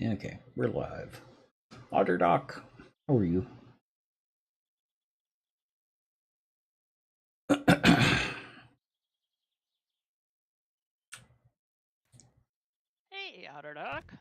Okay, we're live. Otter Doc, how are you? Hey, Otter Doc.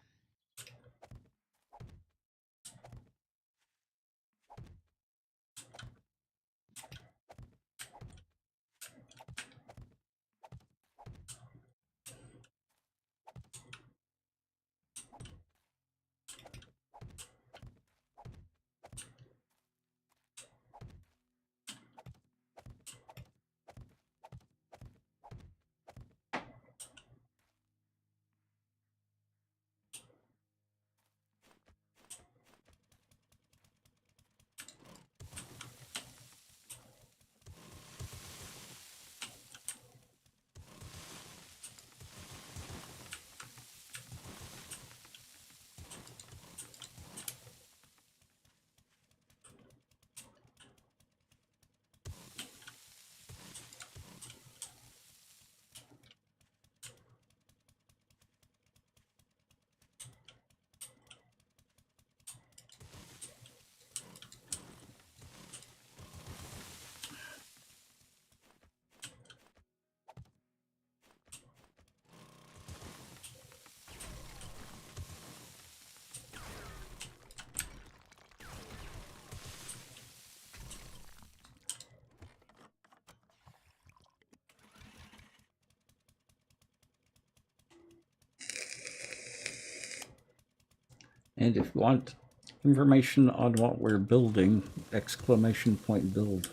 And if you want information on what we're building, exclamation point build.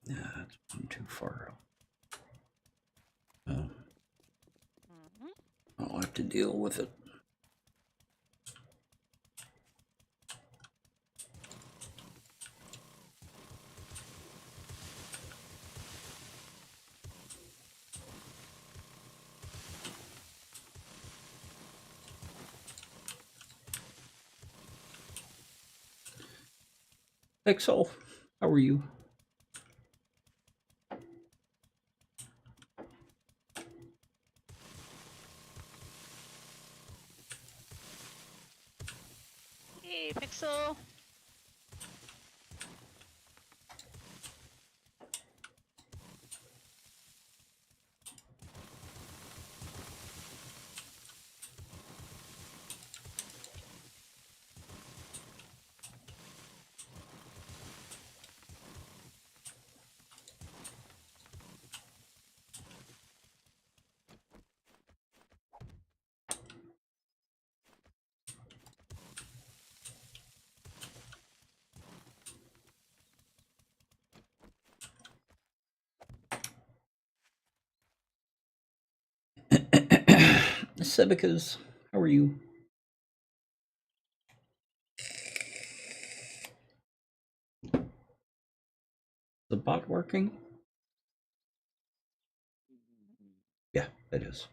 Yeah, that's one too far out. I'll have to deal with it. Pixel, how are you? Hey, Pixel. Civicas, how are you? The bot working? Yeah, it is.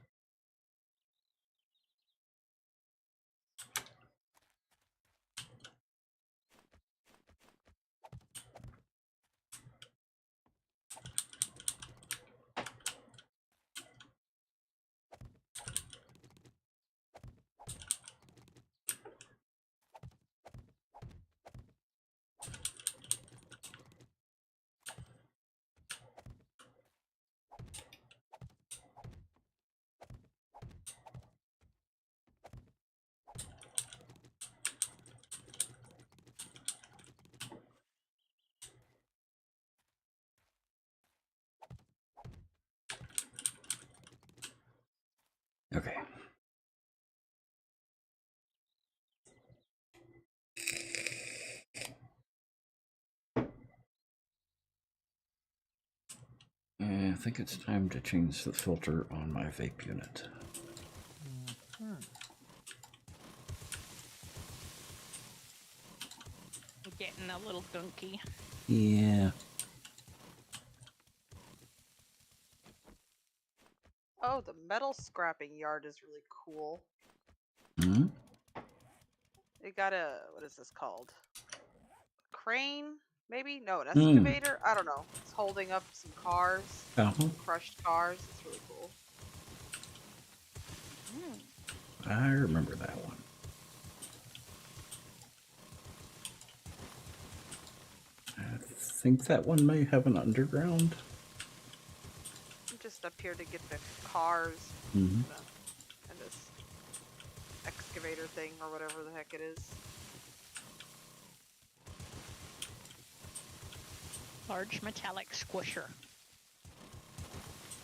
I think it's time to change the filter on my vape unit. Hmm. Getting a little gunky. Yeah. Oh, the metal scrapping yard is really cool. Hmm? It got a, what is this called? Crane? Maybe? No, an Hmm. excavator? I don't know. It's holding up some cars, Uh-huh. crushed cars. It's really cool. I remember that one. I think that one may have an underground. I'm just up here to get the cars Mm-hmm. and this excavator thing or whatever the heck it is. Large metallic squisher.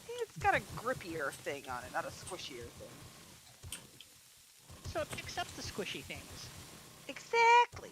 It's got a grippier thing on it, not a squishier thing. So it picks up the squishy things. Exactly.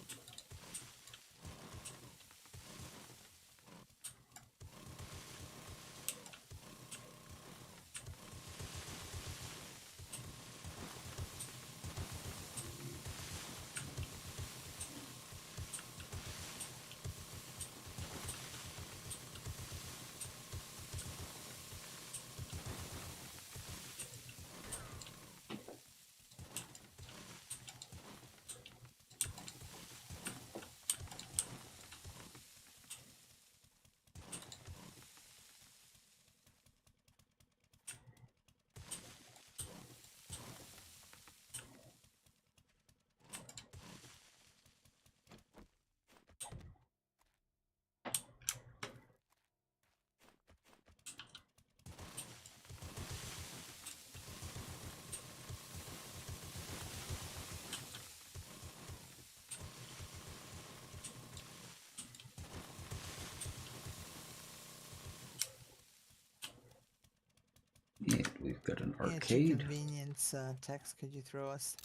And we've got an Yeah, to arcade. convenience, Tex, could you throw us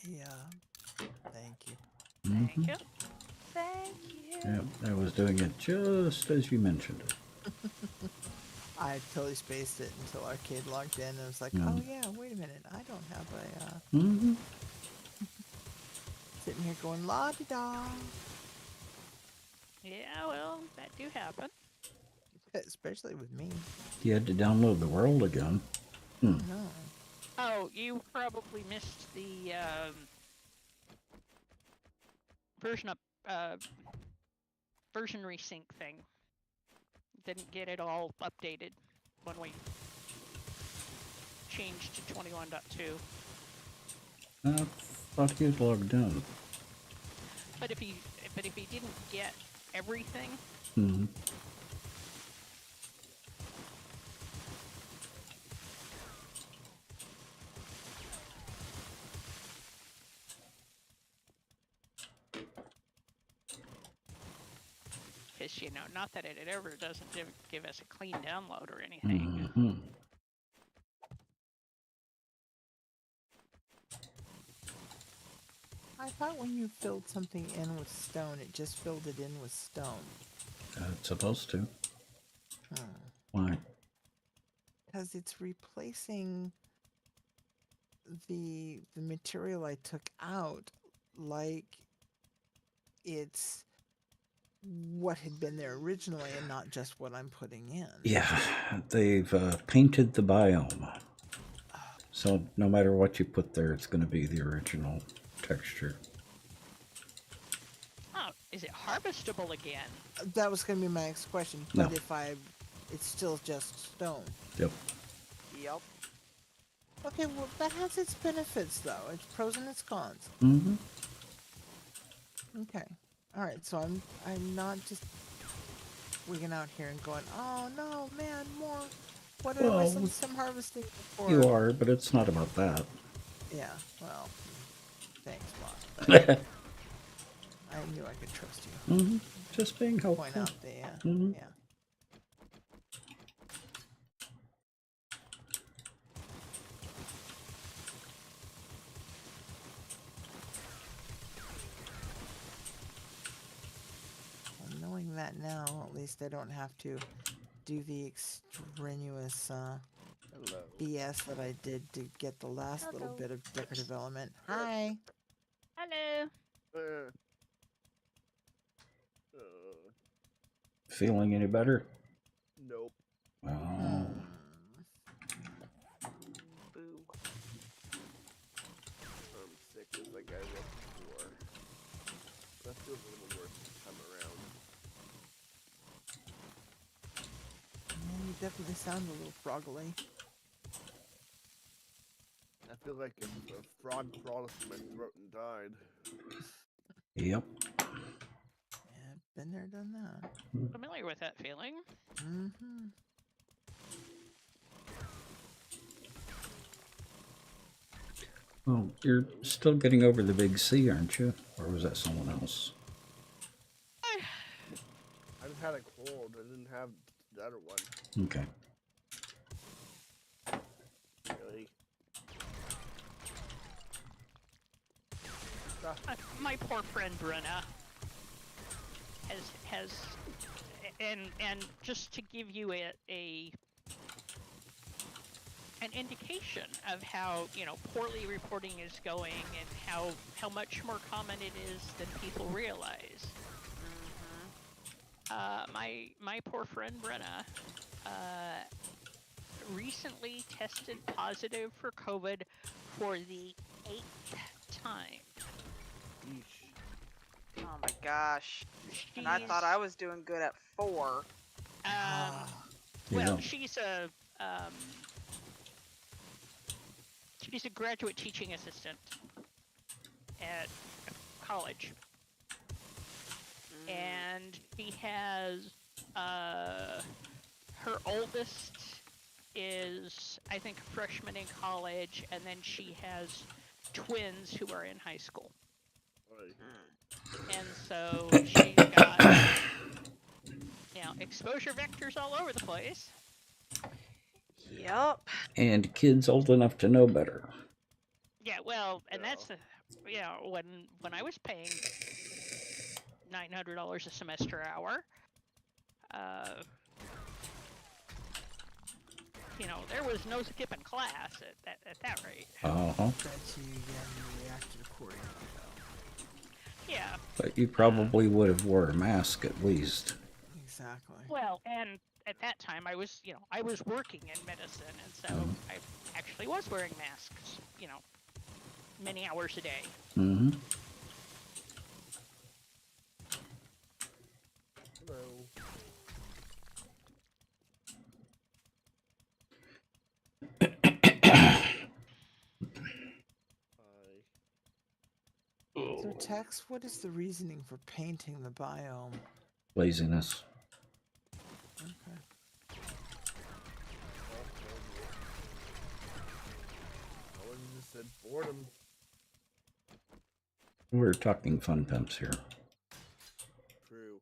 a, thank you. Mm-hmm. Thank you. Thank you. Yeah, I was doing it just as you mentioned it. I totally spaced it until Arcade logged in and was like, Mm. oh yeah, wait a minute, I don't have a, Mm-hmm. sitting here going la-di-da. Yeah, well, that do happen. Especially with me. You had to download the world again. No. Oh, you probably missed the version up version resync thing. Didn't get it all updated when we changed to 21.2. I thought he was logged in. But if he didn't get everything, Mm-hmm. because not that it ever doesn't give us a clean download or anything. Mm-hmm. I thought when you filled something in with stone, it just filled it in with stone. It's supposed to. Why? Because it's replacing the material I took out like it's what had been there originally and not just what I'm putting in. Yeah, they've painted the biome. So no matter what you put there, it's going to be the original texture. Oh, is it harvestable again? That was going to be my next question. No. But it's still just stone. Yep. Yep. Okay, well, that has its benefits, though. It's pros and its cons. Mm-hmm. Okay. All right, so I'm not just wigging out here and going, oh, no, man, more. What did I Well, some harvesting before? You are, but it's not about that. Yeah, well, thanks, Bob. I knew I could trust you. Mm-hmm. Just being helpful. Point out the, Mhm. yeah. Well, knowing that now, at least I don't have to do the extraneous Hello. BS that I did to get the last little Hello. bit of decorative element. Hi. Hello. Uh, Feeling any better? nope. Oh. Boo. I'm sick as like I was before. That feels a little worse this time around. Yeah, you definitely sound a little froggly. I feel like if a frog crawled into my throat and died. Yep. Yeah, been there, done that. Familiar with that feeling. Mm-hmm. Well, you're still getting over the big C, aren't you? Or was that someone else? I just had a cold. I didn't have the other one. Okay. Really. My poor friend Brenna has and just to give you an indication of how, you know, poorly reporting is going and how much more common it is than people realize. My poor friend Brenna recently tested positive for COVID for the 8th time. Yeesh. Oh my gosh. And I thought I was doing good at 4. Well, Yeah. she's a graduate teaching assistant at college, and she has her oldest is, I think, a freshman in college, and then she has twins who are in high school. And so she's got, you know, exposure vectors all over the place. Yep. And kids old enough to know better. Yeah, well, and that's the, you know, when I was paying $900 a semester hour, you know, there was no skipping class at that rate. Uh-huh. Bet you reacted accordingly, though. Yeah. But you probably would have wore a mask at least. Exactly. Well, and at that time I was, you know, I was working in medicine, and so I actually was wearing masks, you know, many hours a day. Mm-hmm. Hello. So, Tex, what is the reasoning for painting the biome? Laziness. Okay. I would have just said boredom. We're talking fun pimps here. True.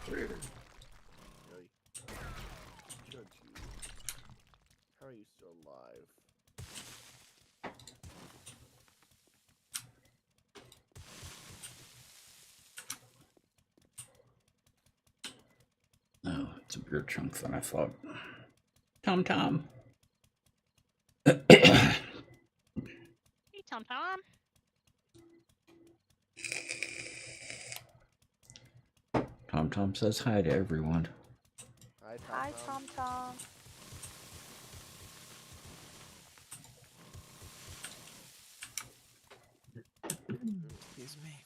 Really? Judge you. How are you still alive? Oh, it's a bigger chunk than I thought. Tom. Hey, Tom Tom. Tom says hi to everyone. Hi, Tom. Hi, Tom Tom. Excuse me.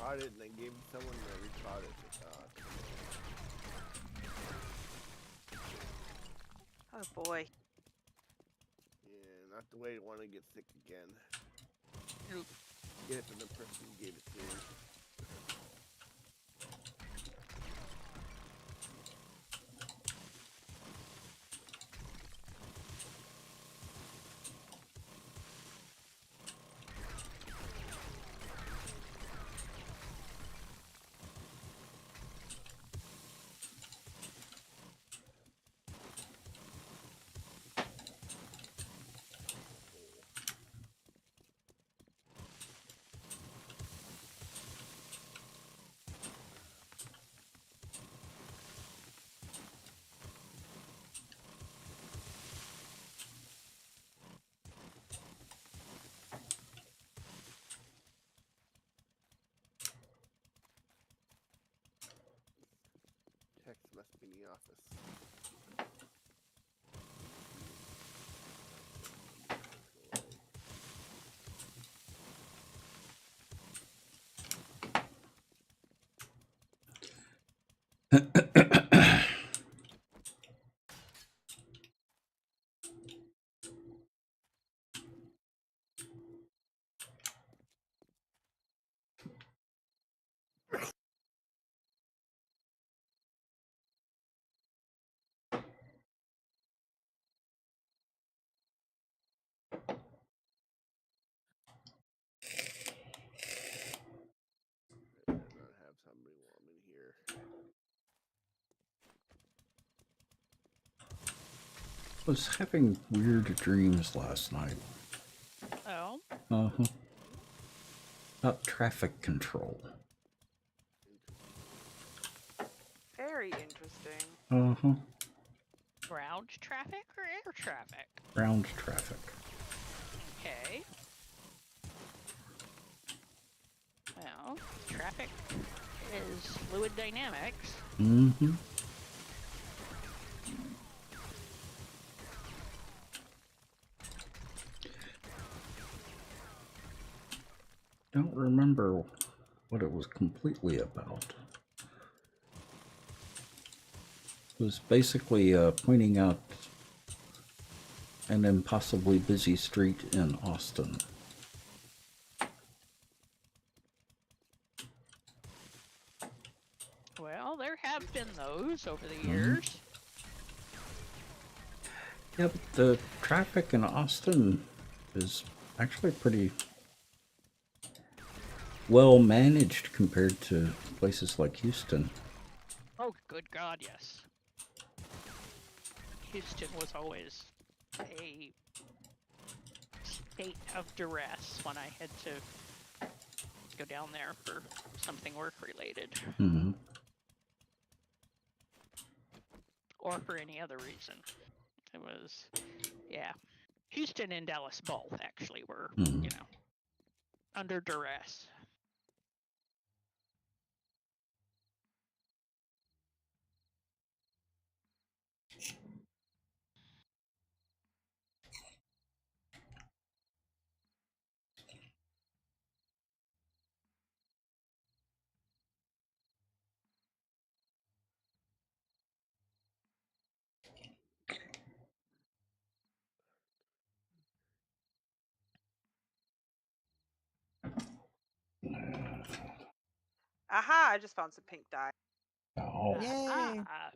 caught it and I gave someone that we caught it. Oh boy. Yeah, not the way I want to get sick again. Oop. Get it from the person who gave it to me. Text must be in the office. I did not have somebody while I'm in here. Was having weird dreams last night. Oh, Uh-huh. About traffic control. Very interesting. Uh-huh. ground traffic or air traffic? Ground traffic. Okay. Well, traffic is fluid dynamics. Mm-hmm. Don't remember what it was completely about. It was basically pointing out an impossibly busy street in Austin. Well, there have been those over the years. Yeah, but the traffic in Austin is actually pretty well managed compared to places like Houston. Oh, good God, yes. Houston was always a state of duress when I had to go down there for something work related Mm-hmm. or for any other reason. It was, yeah. Houston and Dallas both actually were, Mm-hmm. you know, under duress. Aha! I just found some pink dye. Oh. Yay! Ah,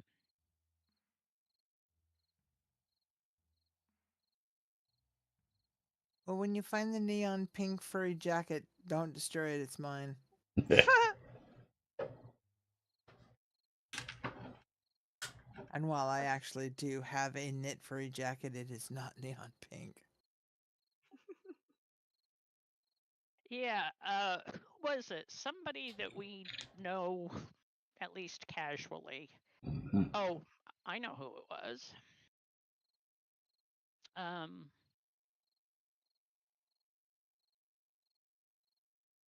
Well, when you find the neon pink furry jacket, don't destroy it. It's mine. And while I actually do have a knit furry jacket, it is not neon pink. yeah. Who was it? Somebody that we know, at least casually. Mm-hmm. Oh, I know who it was.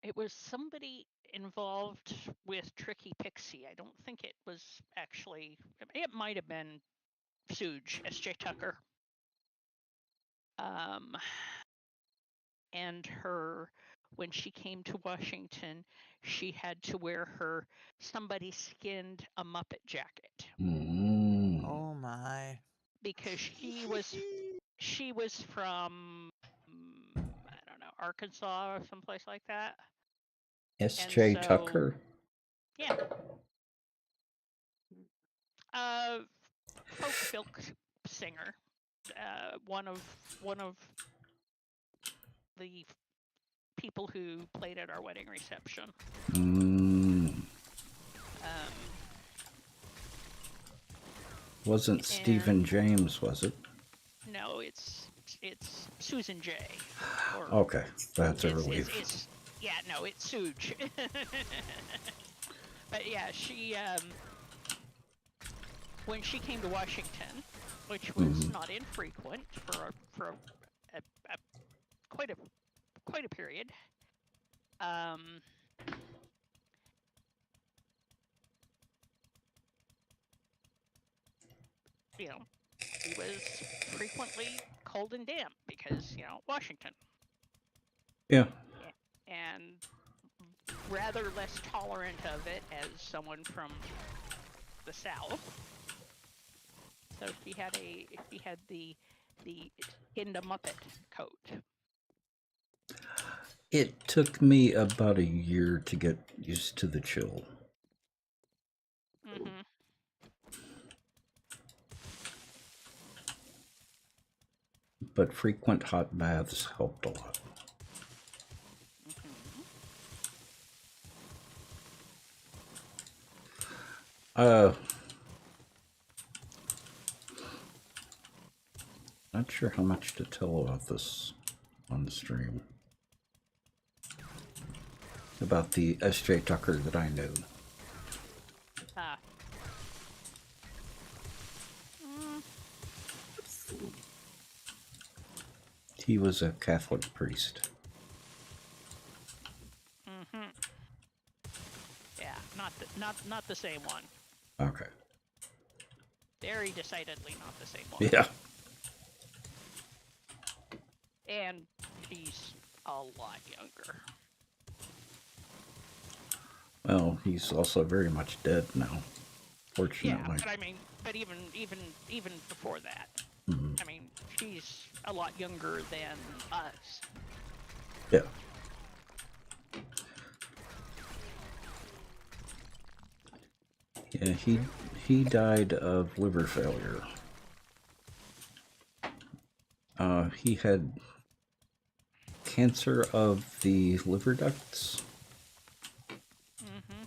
It was somebody involved with Tricky Pixie. I don't think it was actually. It might have been Suge, S.J. Tucker. And her when she came to Washington, she had to wear her somebody skinned a Muppet jacket Mm. Oh my. because she was from I don't know, Arkansas or someplace like that. S.J. so- Tucker. Yeah. Folk singer. One of the people who played at our wedding reception. Mm. Wasn't Stephen And- James, was it? No, it's Susan J. Or Okay, that's a it's, relief. it's yeah, no, it's Suge. But yeah, she when she came to Washington, which was not infrequent for quite a period. You know, he was frequently cold and damp because, you know, Washington. Yeah. And rather less tolerant of it as someone from the South. So she had the Hinda Muppet coat. It took me about a year to get used to the chill. Mm-hmm. But frequent hot baths helped a lot. Not sure how much to tell about this on the stream. About the S.J. Tucker that I knew. He was a Catholic priest. Mm-hmm. Yeah, not the same one. Okay. Very decidedly not the same one. Yeah. And he's a lot younger. Well, he's also very much dead now, fortunately. Yeah, but I mean, but even before that, I mean, she's a lot younger than us. Yeah. Yeah, he died of liver failure. He had cancer of the liver ducts. Mm-hmm.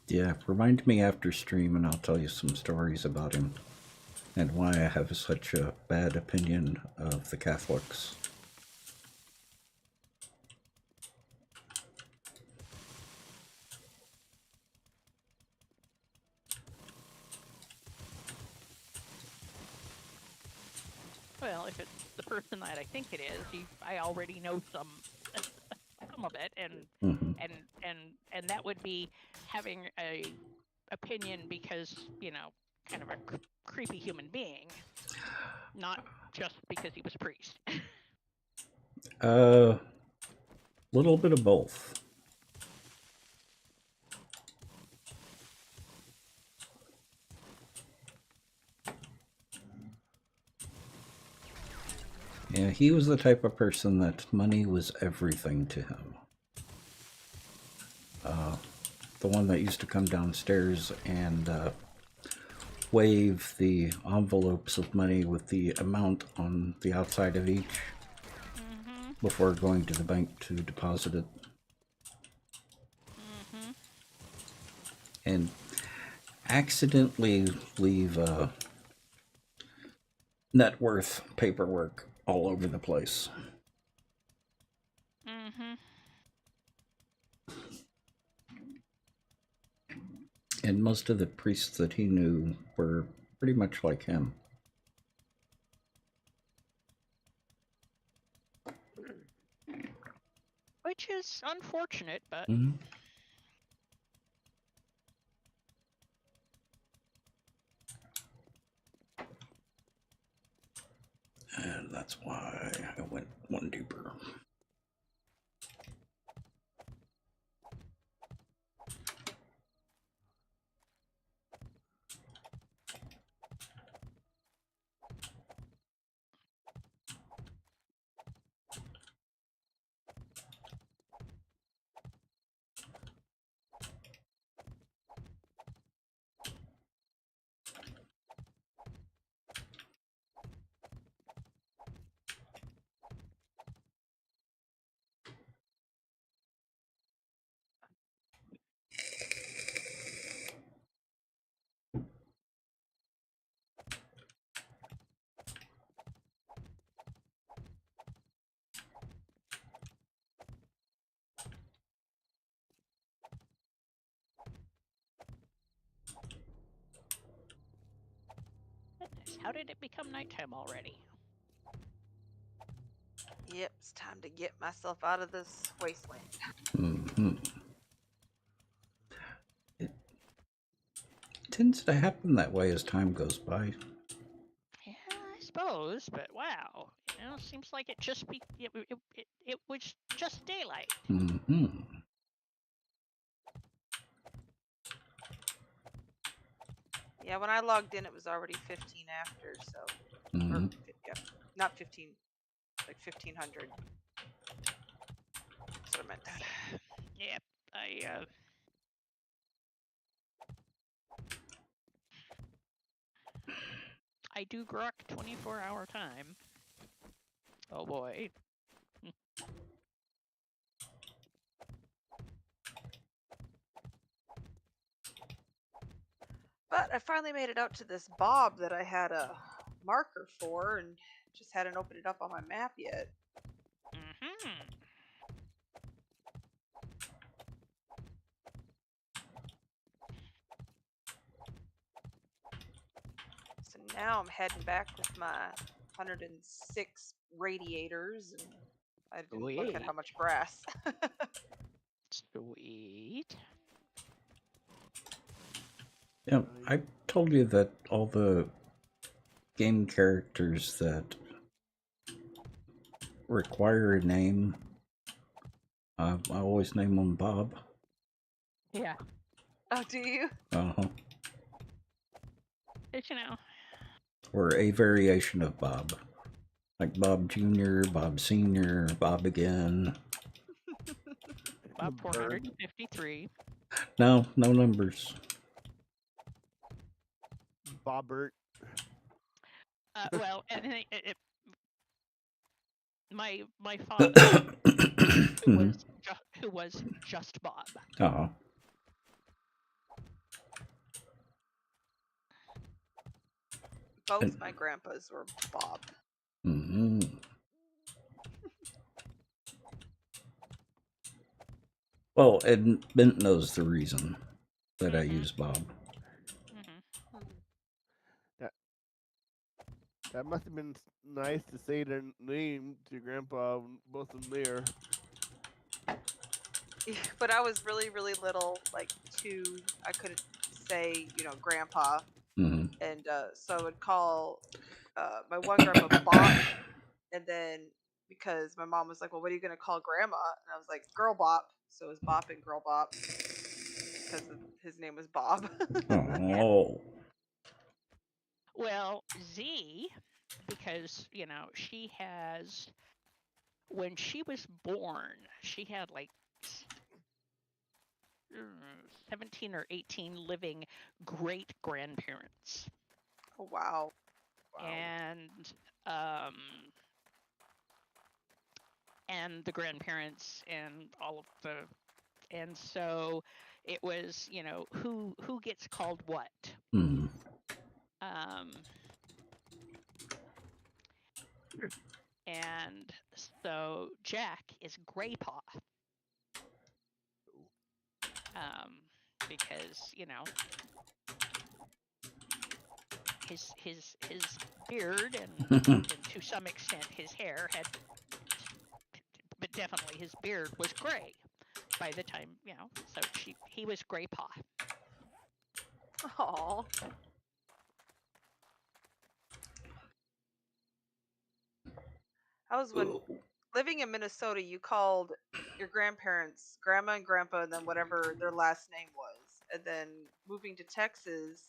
Yeah, remind me after stream and I'll tell you some stories about him and why I have such a bad opinion of the Catholics. Well, if it's the person that I think it is, I already know some of it, and that would be having a opinion because, you know, kind of a creepy human being, not just because he was a priest. Little bit of both. Yeah, he was the type of person that money was everything to him. The one that used to come downstairs and wave the envelopes of money with the amount on the outside of each before going to the bank to deposit it. And accidentally leave net worth paperwork all over the place. And most of the priests that he knew were pretty much like him. Which is unfortunate, but... And that's why I went one deeper. Goodness, how did it become nighttime already? Yep, it's time to get myself out of this wasteland. Mm-hmm. It tends to happen that way as time goes by. Yeah, I suppose, but wow, seems like it was just daylight. Mm-hmm. Yeah, when I logged in, it was already 15 after, so. Mm-hmm. Or, yeah, not 15, like 1500. That's what I meant to say. Yep, I do grok 24-hour time. Oh boy. But I finally made it out to this Bob that I had a marker for and just hadn't opened it up on my map yet. Mm-hmm. So now I'm heading back with my 106 radiators, and I didn't look at how much grass. Sweet. Yeah, I told you that all the game characters that require a name, I always name them Bob. Yeah. Oh, do you? Uh-huh. But Or a variation of Bob. Like Bob Jr., Bob Sr., Bob again. Bob Bird. 453. No, no numbers. Bobbert. Well, and my father, who was just Bob. Uh-huh. Both my grandpas were Bob. Mm-hmm. Well, and Bent knows the reason that I use Bob. Mm-hmm. That must have been nice to say their name to your grandpa, both of them there. But I was really, really little, like 2. I couldn't say, grandpa. Mm-hmm. And so I would call my one grandpa Bop. And then because my mom was like, well, what are you going to call grandma? And I was like, Girl Bop. So it was Bop and Girl Bop because his name was Bob. Oh. Well, Z, because she has, when she was born, she had like 17 or 18 living great grandparents. Oh, wow. And the grandparents and all of the, and so it was, who gets called what. Mm-hmm. And so Jack is Gray Paw. Because his beard and to some extent his hair had, but definitely his beard was gray by the time, so he was Gray Paw. Oh. That was when living in Minnesota, you called your grandparents grandma and grandpa, and then whatever their last name was. And then moving to Texas,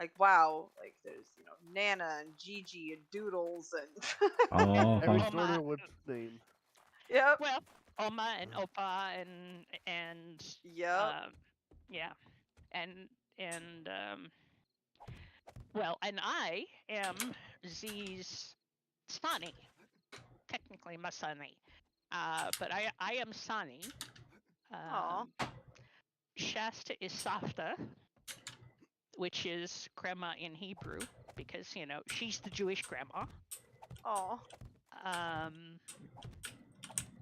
like wow, like there's Nana and Gigi and Doodles and Every Uh-huh. sort of what's name. yep, Well, Oma and Opa and yep. um, yeah, and well, and I am Z's Sonny, technically my Sonny, but I am Sonny. Aw, Shasta is Safta, which is grandma in Hebrew because she's the Jewish grandma. aw. Um,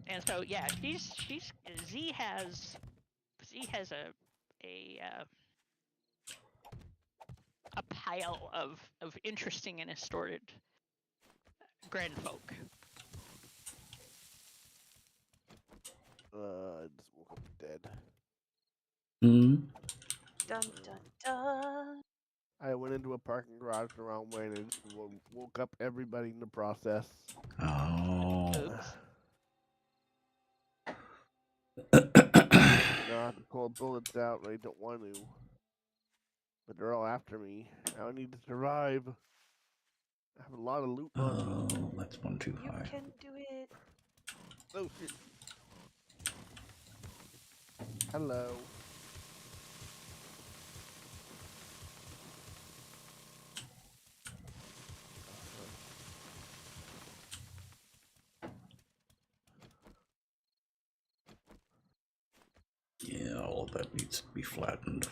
and so yeah, she's Z has a a pile of interesting and assorted grandfolk. I just woke up dead. Hmm. Dun dun dun. I went into a parking garage the wrong way and it woke up everybody in the process. Oh. Oops. Now I have to pull bullets out and I don't want to. But they're all after me. Now I need to survive. I have a lot of loot on me. Oh, that's one too You high. can do it. Oh shit. Hello. Yeah, all of that needs to be flattened.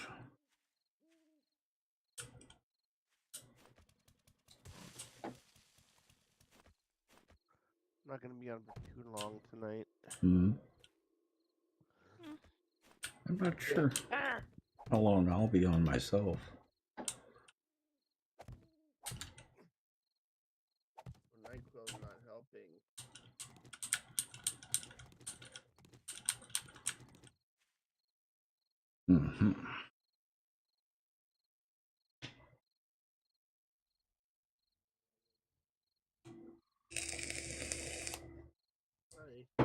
I'm not gonna be on for too long tonight. Hmm. I'm not sure how long I'll be on myself. NyQuil's not helping. Hmm. Hi.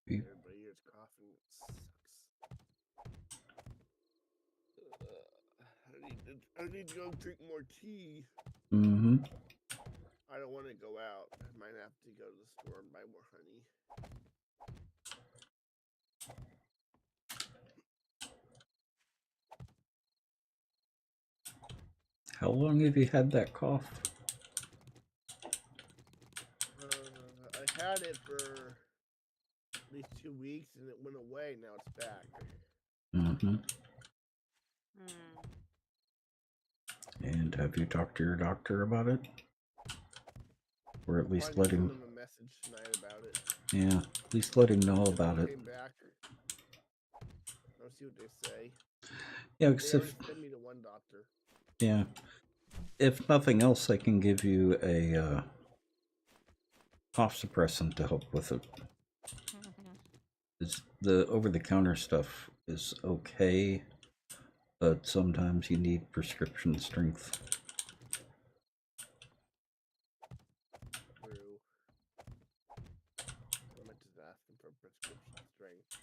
Everybody here's coughing. It sucks. I need to go drink more tea. Hmm. I don't want to go out. I might have to go to the store and buy more honey. How long have you had that cough? I had it for at least 2 weeks and it went away. Now it's back. Hmm. Hmm. And have you talked to your doctor about it? Or at least Probably let send him, them a message tonight about it. yeah, at least let him know about it. Came back. I'll see what they say. Yeah, They because already sent me to one doctor. yeah, if nothing else, I can give you a cough suppressant to help with it. The over-the-counter stuff is okay, but sometimes you need prescription strength. True. I might just ask him for prescription strength.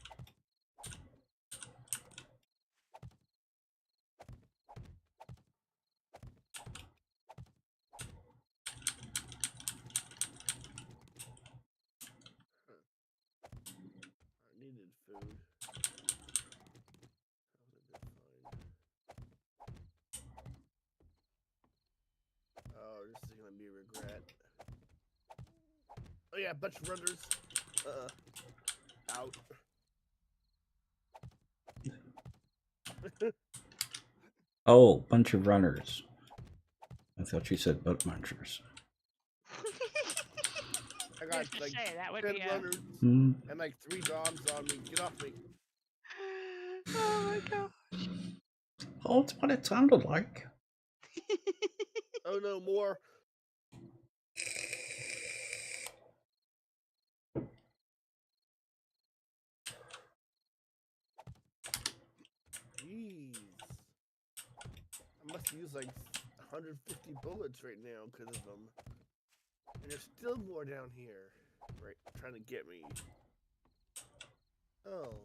I needed food. That was a good find. Oh, this is gonna be a regret. Oh yeah, bunch of runners. Out. Oh, bunch of runners. I thought you said butt munchers. I I got was gonna like say that would 10 be runners Hmm. and like 3 dogs on me. Get off me. Oh my god. Oh, it's what it sounded like. Oh no, more. jeez. I must use like 150 bullets right now because of them. And there's still more down here. Right, trying to get me. Oh.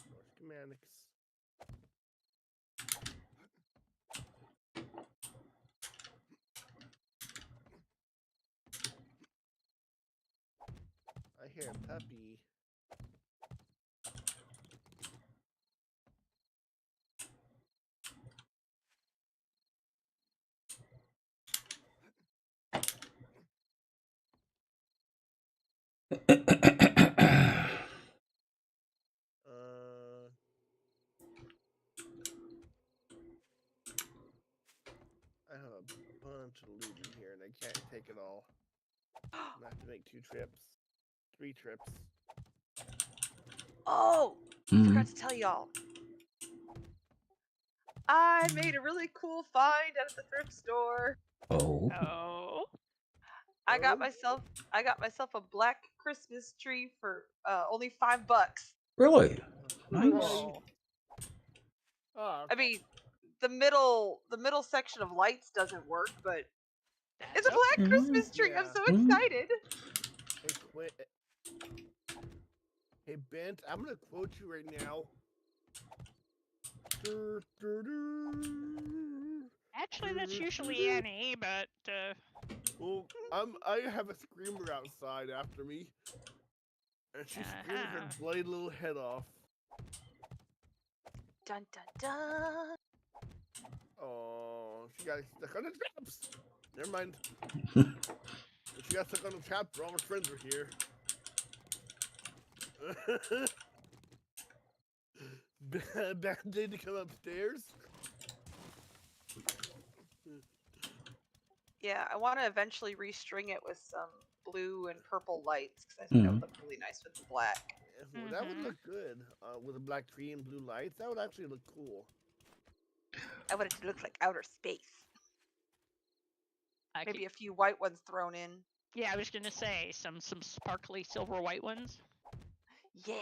More schematics. I hear a puppy. I have a bunch of loot in here and I can't take it all. I'm gonna have to make 2 trips. 3 trips. Oh, forgot to tell y'all. I made a really cool find at the thrift store. Oh. Oh. I got myself a black Christmas tree for only $5. Really? Nice. Whoa. Oh, I mean, the middle section of lights doesn't work, but That's it's a black okay. Christmas tree. I'm Yeah. so excited. hey, quit. Hey, Bent, I'm gonna quote you right now. Actually, that's usually Annie, but Well, I have a screamer outside after me, and she's screaming her bloody little head off. Dun dun dun. Oh, she got stuck on the traps. Never mind. She got stuck on the trap. All her friends were here. Bad day to come upstairs. Yeah, I want to eventually restring it with some blue and purple lights because I think that would look really nice with the black. Well, that would look good with a black tree and blue lights. That would actually look cool. I want it to look like outer space. Maybe a few white ones thrown in. Yeah, I was gonna say some sparkly silver white ones. Yeah.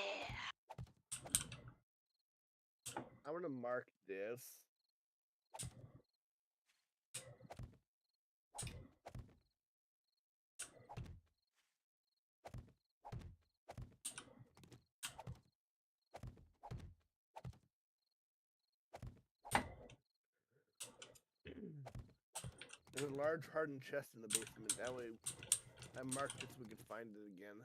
I want to mark this. There's a large hardened chest in the basement. That way, I marked it so we could find it again.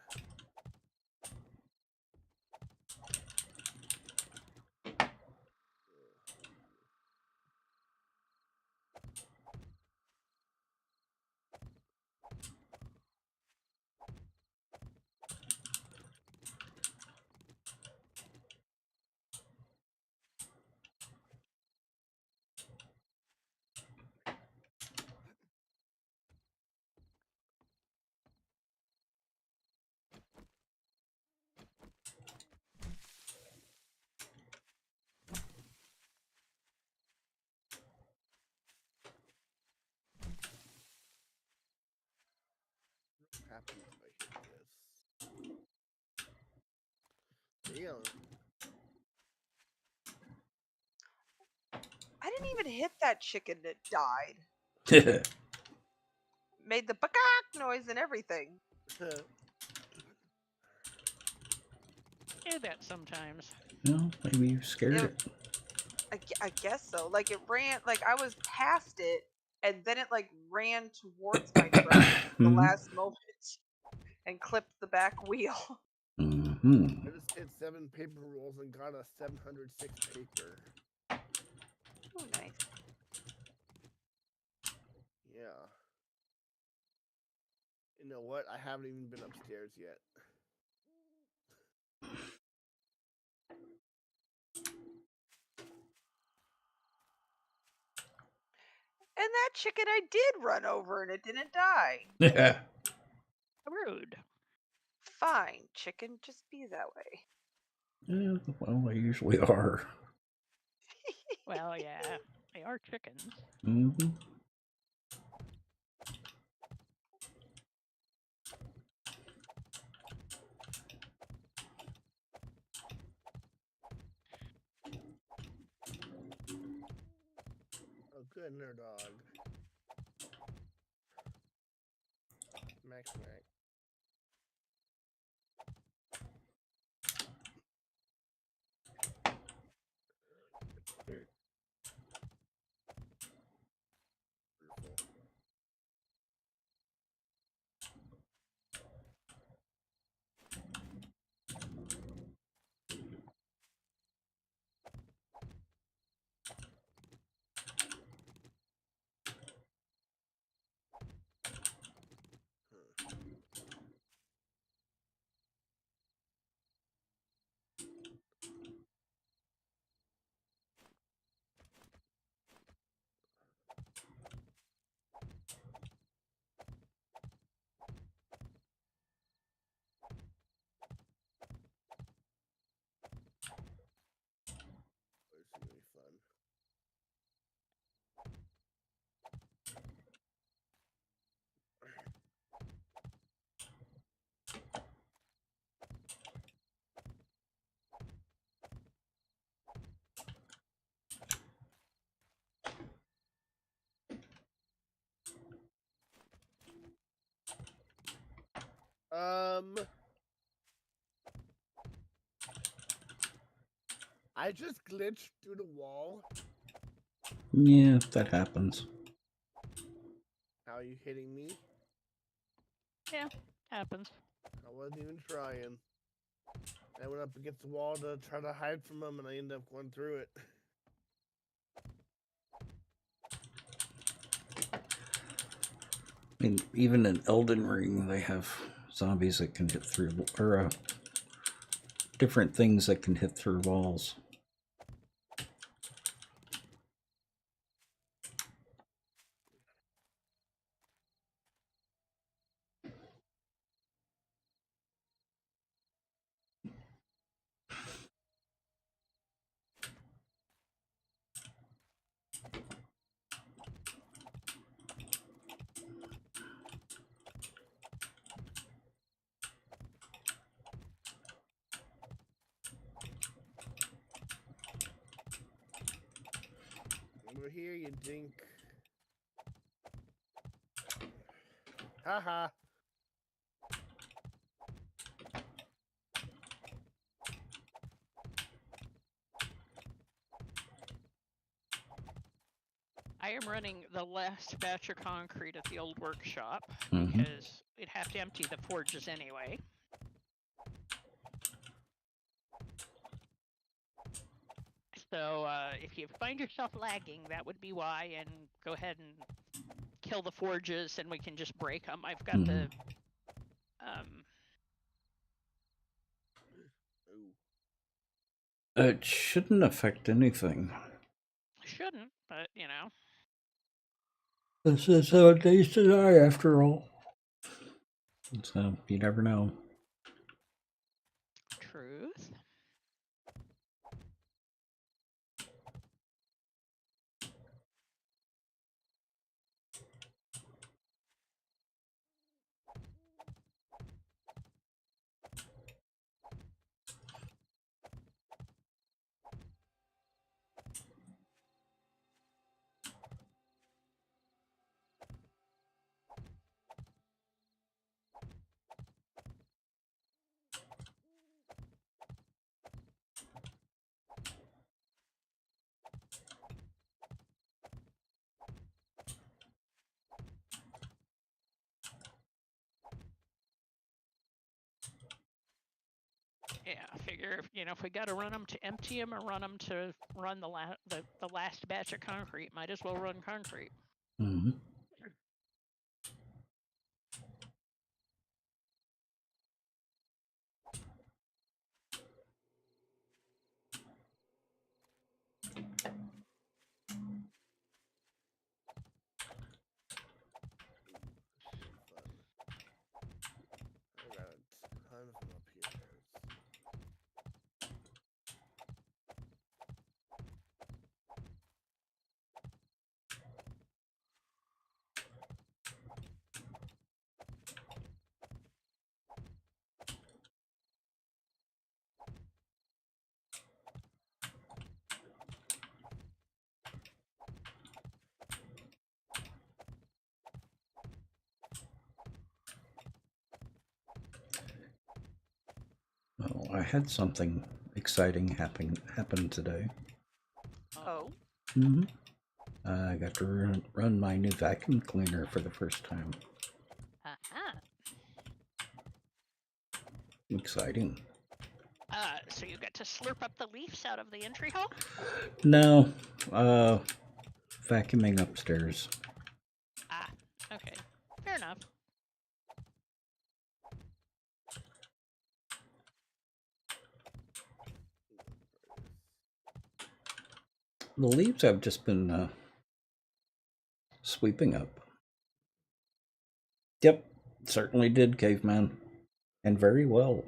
What happens if I hit this? Damn. I didn't even hit that chicken that died. Made the bakak noise and everything. Do that sometimes. No, maybe you scared it. I guess so. Like it ran, like I was past it, and then it like ran towards my truck at the last moment and clipped the back wheel. I just hit 7 paper rolls and got a 706 paper. Oh, nice. Yeah. You know what? I haven't even been upstairs yet. And that chicken I did run over and it didn't die. Yeah. Rude. Fine, chicken, just be that way. Yeah, well, they usually are. Well, yeah, they are chickens. inner dog. Max. Wonderful. This is gonna be fun. I just glitched through the wall. Yeah, that happens. How are you hitting me? Yeah, happens. I wasn't even trying. I went up against the wall to try to hide from them, and I ended up going through it. I mean, even in Elden Ring, they have zombies that can hit through, or different things that can hit through walls. Over here, you dink. Haha. I am running the last batch of concrete at the old workshop Mhm. because we'd have to empty the forges anyway. So if you find yourself lagging, that would be why, and go ahead and kill the forges and we can just break them. I've got the Ooh. It shouldn't affect anything. shouldn't, but you know. This is how it needs to die, after all. So you never know. Truth. Yeah, I figure if we got to run them to empty them or run them to run the last batch of concrete, might as well run concrete. Mm-hmm. Fun. I got a ton of them up here. I had something exciting happen today. Oh, Hmm I got to run my new vacuum cleaner for the first time. Uh-huh. Exciting. So you get to slurp up the leaves out of the entry hall? No, vacuuming upstairs. Ah, okay. Fair enough. The leaves I've just been sweeping up. Yep, certainly did, caveman. And very well.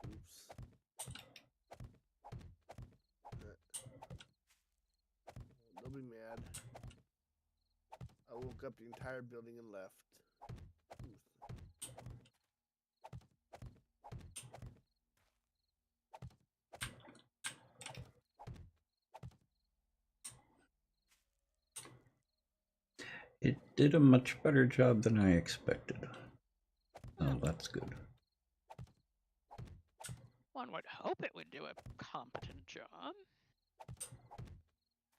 Oops. Don't be mad. I woke up the entire building and left. It did a much better job than I expected. Oh, that's good. One would hope it would do a competent job.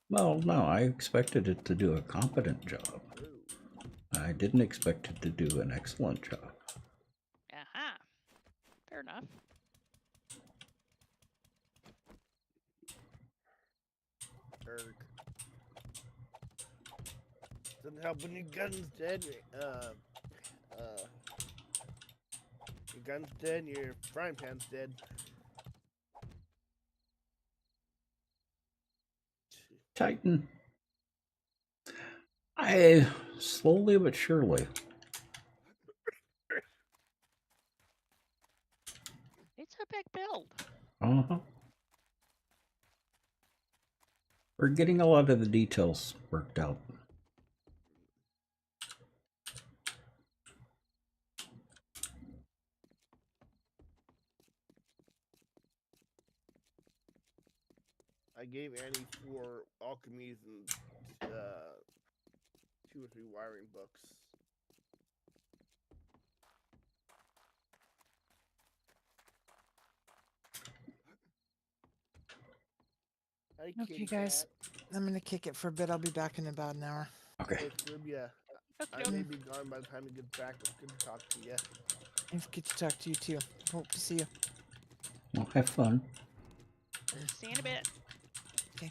Well, no, I expected it to do a competent job. I didn't expect it to do an excellent job. Aha. Fair enough. Erg. Doesn't help when your gun's dead. Your gun's dead and your frying pan's dead. Titan. I slowly but surely. It's a big build. Uh-huh. We're getting a lot of the details worked out. I gave Annie 4 alchemies and 2 or 3 wiring books. Hi, Okay, kitty guys. cat. I'm gonna kick it for a bit. I'll be back in about an hour. Okay. Hey, Scribia. I may be gone by the time it gets back. It's good to talk to you. It's good to talk to you too. Hope to see you. Well, have fun. See you in a bit. Okay.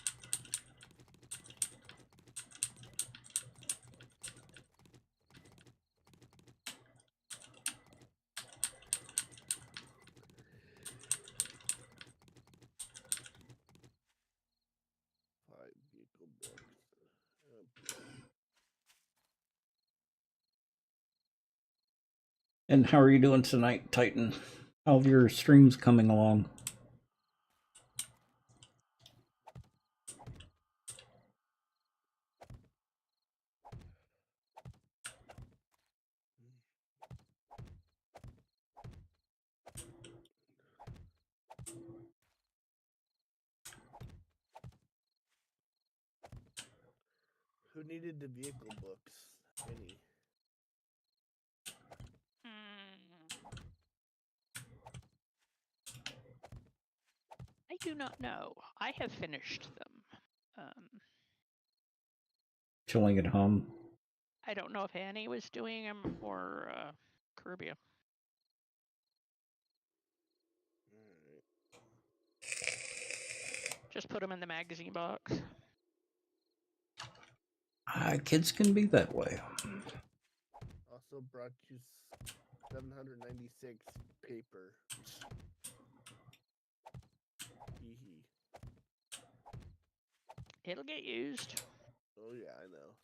Vehicle books. Oh boy. And how are you doing tonight, Titan? How have your streams coming along? Who needed the vehicle books? Any? I do not know. I have finished them. Chilling at home? I don't know if Annie was doing them or Caribbean. Just put them in the magazine box. Kids can be that way. Also brought you 796 paper. Hee. It'll get used. Oh yeah, I know.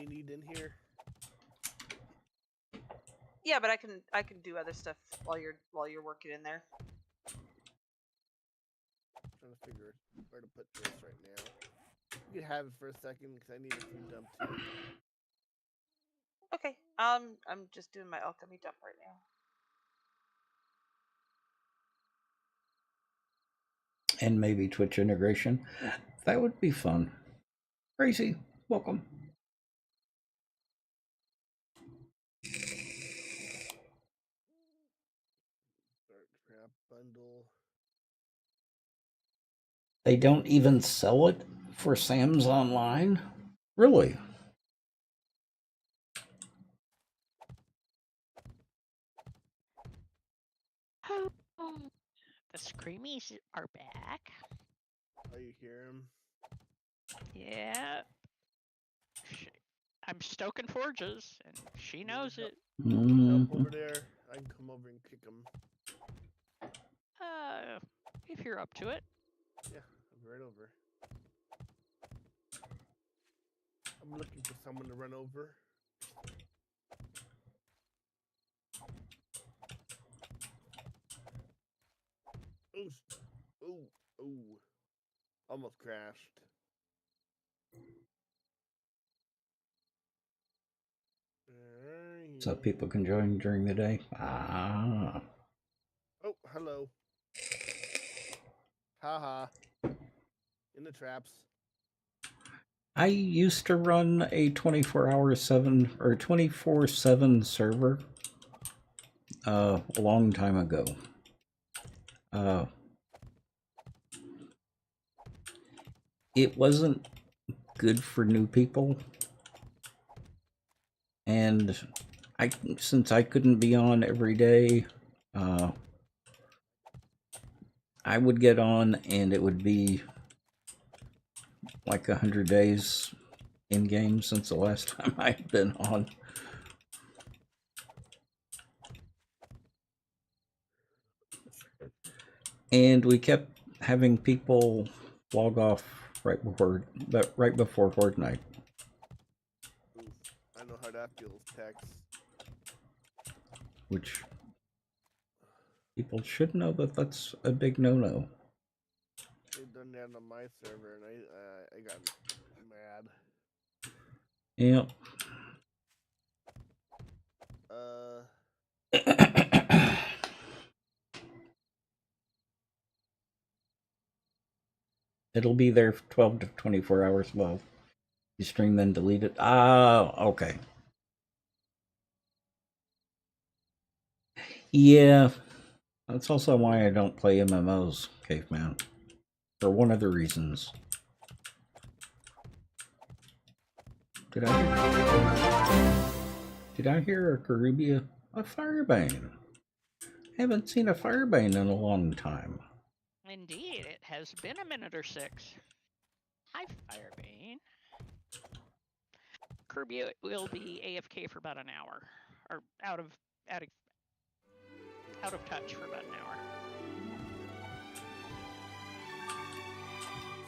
you need in here? Yeah, but I can do other stuff while you're working in there. I'm trying to figure where to put this right now. You can have it for a second because I need a food dump too. Okay. I'm just doing my alchemy dump right now. And maybe Twitch integration. That would be fun. Crazy, welcome. Start trap bundle. They don't even sell it for Sam's Online? Really? The Screamies are back. Oh, you hear him? Yeah. I'm stoking forges, and she knows it. Help Mm-hmm. over there. I can come over and kick him. If you're up to it. Yeah, I'm right over. I'm looking for someone to run over. Ooh. Almost crashed. So people can join during the day. Ah. Oh, hello. Haha. In the traps. I used to run a 24/7 or 24/7 server a long time ago. It wasn't good for new people, and since I couldn't be on every day, I would get on and it would be like 100 days in game since the last time I'd been on. And we kept having people log off right before Horde Night. Oof. I know how that feels, Tex. Which people should know that that's a big no-no. They've done that on my server, and I got mad. Yep. It'll be there for 12 to 24 hours. Well, you stream then delete it. Ah, okay. Yeah, that's also why I don't play MMOs, Caveman. For one of the reasons. Did I hear a Caribia? A Firebane. Haven't seen a Firebane in a long time. Indeed, it has been a minute or six. Hi, Firebane. Kirby will be AFK for about an hour, or out of touch for about an hour.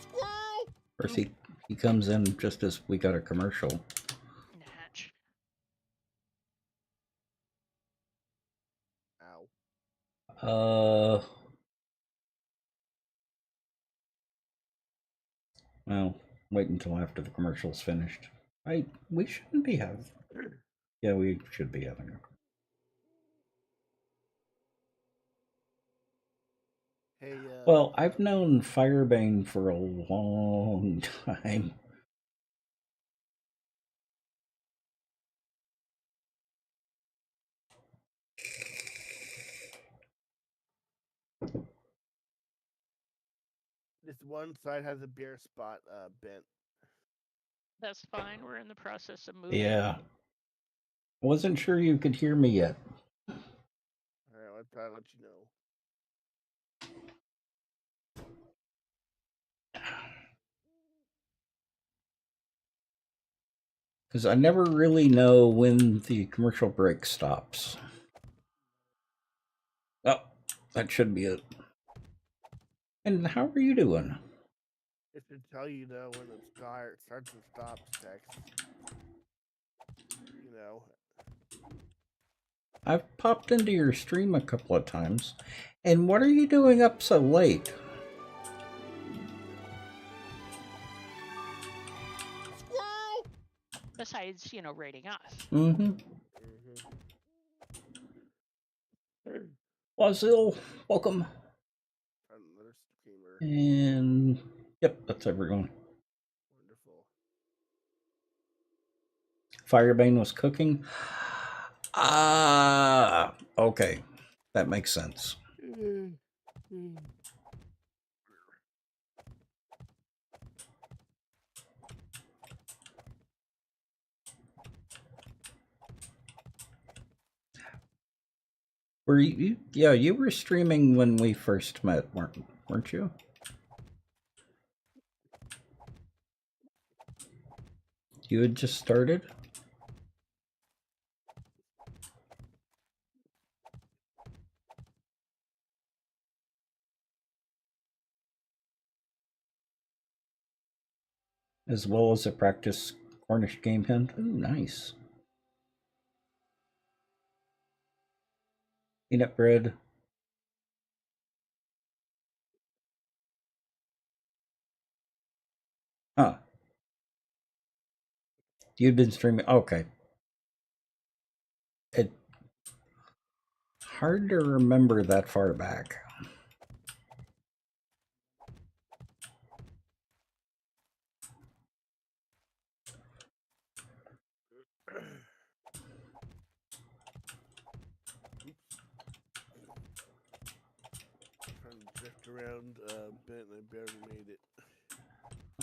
Squirrel! Of course, he comes in just as we got a commercial. Natch. Ow. Well, wait until after the commercial's finished. We shouldn't be having. Yeah, we should be having her. Hey, Well, I've known Firebane for a long time. this one side has a bare spot bent. That's fine. We're in the process of moving. Yeah. Wasn't sure you could hear me yet. Alright, I'll try to let you know. Because I never really know when the commercial break stops. Oh, that should be it. And how are you doing? It should tell you though when it starts and stops text. you know. I've popped into your stream a couple of times. And what are you doing up so late? Squirrel! Besides, you know, raiding us. Mm-hmm. Mm-hmm. Wazil, welcome. Another streamer. And yep, that's everyone. Wonderful. Firebane was cooking. Ah, okay. That makes sense. Were you? Yeah, you were streaming when we first met, weren't you? You had just started? As well as a practice Cornish game hen? Ooh, nice. Peanut bread. Huh. You'd been streaming. Okay. It hard to remember that far back. Trying to drift around a bit and I barely made it.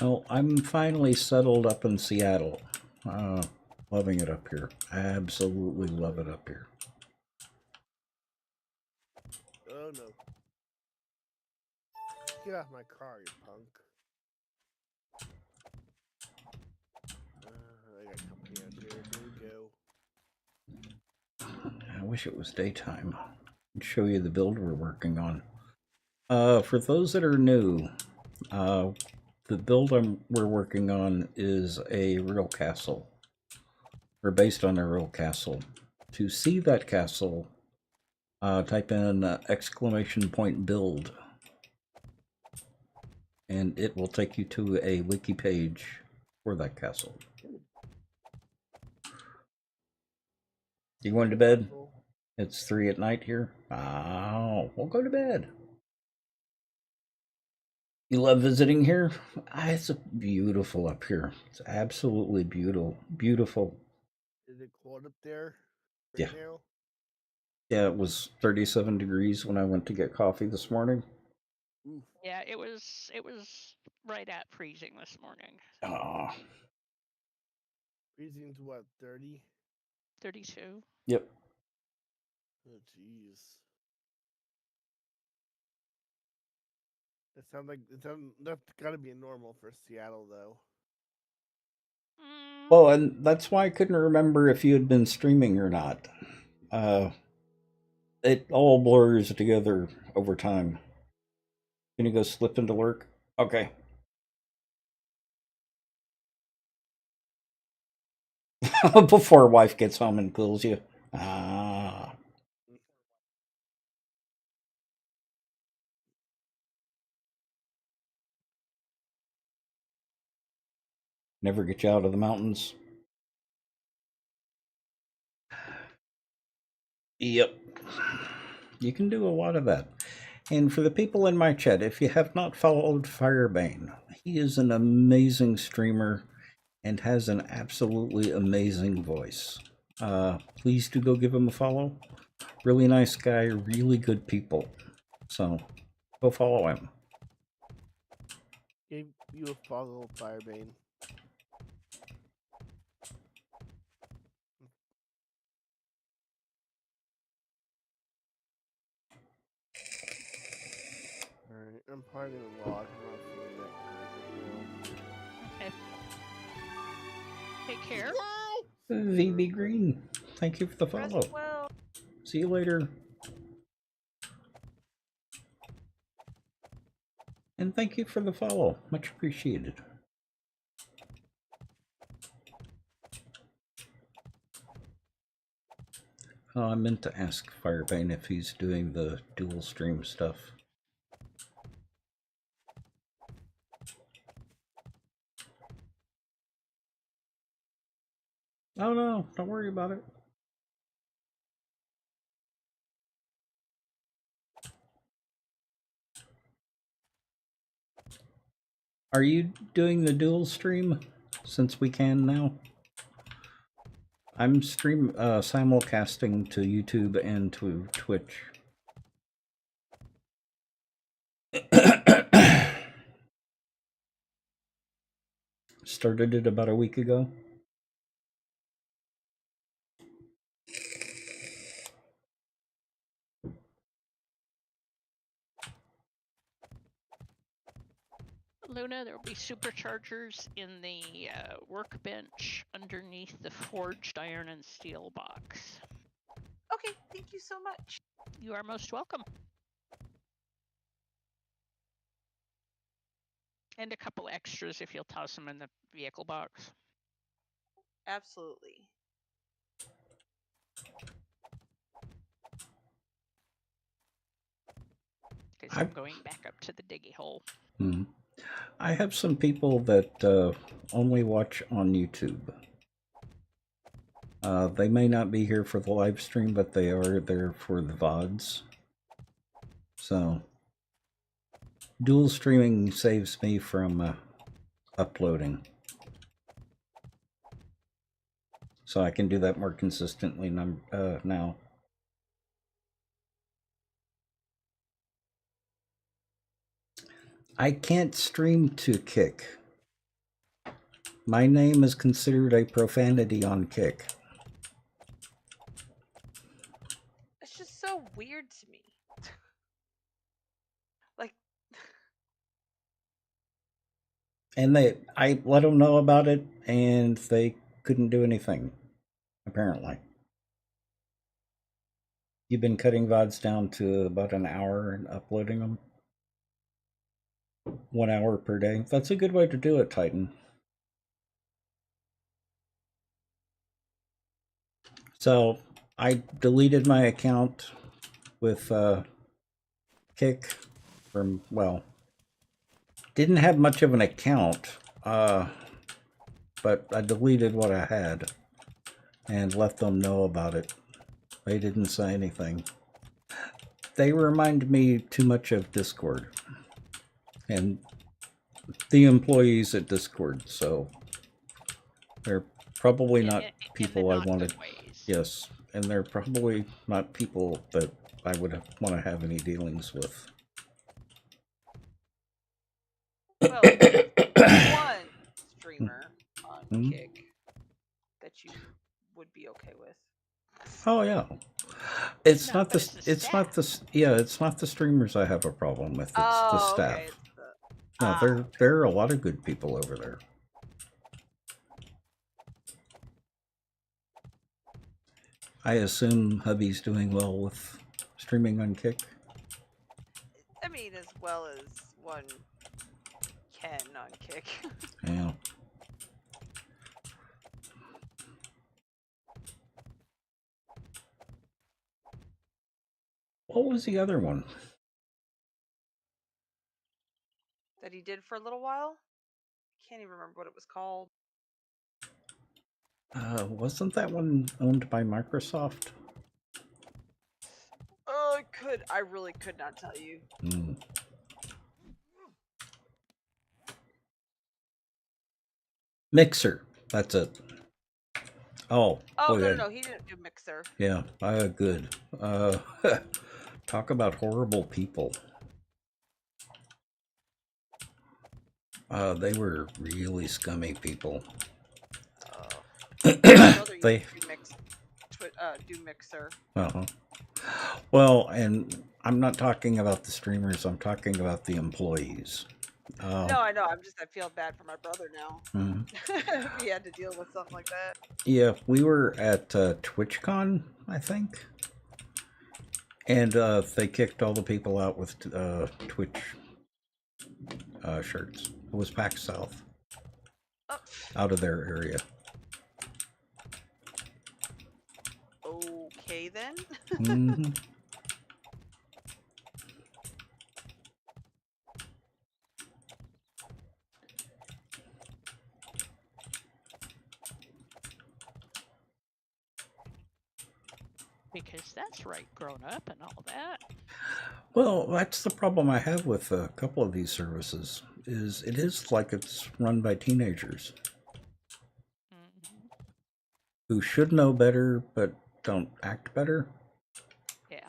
Well, I'm finally settled up in Seattle. Loving it up here. Absolutely love it up here. Oh no. Get off my car, you punk. I got company out here. Here we go. I wish it was daytime. I'd show you the build we're working on. For those that are new, the build we're working on is a real castle. We're based on a real castle. To see that castle, type in !build, and it will take you to a wiki page for that castle. You going to bed? It's 3 at night here. Oh, we'll go to bed. You love visiting here? It's beautiful up here. It's absolutely beautiful. Beautiful. Is it cold up there Yeah. now? Yeah, it was 37 degrees when I went to get coffee this morning. Oof. Yeah, it was right at freezing this morning. Ah, Freezing to what, 30? 32. yep. Oh, jeez. That sounds like that's got to be normal for Seattle, though. Well, and that's why I couldn't remember if you had been streaming or not. It all blurs together over time. Can you go slip into lurk? Okay. Before wife gets home and kills you. Ah. Never get you out of the mountains. Yep. You can do a lot of that. And for the people in my chat, if you have not followed Firebane, he is an amazing streamer and has an absolutely amazing voice. Please do go give him a follow. Really nice guy, really good people. So go follow him. Gave you a follow, Firebane. Alright, I'm probably gonna log. I'm not feeling that great right now. Okay. Take care. VB Green, thank you for the Rest follow. well. See you later. And thank you for the follow. Much appreciated. Oh, I meant to ask Firebane if he's doing the dual stream stuff. Oh no, don't worry about it. Are you doing the dual stream since we can now? I'm simulcasting to YouTube and to Twitch. Started it about a week ago. Luna, there will be superchargers in the workbench underneath the forged iron and steel box. Okay, thank you so much. You are most welcome. And a couple extras if you'll toss them in the vehicle box. Absolutely. Because I'm going back up to the diggy hole. I have some people that only watch on YouTube. They may not be here for the live stream, but they are there for the VODs. So, dual streaming saves me from uploading. So I can do that more consistently now. I can't stream to Kick. My name is considered a profanity on Kick. It's just so weird to me. Like, And I let them know about it, and they couldn't do anything, apparently. You've been cutting VODs down to about an hour and uploading them? 1 hour per day. That's a good way to do it, Titan. So I deleted my account with Kick from, well, didn't have much of an account, but I deleted what I had and let them know about it. They didn't say anything. They remind me too much of Discord and the employees at Discord, so they're probably not people I wanted. Yes, and they're probably not people that I would want to have any dealings with. well, one streamer on Kick that you would be okay with. Oh yeah, it's not the streamers I have a problem with. It's the staff. Okay. No, there are a lot of good people over there. I assume hubby's doing well with streaming on Kick. I mean, as well as one can on Kick. Yeah. What was the other one? That he did for a little while? Can't even remember what it was called. Wasn't that one owned by Microsoft? Oh, I really could not tell you. Mixer, that's it. Oh, no, he didn't do Mixer. Yeah, good. Talk about horrible people. They were really scummy people. They do Mixer. Well, and I'm not talking about the streamers. I'm talking about the employees. No, I know. I feel bad for my brother now. He had to deal with something like that. Yeah, we were at TwitchCon, I think, and they kicked all the people out with Twitch shirts. It was PAX South, out of their area. Okay then. Mhm. Because that's right, grown up and all that. Well, that's the problem I have with a couple of these services. Is it is like it's run by teenagers Hmm. who should know better but don't act better. Yeah.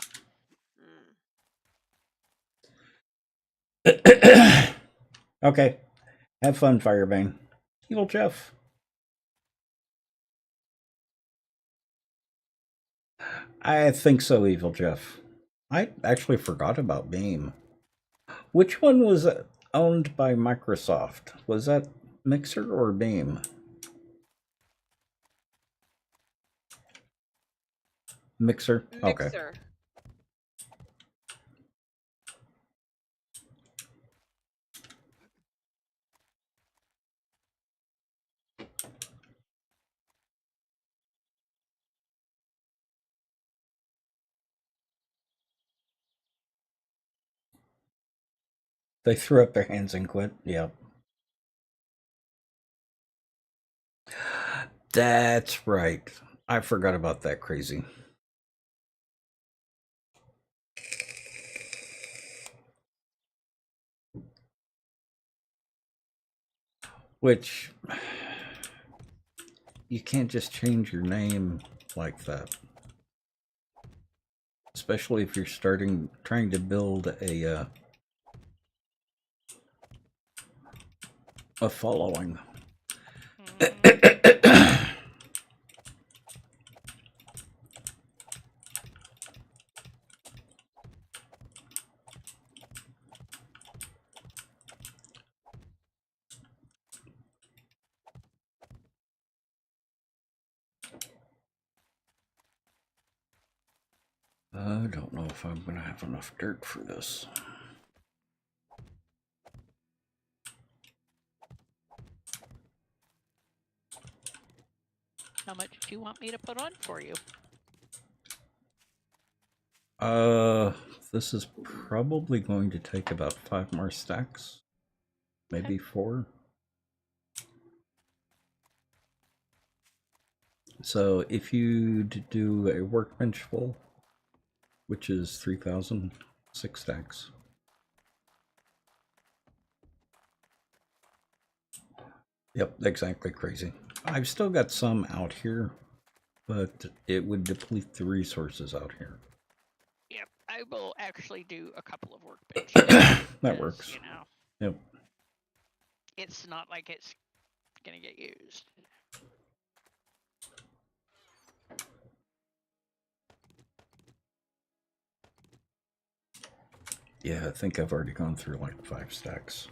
Okay, have fun, Firebane. Evil Jeff. I think so, Evil Jeff. I actually forgot about Beam. Which one was owned by Microsoft? Was that Mixer or Beam? Mixer? Okay. Mixer. They threw up their hands and quit. Yeah. That's right. I forgot about that crazy. Which you can't just change your name like that. Especially if you're trying to build a following. Mhm. I don't know if I'm going to have enough dirt for this. How much do you want me to put on for you? This is probably going to take about 5 more stacks. Maybe 4. So if you do a workbench full, which is 3,000, 6 stacks. Yep, exactly crazy. I've still got some out here, but it would deplete the resources out here. Yep, I will actually do a couple of workbenches. That works. You know, Yep. it's not like it's gonna get used. Yeah, I think I've already gone through like 5 stacks.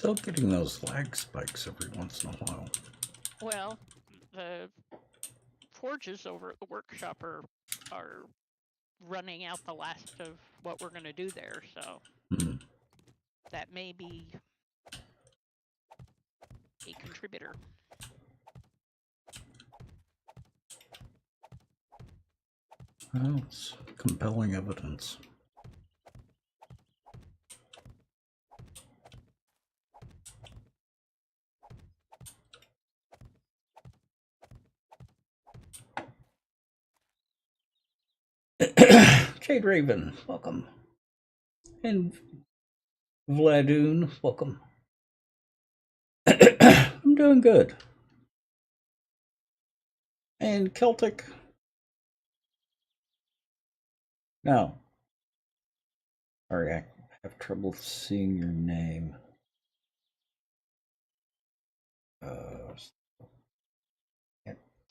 Still getting those lag spikes every once in a while. Well, the forges over at the workshop are running out the last of what we're going to do there, so that may be a contributor. Well, it's compelling evidence. Jade Raven, welcome. And Vladoon, welcome. I'm doing good. And Celtic. No. Sorry, I have trouble seeing your name.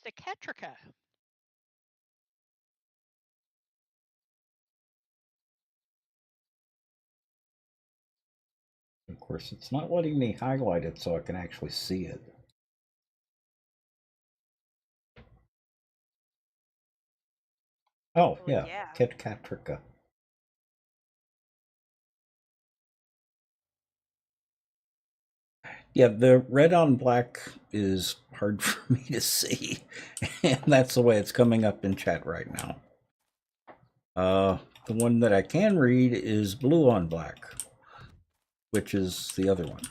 Cicatrica. Of course, it's not letting me highlight it so I can actually see it. Oh, Well, yeah. Ketcatrica. Yeah, the red on black is hard for me to see. And that's the way it's coming up in chat right now. The one that I can read is blue on black, which is the other one.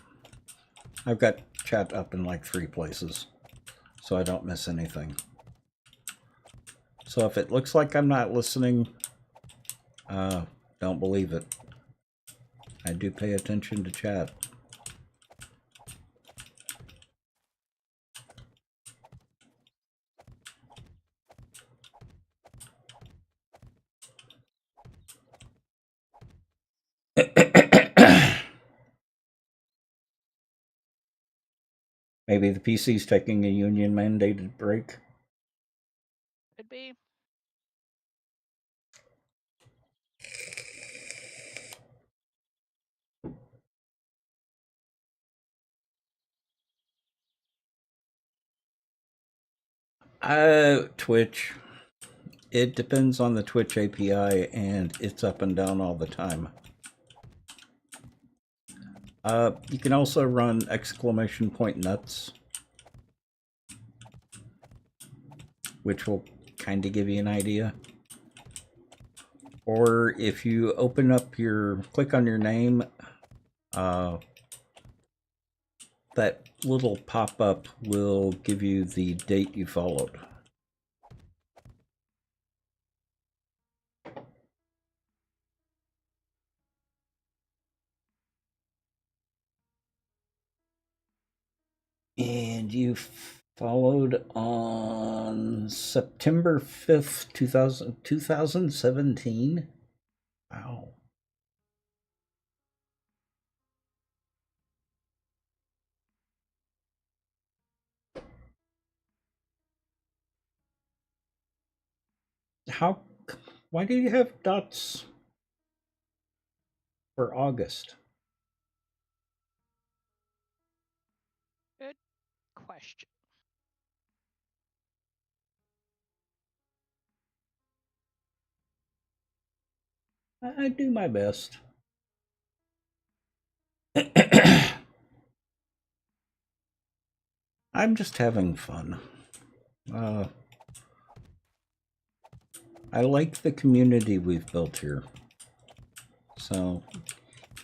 I've got chat up in like 3 places, so I don't miss anything. So if it looks like I'm not listening, don't believe it. I do pay attention to chat. Maybe the PC's taking a union mandated break. Could be. Twitch. It depends on the Twitch API, and it's up and down all the time. You can also run !nuts, which will kind of give you an idea. Or if you open up click on your name, that little pop-up will give you the date you followed. And you followed on September 5th, 2017? Wow. Why do you have dots for August? Good question. I do my best. I'm just having fun. I like the community we've built here. So,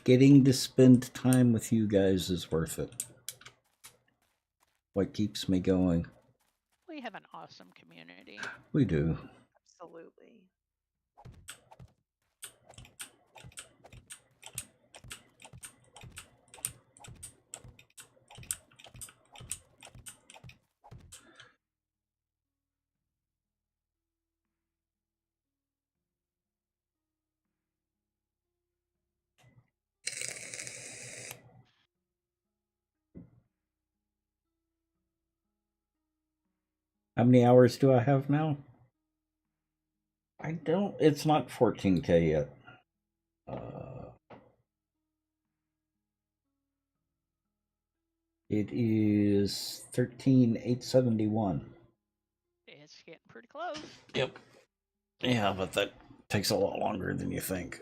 getting to spend time with you guys is worth it. What keeps me going. We have an awesome community. We do. Absolutely. How many hours do I have now? It's not 14K yet. It is 13,871. It's getting pretty close. Yep. Yeah, but that takes a lot longer than you think.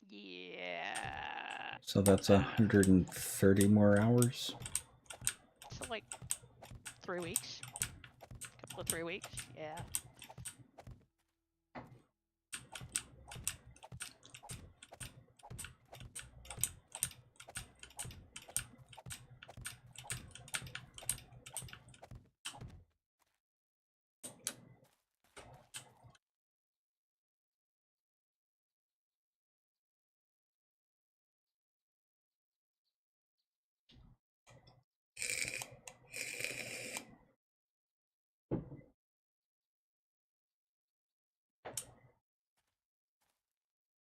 Yeah. So that's 130 more hours. So like 3 weeks. Couple of 3 weeks. Yeah.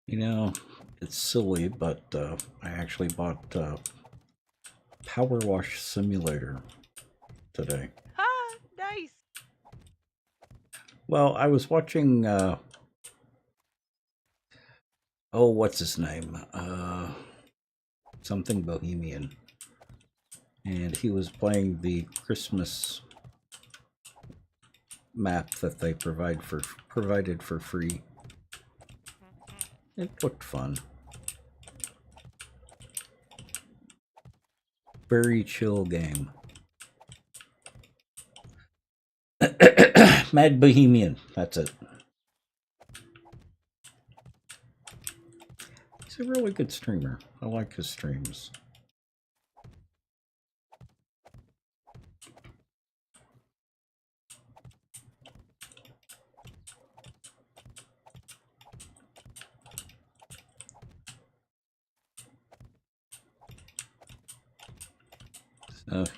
You know, it's silly, but I actually bought Power Wash Simulator today. Ah, nice. Well, I was watching. Oh, what's his name? Something Bohemian, and he was playing the Christmas map that they provided for free. It looked fun. Very chill game. Mad Bohemian, that's it. He's a really good streamer. I like his streams.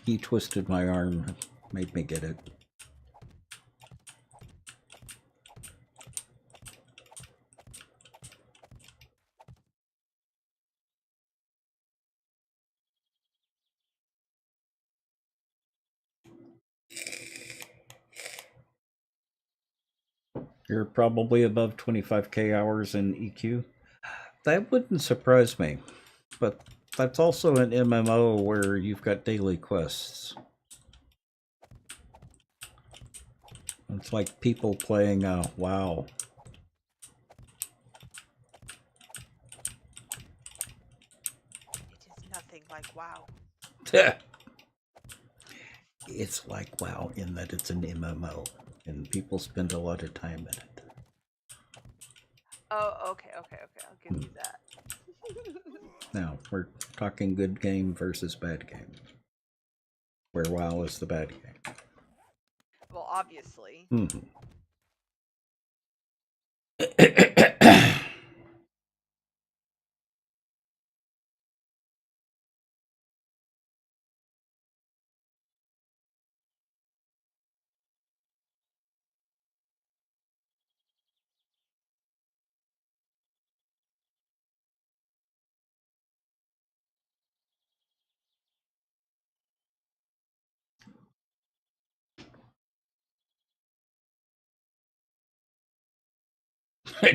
He twisted my arm, made me get it. You're probably above 25k hours in EQ. That wouldn't surprise me, but that's also an MMO where you've got daily quests. It's like people playing WoW. It is nothing like WoW. It's like WoW in that it's an MMO, and people spend a lot of time in it. Oh, okay. I'll give you that. Now, we're talking good game versus bad game, where WoW is the bad game. Well, obviously. Mm-hmm.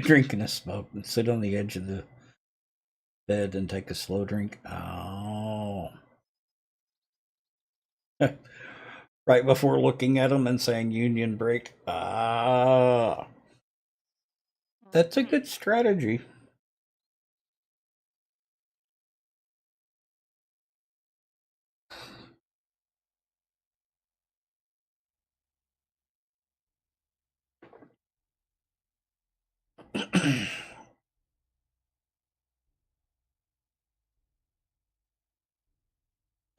Drinking a smoke and sit on the edge of the bed and take a slow drink. Oh. Right before looking at them and saying union break. Ah. That's a good strategy.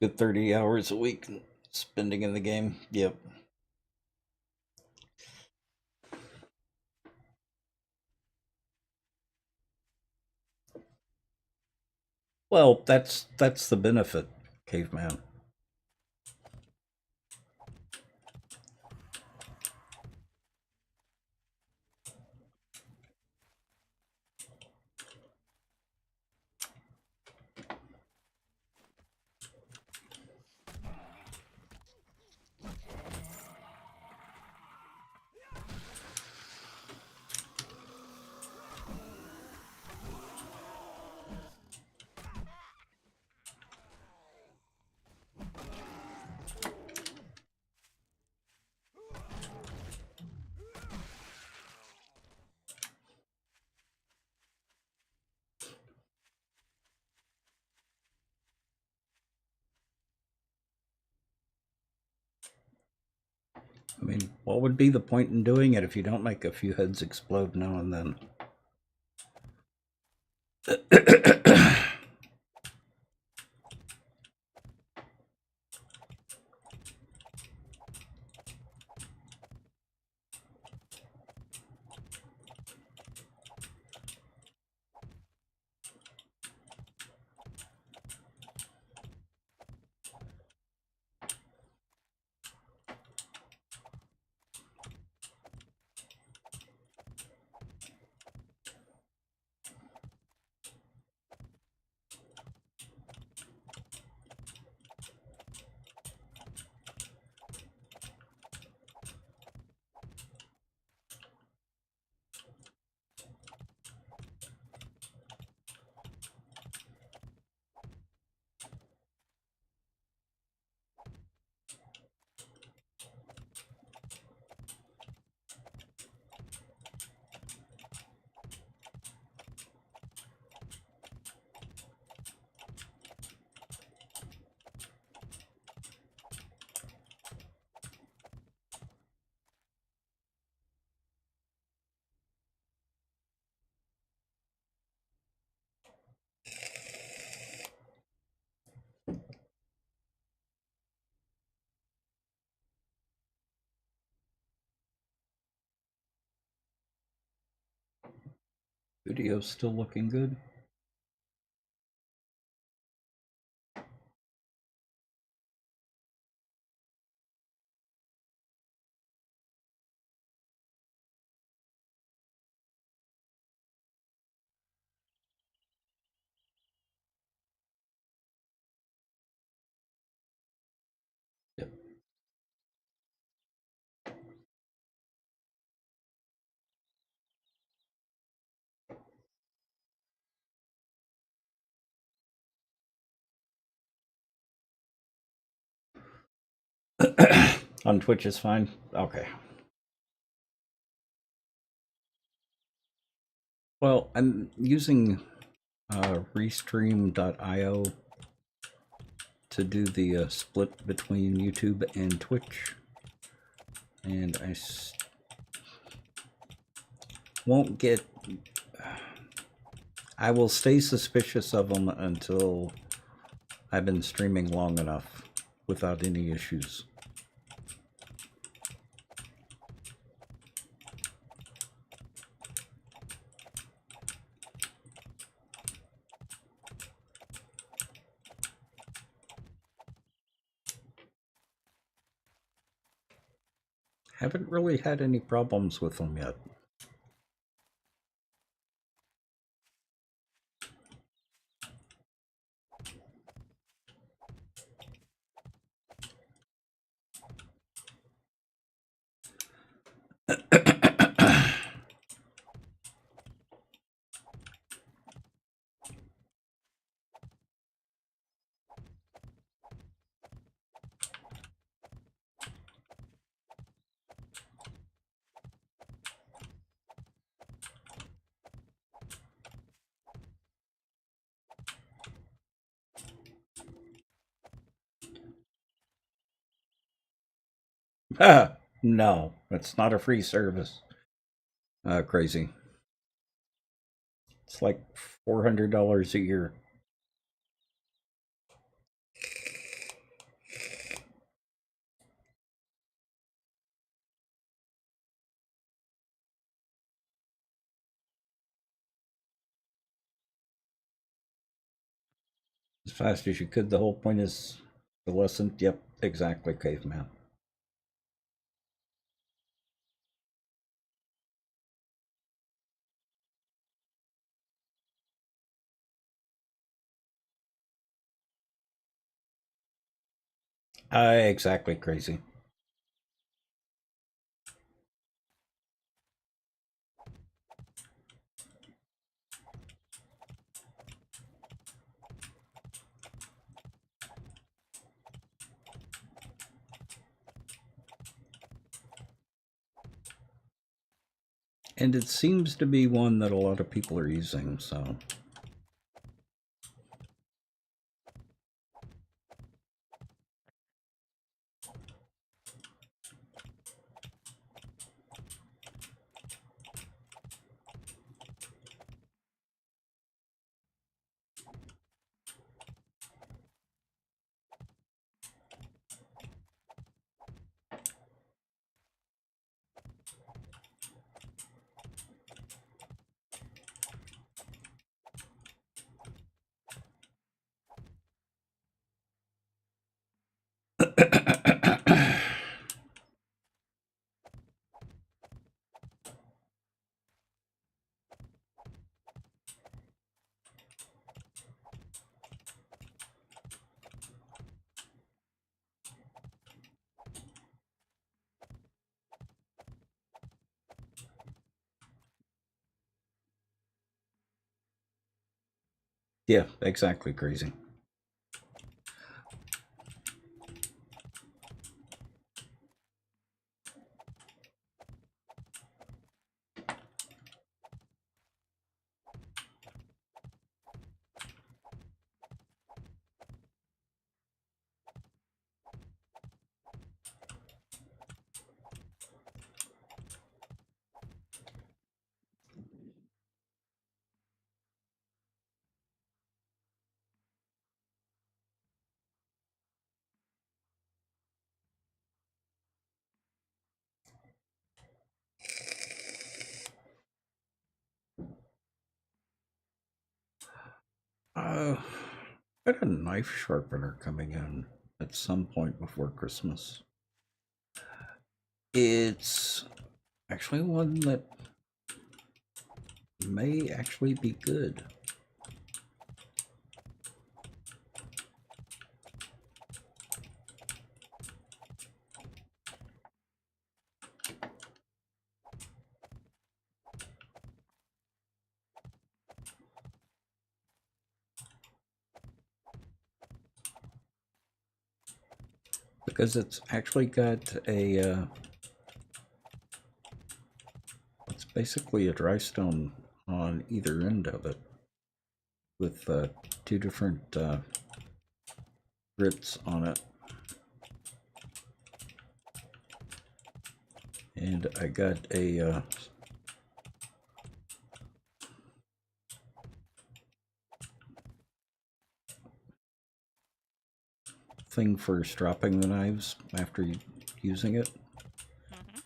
Good 30 hours a week spending in the game. Yep. Well, that's the benefit, caveman. I mean, what would be the point in doing it if you don't make a few heads explode now and then? Video's still looking good. Yep. On Twitch is fine. Okay. Well, I'm using restream.io to do the split between YouTube and Twitch, and won't get. I will stay suspicious of them until I've been streaming long enough without any issues. Haven't really had any problems with them yet. No, it's not a free service. Crazy. It's like $400 a year. As fast as you could. The whole point is the lesson. Yep, exactly, caveman. Exactly, crazy. And it seems to be one that a lot of people are using, so. Yeah, exactly, crazy. Got a knife sharpener coming in at some point before Christmas. It's actually one that may actually be good. Because it's actually got a, it's basically a dry stone on either end of it with two different grits on it. And I got a thing for stropping the knives after using it. Mm-hmm.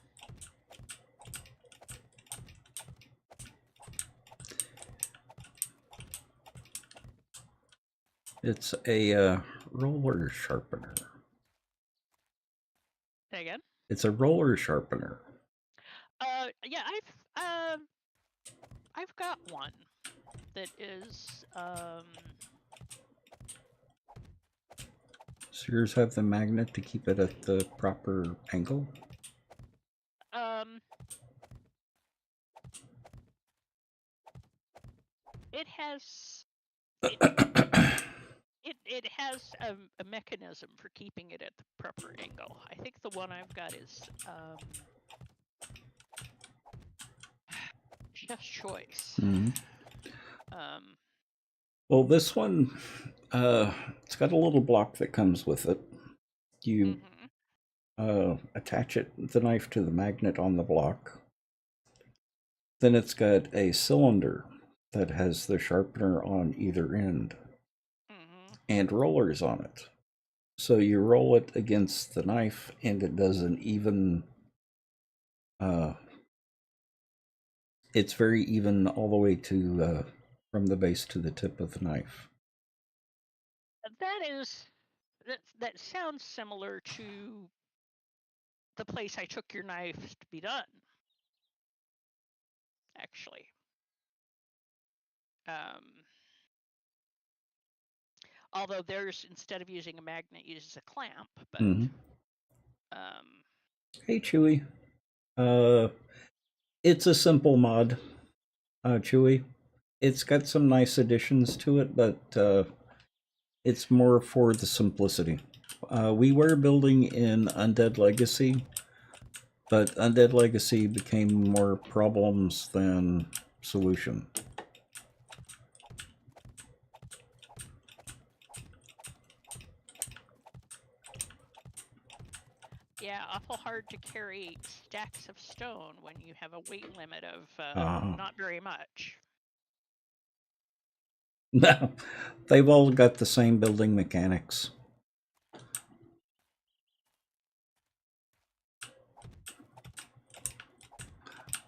It's a roller sharpener. Say again? It's a roller sharpener. Yeah, I've got one that is Does yours have the magnet to keep it at the proper angle? it has it has a mechanism for keeping it at the proper angle. I think the one I've got is chef's choice. Mm-hmm. Well, this one, it's got a little block that comes with it. You attach the knife to the magnet on the block. Then it's got a cylinder that has the sharpener on either end and rollers on it. So you roll it against the knife and it does an even, it's very even all the way to, from the base to the tip of the knife. That sounds similar to the place I took your knives to be done. Actually. Although theirs, instead of using a magnet, uses a clamp. But hey, Chewy. It's a simple mod, Chewy. It's got some nice additions to it, but it's more for the simplicity. We were building in Undead Legacy, but Undead Legacy became more problems than solution. Yeah, awful hard to carry stacks of stone when you have a weight limit of not very much. No, they've all got the same building mechanics.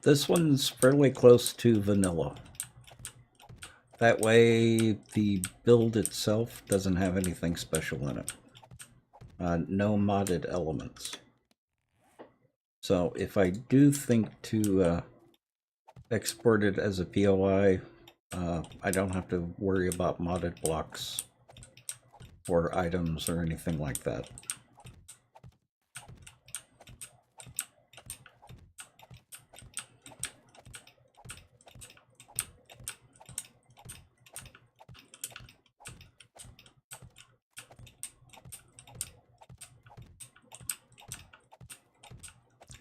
This one's fairly close to vanilla. That way, the build itself doesn't have anything special in it. no modded elements. So if I do think to export it as a POI, I don't have to worry about modded blocks or items or anything like that.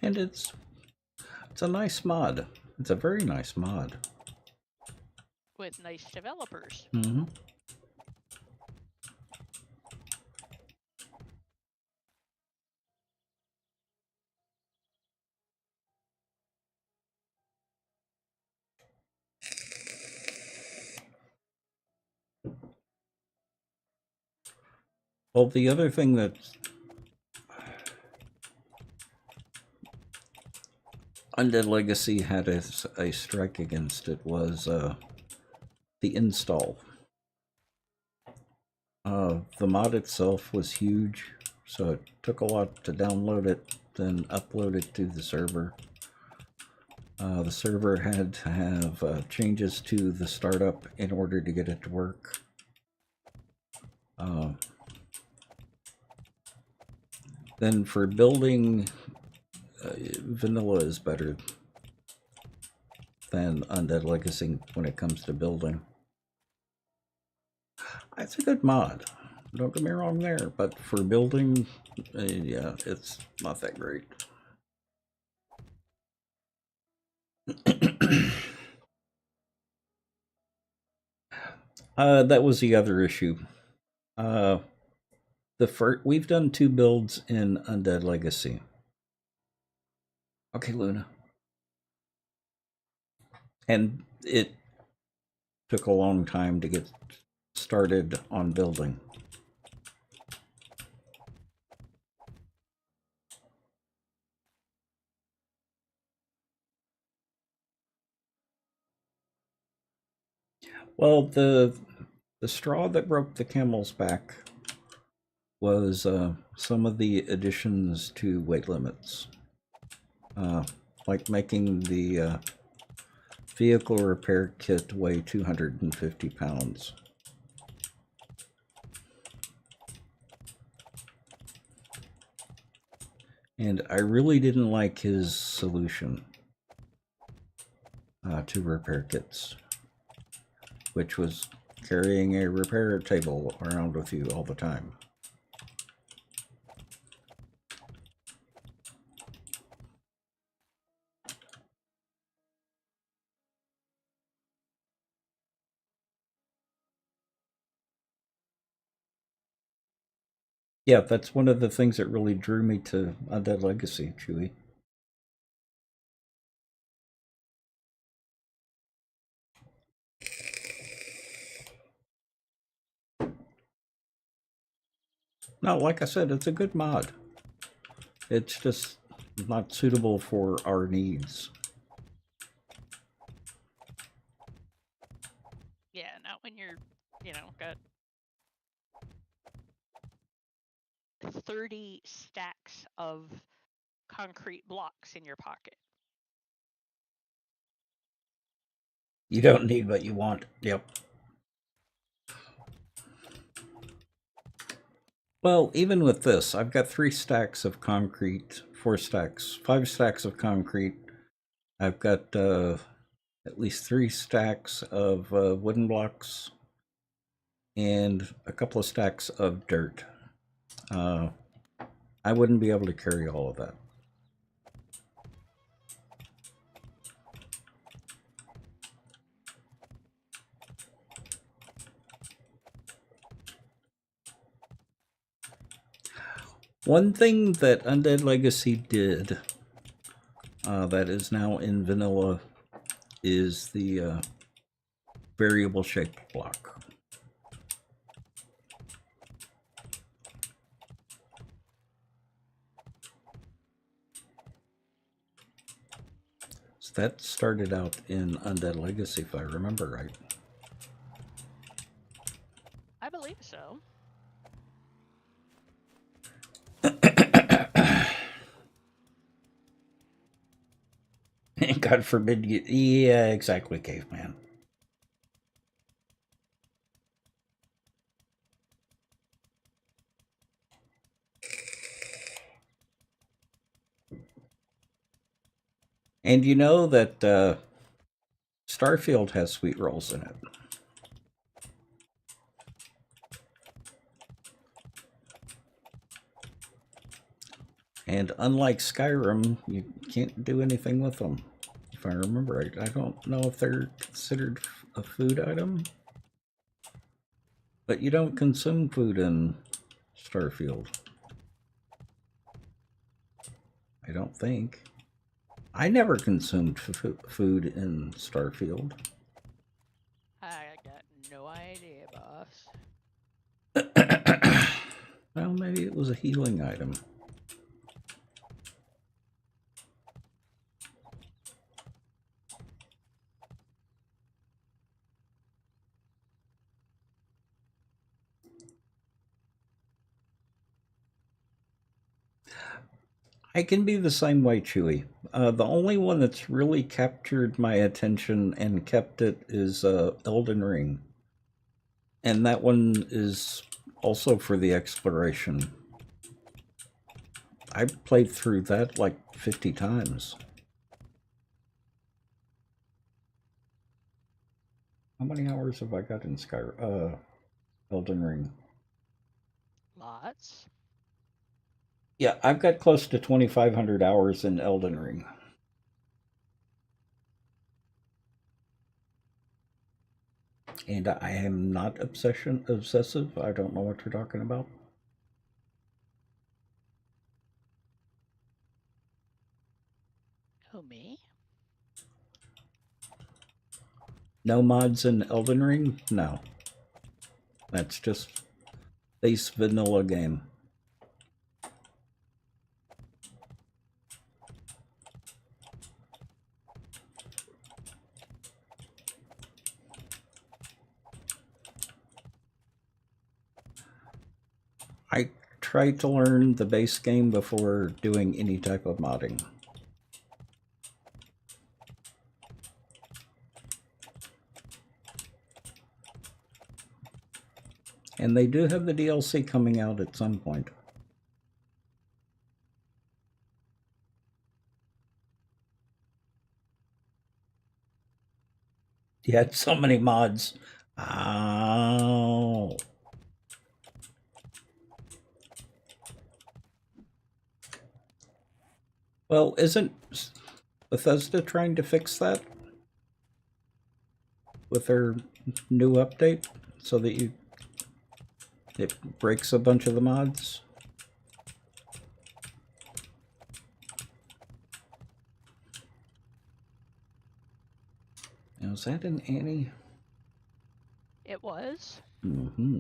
And it's a nice mod. It's a very nice mod. With nice developers. Mm-hmm. Well, the other thing that Undead Legacy had a strike against it was the install. The mod itself was huge, so it took a lot to download it, then upload it to the server. The server had to have changes to the startup in order to get it to work. Then for building, vanilla is better than Undead Legacy when it comes to building. It's a good mod, don't get me wrong there, but for building, yeah, it's not that great. That was the other issue. We've done 2 builds in Undead Legacy. Okay, Luna. And it took a long time to get started on building. Well, the straw that broke the camel's back was some of the additions to weight limits. Like making the vehicle repair kit weigh 250 pounds. And I really didn't like his solution to repair kits, which was carrying a repair table around with you all the time. Yeah, that's one of the things that really drew me to Undead Legacy, Chewy. No, like I said, it's a good mod. It's just not suitable for our needs. Yeah, not when you're, got 30 stacks of concrete blocks in your pocket. You don't need what you want. Yep. Well, even with this, I've got 3 stacks of concrete, 4 stacks, 5 stacks of concrete. I've got at least 3 stacks of wooden blocks and a couple of stacks of dirt. I wouldn't be able to carry all of that. One thing that Undead Legacy did that is now in vanilla is the variable shaped block. So that started out in Undead Legacy, if I remember right. I believe so. God forbid you. Yeah, exactly, caveman. And you know that Starfield has sweet rolls in it. And unlike Skyrim, you can't do anything with them, if I remember right. I don't know if they're considered a food item, but you don't consume food in Starfield. I don't think. I never consumed food in Starfield. I got no idea, boss. Well, maybe it was a healing item. I can be the same way, Chewy. The only one that's really captured my attention and kept it is Elden Ring. And that one is also for the exploration. I played through that like 50 times. How many hours have I got in Elden Ring? Lots. Yeah, I've got close to 2,500 hours in Elden Ring. And I am not obsessive. I don't know what you're talking about. Who, me? No mods in Elden Ring? No. That's just base vanilla game. I tried to learn the base game before doing any type of modding. And they do have the DLC coming out at some point. You had so many mods. Oh. Well, isn't Bethesda trying to fix that with their new update so that it breaks a bunch of the mods? Now, is that an Annie? It was. Mm-hmm.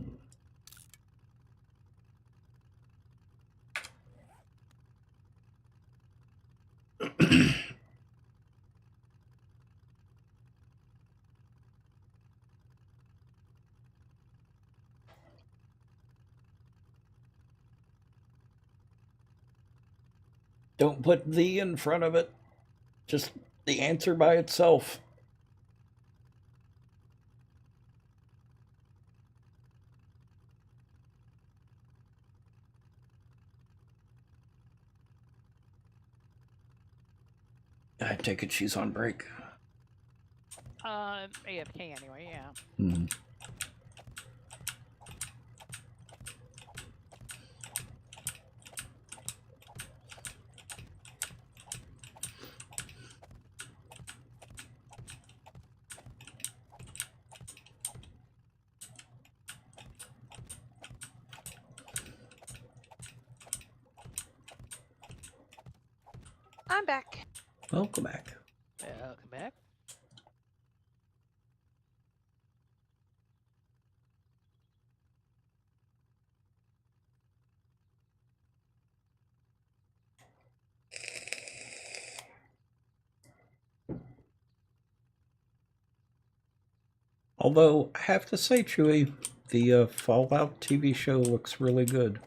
Don't put the in front of it. Just the answer by itself. I take it she's on break. AFK anyway, yeah. Hmm. I'm back. Welcome back. Welcome back. Although, I have to say, Chewy, the Fallout TV show looks really good.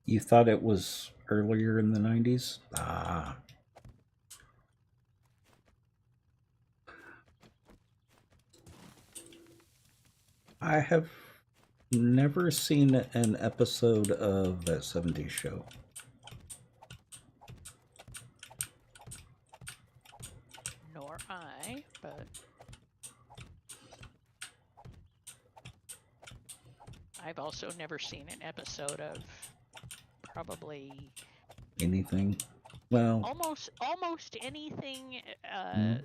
You thought it was earlier in the 90s? Ah. I have never seen an episode of that 70s show. Nor I, but I've also never seen an episode of probably Anything? Well, almost anything,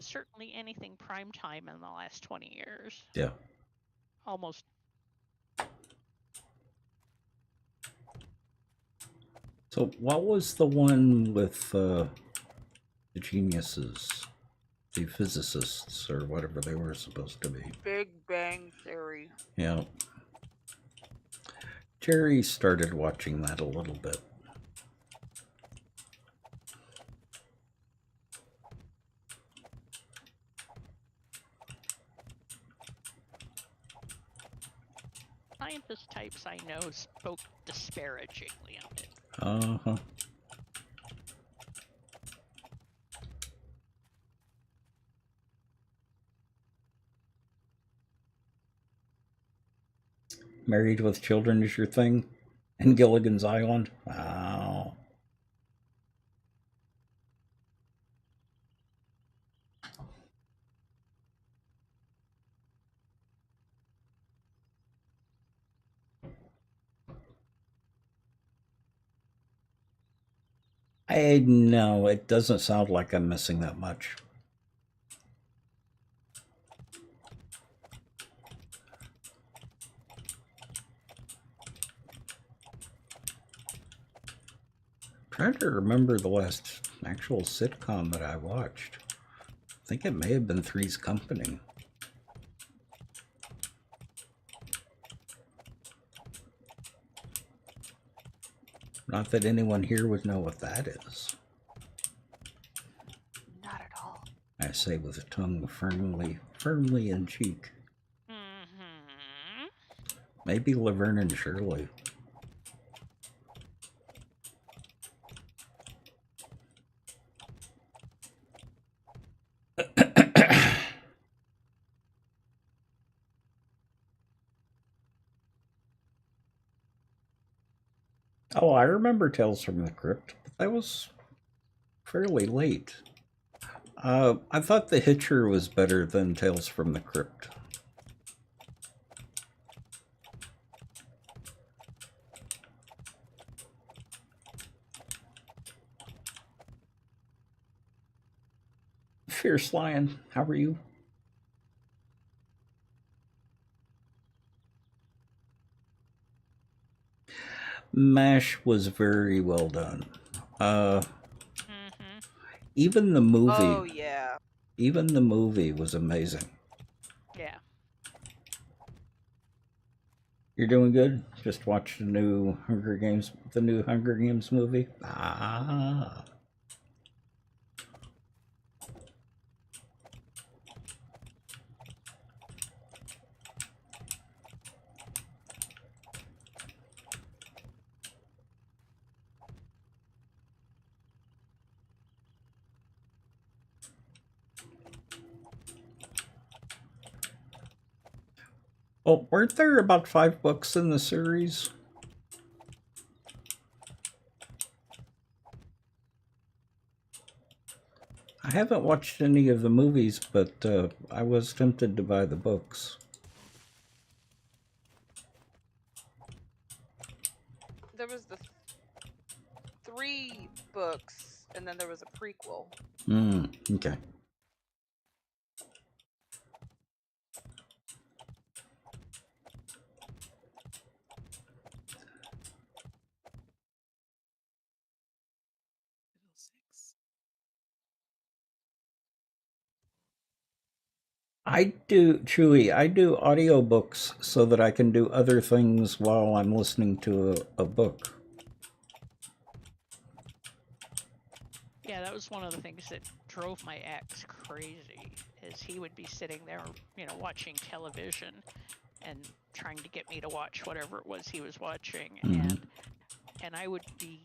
certainly anything primetime in the last 20 years. yeah. Almost. So what was the one with the geniuses, the physicists, or whatever they were supposed to be? Big Bang Theory. Yeah. Jerry started watching that a little bit. Scientist types I know spoke disparagingly of it. Uh-huh. Married with Children is your thing? And Gilligan's Island? Wow. I know, it doesn't sound like I'm missing that much. Trying to remember the last actual sitcom that I watched. I think it may have been Three's Company. Not that anyone here would know what that is. Not at all. I say with a tongue firmly in cheek. Mm-hmm. Maybe Laverne and Shirley. Oh, I remember Tales from the Crypt, but that was fairly late. I thought The Hitcher was better than Tales from the Crypt. Fierce Lion, how are you? MASH was very well done. Mm-hmm. Even the movie. Oh yeah. Even the movie was amazing. Yeah. You're doing good? Just watched the new Hunger Games movie? Ah. Oh, weren't there about 5 books in the series? I haven't watched any of the movies, but I was tempted to buy the books. There was the 3 books, and then there was a prequel. Okay. I do audiobooks so that I can do other things while I'm listening to a book. Yeah, that was one of the things that drove my ex crazy, is he would be sitting there, watching television and trying to get me to watch whatever it was he was watching, and I would be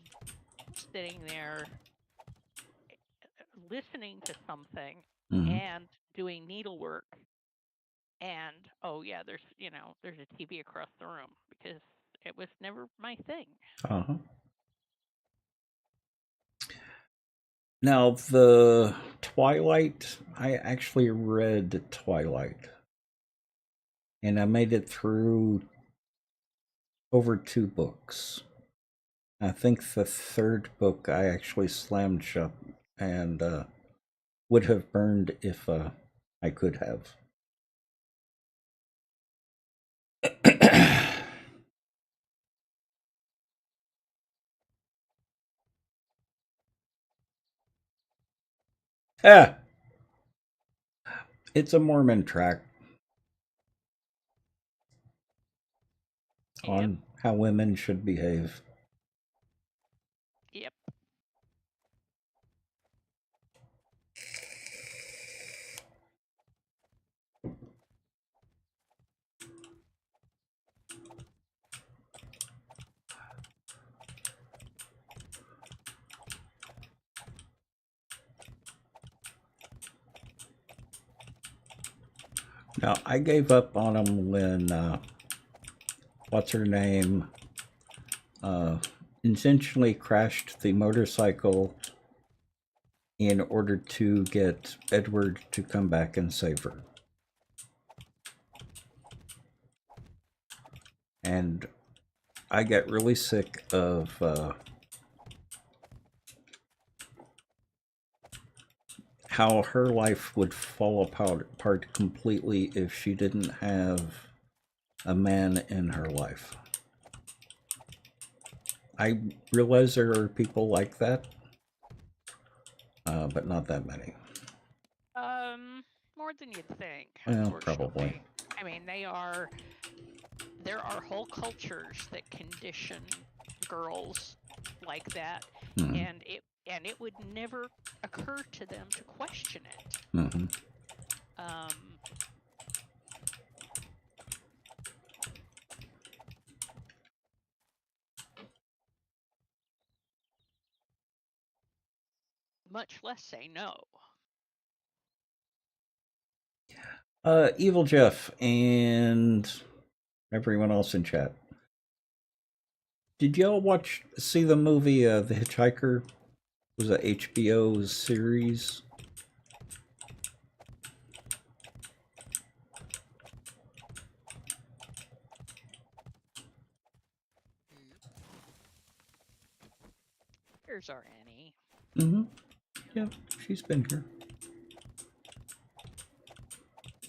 sitting there listening to something Mhm. and doing needlework, and oh yeah, there's a TV across the room because it was never my thing. Uh-huh. Now, the Twilight, I actually read Twilight. And I made it through over 2 books. I think the 3rd book I actually slammed shut and would have burned if I could have. Ah, it's a Mormon tract Yep. on how women should behave. Yep. Now, I gave up on them when, what's her name, intentionally crashed the motorcycle in order to get Edward to come back and save her. And I get really sick of how her life would fall apart completely if she didn't have a man in her life. I realize there are people like that, but not that many. More than you'd think, Well, unfortunately. probably. I mean, there are whole cultures that condition girls like that, Mm-hmm. and it would never occur to them to question it. Mm-hmm. Much less say no. Evil Jeff and everyone else in chat. Did y'all see the movie The Hitchhiker? It was a HBO series. Here's our Annie. Mm-hmm. Yeah, she's been here.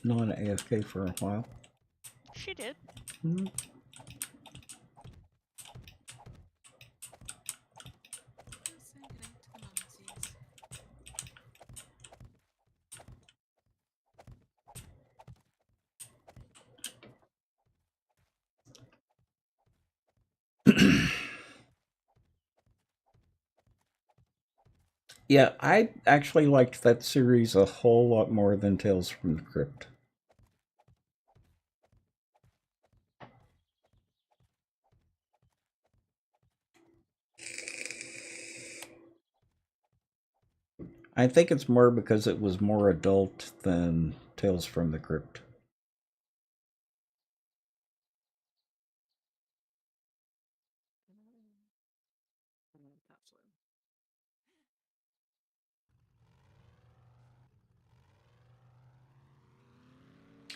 Non-AFK for a while. She did. Mm-hmm. Yeah, I actually liked that series a whole lot more than Tales from the Crypt. I think it's more because it was more adult than Tales from the Crypt.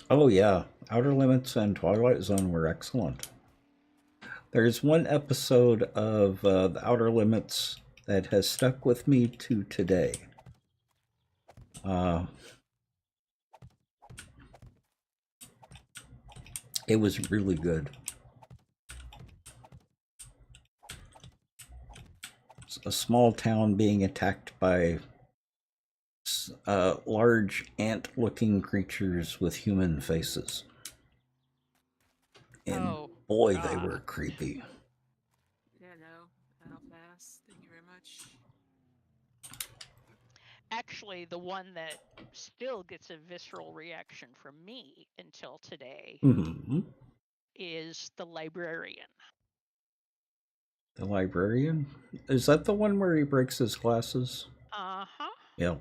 Oh yeah, Outer Limits and Twilight Zone were excellent. There's one episode of the Outer Limits that has stuck with me to today. It was really good. It's a small town being attacked by large ant-looking creatures with human faces. And boy, they were creepy. Yeah, no. I'll pass. Thank you very much. Actually, the one that still gets a visceral reaction from me until today Mm-hmm. is The Librarian. The librarian? Is that the one where he breaks his glasses? Uh-huh. Yeah.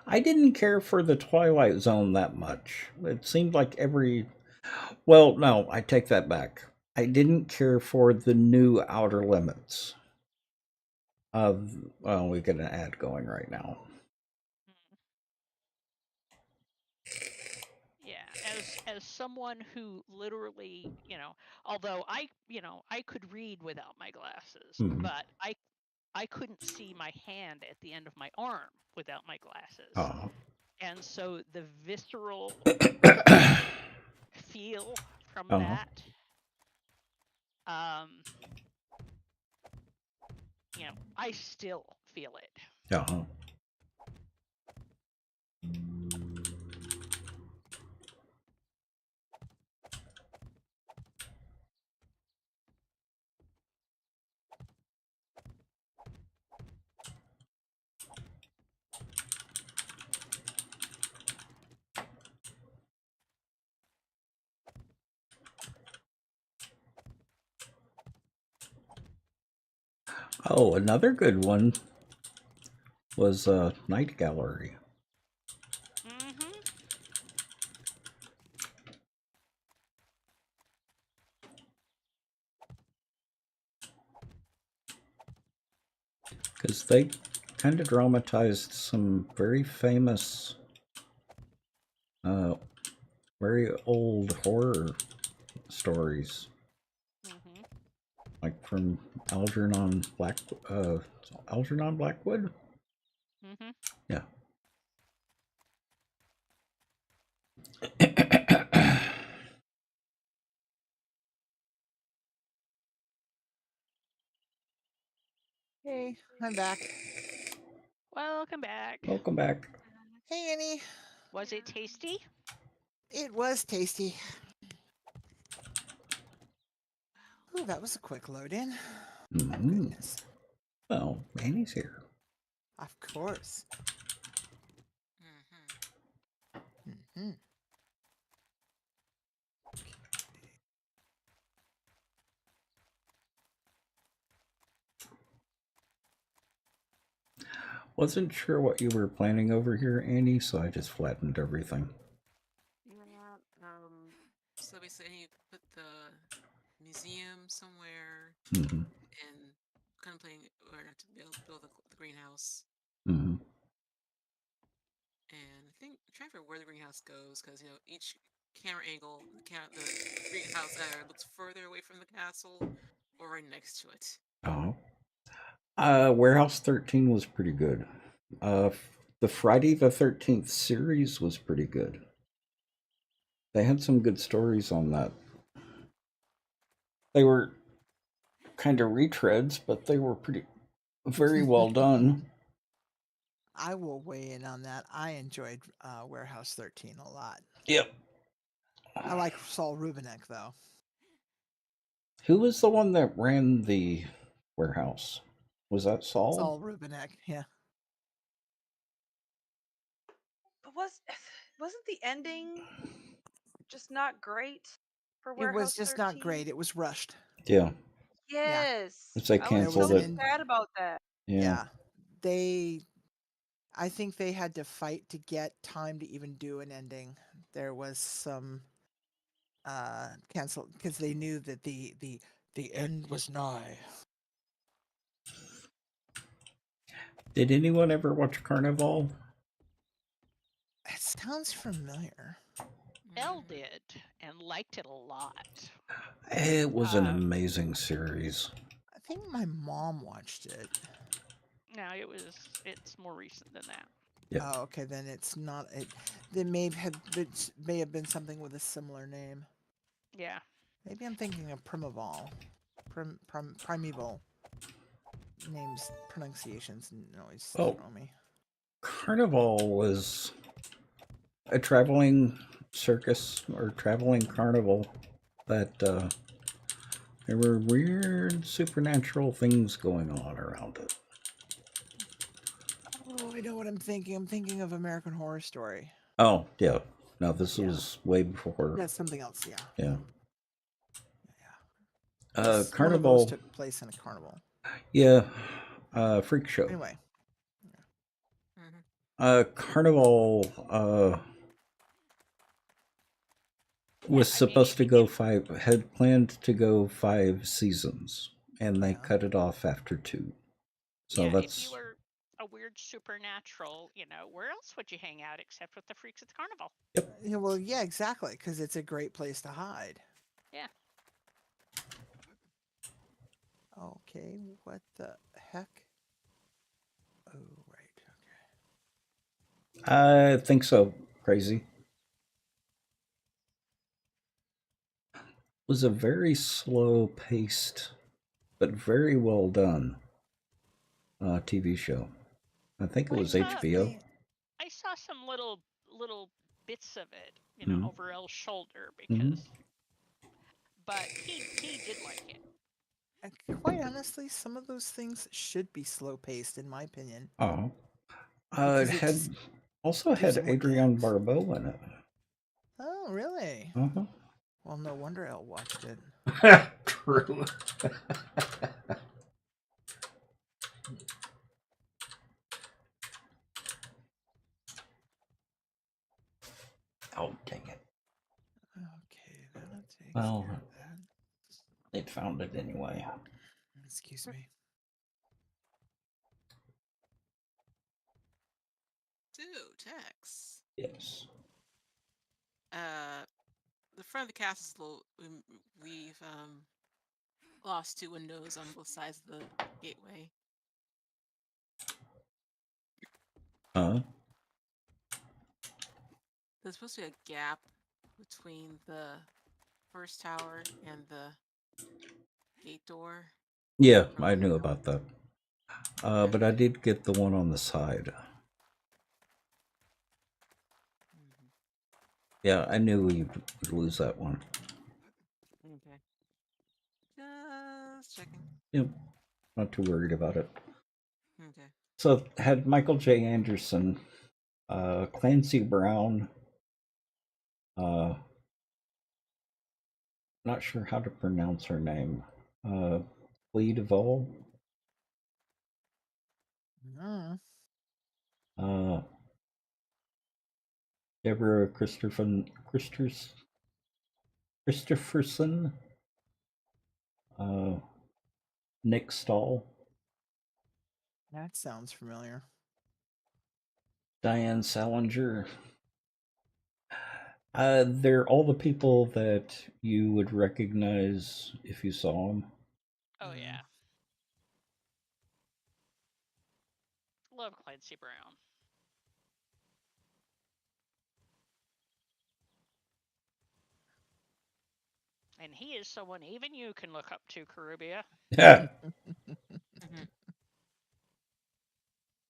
I didn't care for the Twilight Zone that much. It seemed like well, no, I take that back. I didn't care for the new Outer Limits. Well, we get an ad going right now. Yeah, as someone who literally, although I could read without my glasses, but I couldn't see my hand at the end of my arm without my glasses. And so the visceral feel from that, I still feel it. Oh, another good one was Night Gallery. Because they kind of dramatized some very famous, very old horror stories. Like from Algernon Blackwood? Yeah. Hey, I'm back. Welcome back. Welcome back. Hey, Annie. Was it tasty? It was tasty. Ooh, that was a quick load in. Goodness. Well, Annie's here. Of course. Wasn't sure what you were planning over here, Annie, so I just flattened everything. Yeah. So basically, you put the museum somewhere, and contemplating where to build the greenhouse. And I think I'm trying to figure where the greenhouse goes, because each camera angle, the greenhouse either looks further away from the castle or right next to it. Warehouse 13 was pretty good. The Friday the 13th series was pretty good. They had some good stories on that. They were kind of retreads, but they were very well done. I will weigh in on that. I enjoyed Warehouse 13 a lot. Yep. I like Saul Rubinek, though. Who was the one that ran the warehouse? Was that Saul? Saul Rubinek, yeah. But wasn't the ending just not great for Warehouse It was just 13? not great. It was rushed. Yeah. Yes. It's like canceled I was it. so sad about that. Yeah. I think they had to fight to get time to even do an ending. There was some cancel because they knew that the end was nigh. Did anyone ever watch Carnival? It sounds familiar. Elle did and liked it a lot. It was an amazing series. I think my mom watched it. No, it's more recent than that. Yep. Oh, okay, then it's not it. There may have been something with a similar name. Yeah. Maybe I'm thinking of Primeval. Primeval. Names, pronunciations always throw me. Carnival was a traveling circus or traveling carnival that there were weird supernatural things going on around it. Oh, I know what I'm thinking. I'm thinking of American Horror Story. Oh, yeah. No, this Yeah. was way before. That's something else. Yeah. Yeah. One of those Carnival. took place in a carnival. Yeah. Freak show. Anyway. Carnival was supposed to go had planned to go 5 seasons, and they cut it off after 2. So that's. If you were a weird supernatural, where else would you hang out except with the freaks at the carnival? Yep. Yeah, well, yeah, exactly, because it's a great place to hide. Yeah. Okay, what the heck? Oh, right. I think so. Crazy. It was a very slow paced, but very well done TV show. I think it was HBO. I saw some little bits of it, Mhm. over Elle's shoulder because, but he did like it. And quite honestly, some of those things should be slow paced, in my opinion. Oh. Because It it had just also gives had it more Adrienne depth. Barbeau in it. Oh, really? Uh-huh. Well, no wonder Elle watched it. True. Oh, dang it. Okay, that takes Well, care of that. it found it anyway. Excuse me. So, Tex. Yes. The front of the castle, we've lost 2 windows on both sides of the gateway. There's supposed to be a gap between the first tower and the gate door. Yeah, I knew about that. But I did get the one on the side. Yeah, I knew we'd lose that one. Okay. Just checking. Yep. Not too worried about it. Okay. So had Michael J. Anderson, Clancy Brown, not sure how to pronounce her name, Cleedeville, Deborah Christopherson, Nick Stahl, That sounds familiar. Diane Salinger. They're all the people that you would recognize if you saw them. Oh yeah. Love Clancy Brown. And he is someone even you can look up to, Carubia. Yeah.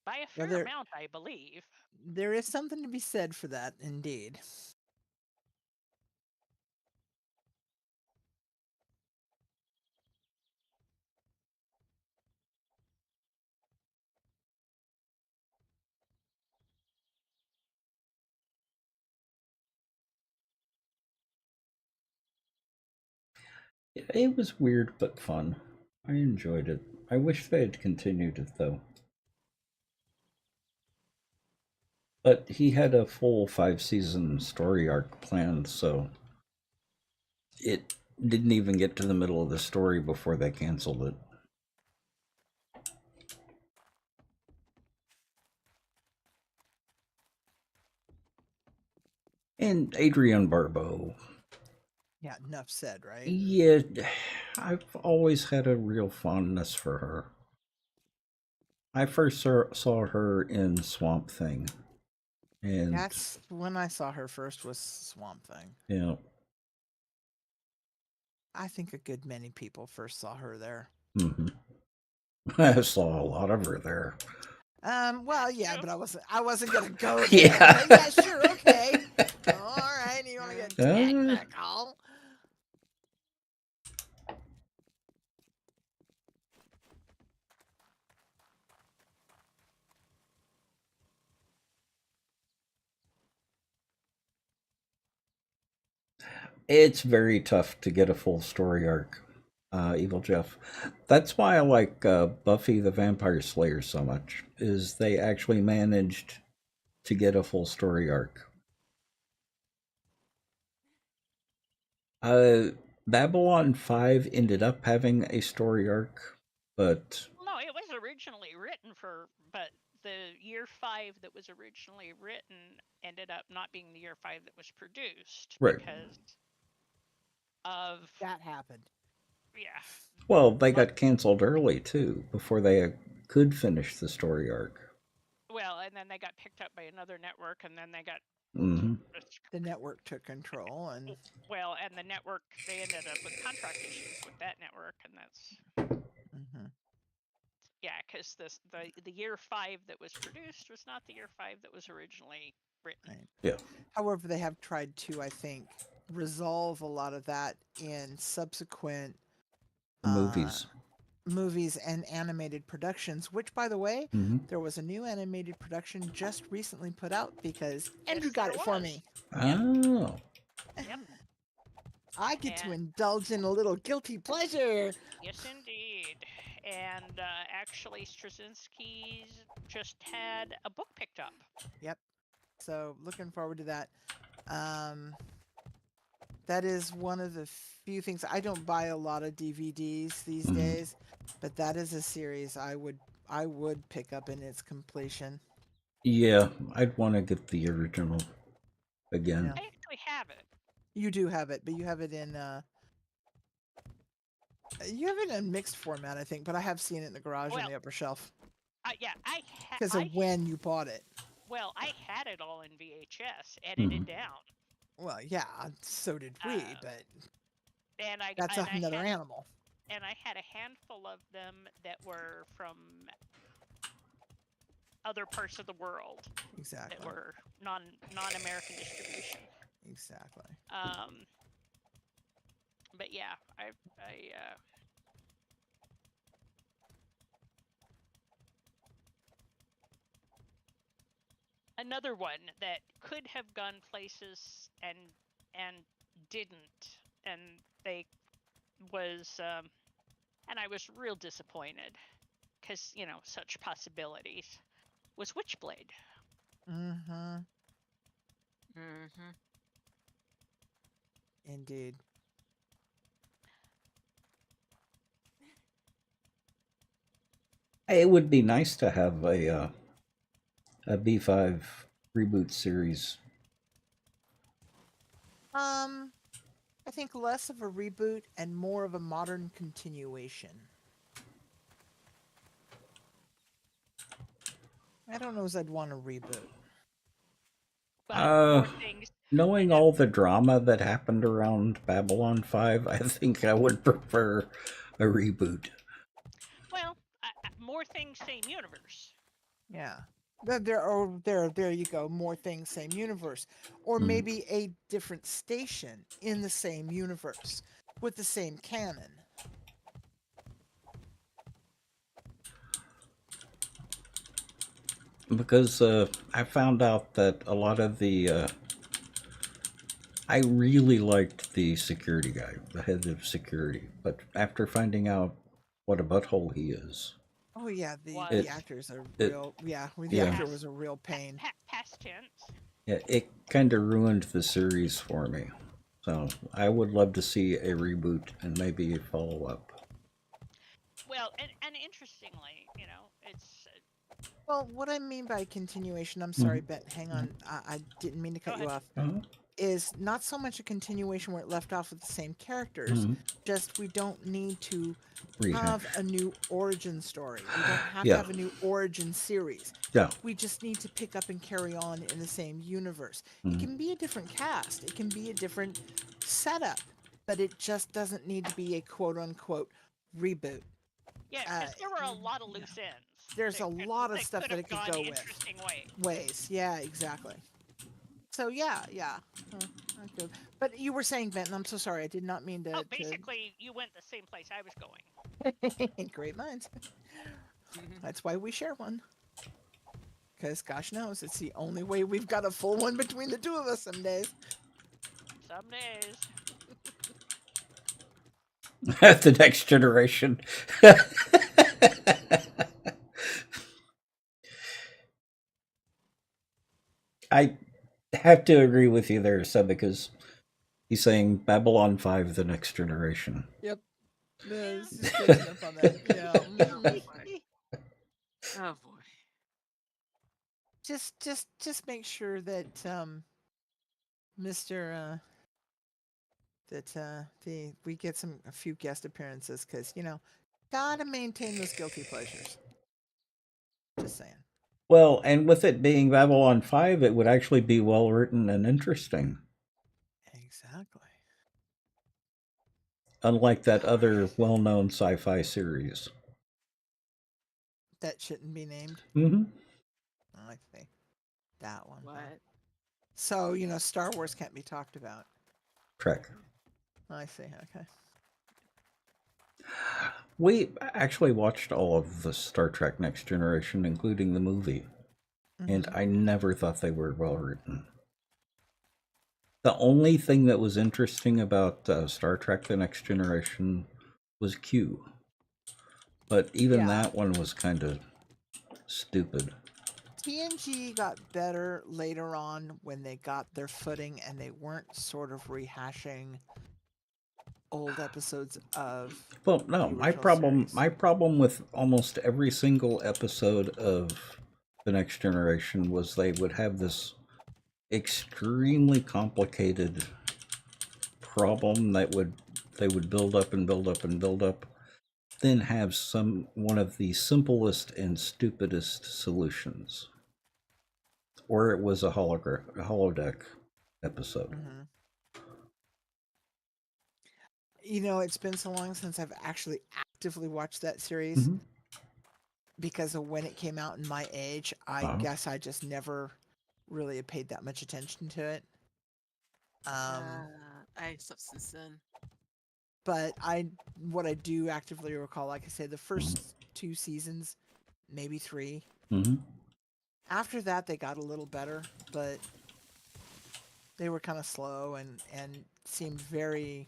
By a fair amount, I believe. There is something to be said for that, indeed. It was weird but fun. I enjoyed it. I wish they had continued it though. But he had a full 5-season story arc planned, so it didn't even get to the middle of the story before they canceled it. And Adrienne Barbeau. Yeah, enough said, right? Yeah, I've always had a real fondness for her. I first saw her in Swamp Thing. And that's when I saw her first, was Swamp Thing. Yeah. I think a good many people first saw her there. Mm-hmm. I saw a lot of her there. Well, yeah, but I wasn't gonna go there. Yeah. Yeah, sure, okay. All right, you want to get technical? It's very tough to get a full story arc, Evil Jeff. That's why I like Buffy the Vampire Slayer so much, is they actually managed to get a full story arc. Babylon 5 ended up having a story arc, but No, it was originally written for, but the year 5 that was originally written ended up not being the year 5 that was produced right. because of That happened. yeah. Well, they got canceled early too, before they could finish the story arc. Well, and then they got picked up by another network, and then they got Hmm. The network took control, and well, and the network they ended up with contract issues with that network, and that's mhm. yeah, because the year 5 that was produced was not the year 5 that was originally written. Right. Yeah. However, they have tried to, I think, resolve a lot of that in subsequent Movies. movies and animated productions. Which, by the way, Hmm. there was a new animated production just recently put out because Andrew Yes, got there it for was. me. Oh. Yep. I get to And indulge in a little guilty pleasure. yes, indeed. And actually, Straczynski's just had a book picked up. Yep. So looking forward to that. Um, that is one of the few things I don't buy a lot of DVDs these Mhm. days, but that is a series I would pick up in its completion. Yeah, I'd want to get the original again. Yeah. I actually have it. You do have it, but you have it in mixed format, I think. But I have seen it in the garage on Well, the upper shelf yeah, because of when you bought it. well, I had it all in VHS, edited Mhm. down, Well, yeah, so did we, but and that's another animal. and I had a handful of them that were from other parts of the world Exactly. that were non-American distribution. Exactly. But yeah, another one that could have gone places and didn't, and they was and I was real disappointed because such possibilities was Witchblade. Mm-hmm. Mm-hmm. Indeed. It would be nice to have a B5 reboot series. I think less of a reboot and more of a modern continuation. I don't know as I'd want a reboot. But more things. Knowing all the drama that happened around Babylon 5, I think I would prefer a reboot. Well, more things, same universe. Yeah. There you go. More things, same universe. Or Mhm. maybe a different station in the same universe with the same canon. Because I found out that a lot of the I really liked the security guy, the head of security, but after finding out what a butthole he is, Oh yeah, the Was actors are it- real. Yeah, the yeah. actor was a real pain. past tense. yeah, it kind of ruined the series for me. So I would love to see a reboot and maybe a follow up. Well, and interestingly, it's Well, what I mean by continuation, I'm sorry, Ben, hang on, I didn't mean to cut Go you ahead. off, Uh-huh. is not so much a continuation where it left off with the same characters, just we don't need to have Rehash. a new origin story. We don't have to Yeah. have a new origin series. Yeah. We just need to pick up and carry on in the same universe. It Mhm. can be a different cast, it can be a different setup, but it just doesn't need to be a quote unquote reboot. yeah, because there were a lot of loose ends. There's a lot of that stuff could that have it could gone go with. interesting ways. Ways. Yeah, exactly. So yeah. Okay. But you were saying, Benton, I'm so sorry. I did not mean to. Oh, basically, you went the same place I was going. Great minds. That's why we share one. Because gosh knows, it's the only way we've got a full one between the two of us some days. Some days. The Next Generation. I have to agree with you there, Seb, because he's saying Babylon 5, The Next Generation. Yep. This is close enough on that. Yeah. Oh boy. Just make sure that Mr. We get a few guest appearances because gotta maintain those guilty pleasures. Just saying. Well, and with it being Babylon 5, it would actually be well written and interesting. Exactly. Unlike that other well known sci fi series. That shouldn't be named. Mm-hmm. I see. That one. What? Huh? So, Star Wars can't be talked about. Trek. I see. Okay. We actually watched all of the Star Trek Next Generation, including the movie, and I never thought they were well written. The only thing that was interesting about Star Trek The Next Generation was Q. But even that one was kind of stupid. TNG got better later on when they got their footing and they weren't sort of rehashing old episodes of Well, no, the my original problem series. my problem with almost every single episode of The Next Generation was they would have this extremely complicated problem that they would build up and build up and build up, then have one of the simplest and stupidest solutions. Or it was a holodeck episode. It's been so long since I've actually actively watched that series because of when it came out in my age. I guess I just never really paid that much attention to it. I stopped since then. But what I do actively recall, like I said, the first 2 seasons, maybe 3. After that, they got a little better, but they were kind of slow and seemed very,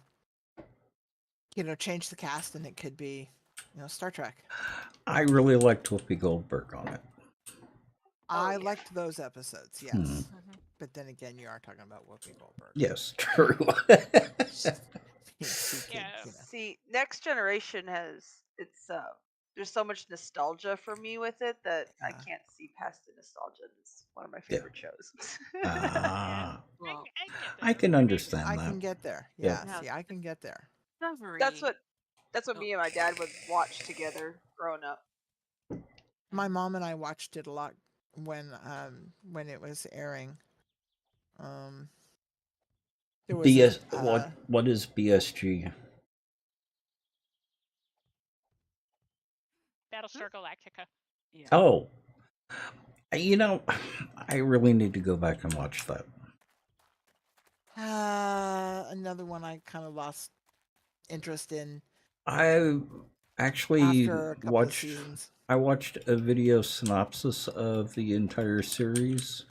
change the cast and it could be, Star Trek. I really liked Whoopi Goldberg on it. I liked those episodes, yes. But then again, you are talking about Whoopi Goldberg. Yes, true. See, Next Generation there's so much nostalgia for me with it that I can't see past the nostalgia. It's one of my favorite shows. Well, I can understand I that. can get there. Yeah, Yeah. see, I can get there. That's what me and my dad would watch together growing up. My mom and I watched it a lot when it was airing. There was what is BSG? Battlestar Galactica. Yeah. Oh, I really need to go back and watch that. Another one I kind of lost interest in. I actually after a couple of seasons. I watched a video synopsis of the entire series,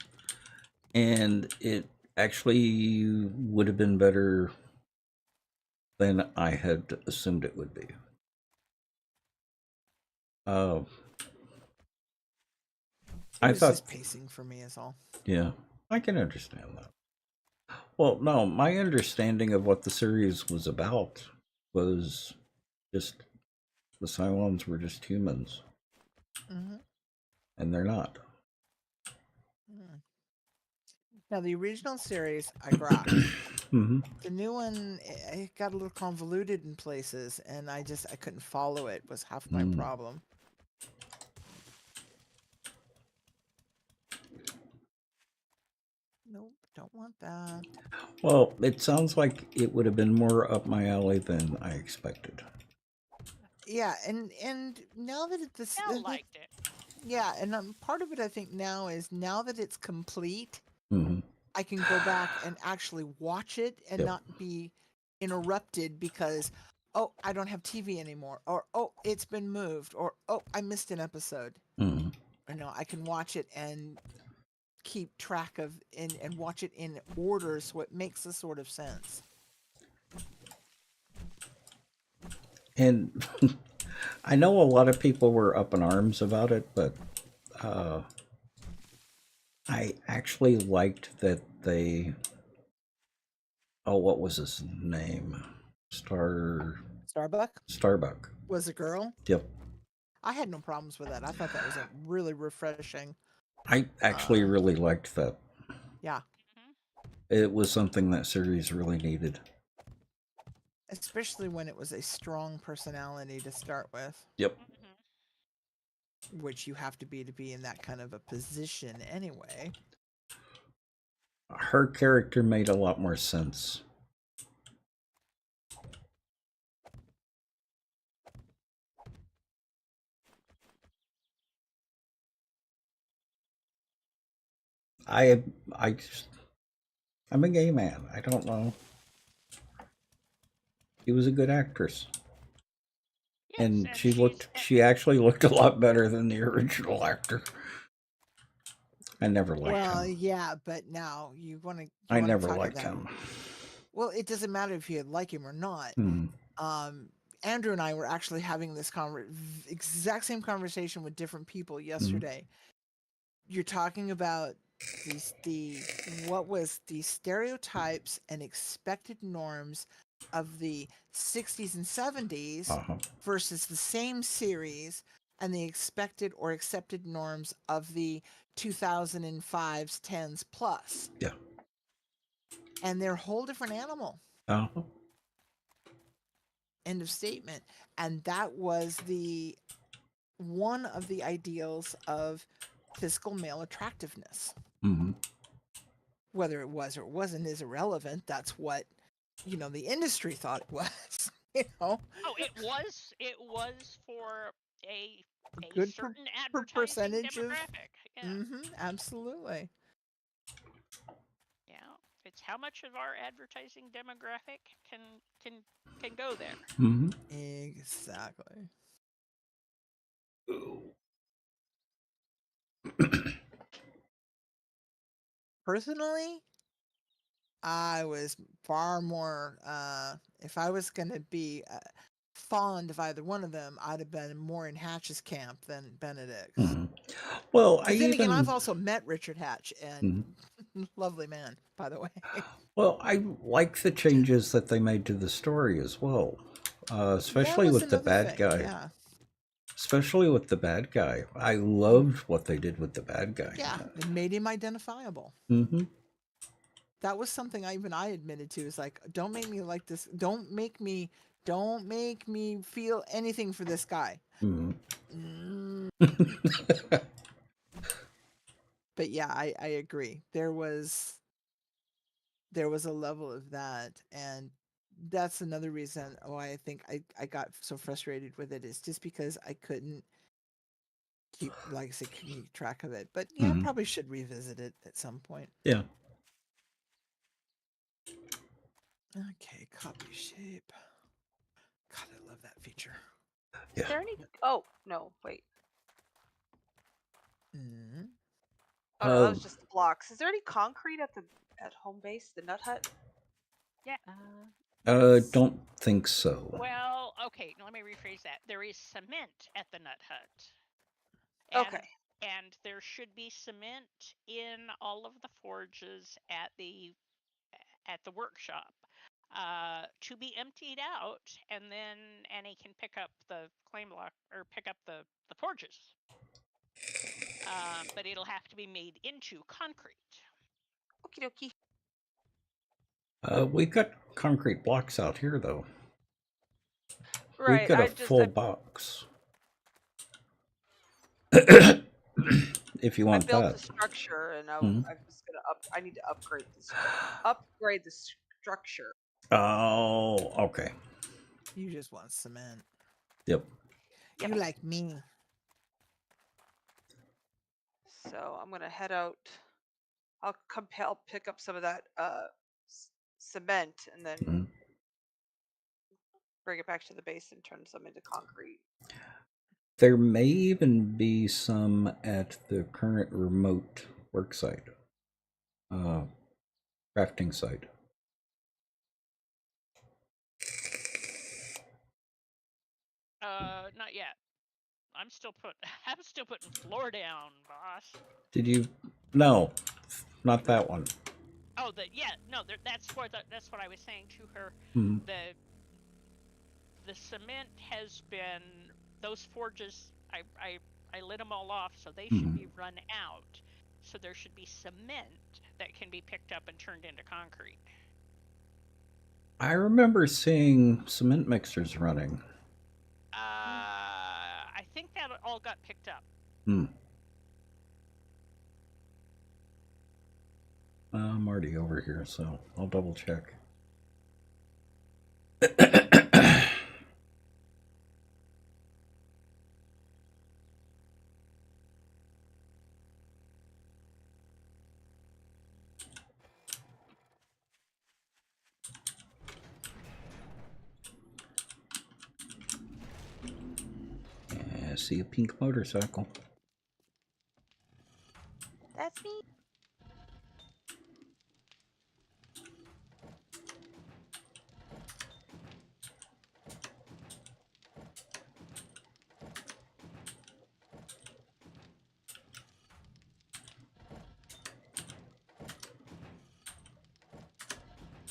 and it actually would have been better than I had assumed it would be. I thought just pacing for me is all. Yeah, I can understand that. Well, no, my understanding of what the series was about was just the Cylons were just humans. And they're not. Now, the original series, I grokked. The new one, it got a little convoluted in places, and I couldn't follow it, was half my problem. Nope, don't want that. Well, it sounds like it would have been more up my alley than I expected. Yeah, and now that I liked it. Yeah, and part of it I think now that it's complete, I can go back and actually watch it and not be interrupted because, oh, I don't have TV anymore, or oh, it's been moved, or oh, I missed an episode. Or no, I can watch it and keep track of and watch it in order so it makes a sort of sense. And I know a lot of people were up in arms about it, but I actually liked that they. Oh, what was his name? Starbuck Starbuck. was a girl. Yep. I had no problems with that. I thought that was a really refreshing. I actually really liked that. Yeah. It was something that series really needed. Especially when it was a strong personality to start with. Yep. Which you have to be in that kind of a position anyway. Her character made a lot more sense. I'm a gay man. I don't know. She was a good actress. Yes, And she's she actually looked a lot better than the original actor. I never liked Well, him. yeah, but now you want to. I never talk liked about, him. Well, it doesn't matter if you like him or not. Andrew and I were actually having this exact same conversation with different people yesterday. You're talking about what was the stereotypes and expected norms of the 60s and 70s versus the same series and the expected or accepted norms of the 2005s, 10s plus. Yeah. And they're a whole different animal. End of statement. And that was one of the ideals of physical male attractiveness. Whether it was or wasn't is irrelevant. That's what, the industry thought it was. Oh, it was for a good certain advertising percentage demographic. Yeah. Absolutely. Yeah. It's how much of our advertising demographic can go there. Exactly. Personally, I was far more, if I was going to be fond of either one of them, I'd have been more in Hatch's camp than Benedict's. Well, again, I've also met Richard Hatch, and lovely man, by the way. Well, I like the changes that they made to the story as well, especially with the bad guy. Yeah. Especially with the bad guy. I loved what they did with the bad guy. Yeah, it made him identifiable. That was something I admitted to. Is like, don't make me like this. Don't make me feel anything for this guy. But yeah, I agree. There was a level of that, and that's another reason why I think I got so frustrated with it, is just because I couldn't keep track of it. But I probably should revisit it at some point. Yeah. Okay, copy shape. God, I love that feature. Is there any? Oh no, wait. Oh no, that was just the blocks. Is there any concrete at home base, the nut hut? Yeah. Don't think so. Well, okay, let me rephrase that. There is cement at the nut hut. Okay. And there should be cement in all of the forges at the workshop, to be emptied out, and then Annie can pick up the claim block or pick up the forges. But it'll have to be made into concrete. Okie dokie. We've got concrete blocks out here, though. Right. We've got a full box. If you want that. I built a structure, and I was gonna I need to upgrade the structure. Oh, okay. You just want cement. Yep. You like me. So I'm gonna head out. I'll pick up some of that cement, and then bring it back to the base and turn some into concrete. There may even be some at the current remote work site, crafting site. Not yet. I'm still putting floor down, boss. Did you? No, not that one. Oh, that's what I was saying to her. Mm-hmm. The cement has been, those forges. I lit them all off, so they should be run out. So there should be cement that can be picked up and turned into concrete. I remember seeing cement mixers running. I think that all got picked up. I'm already over here, so I'll double check. I see a pink motorcycle. That's me.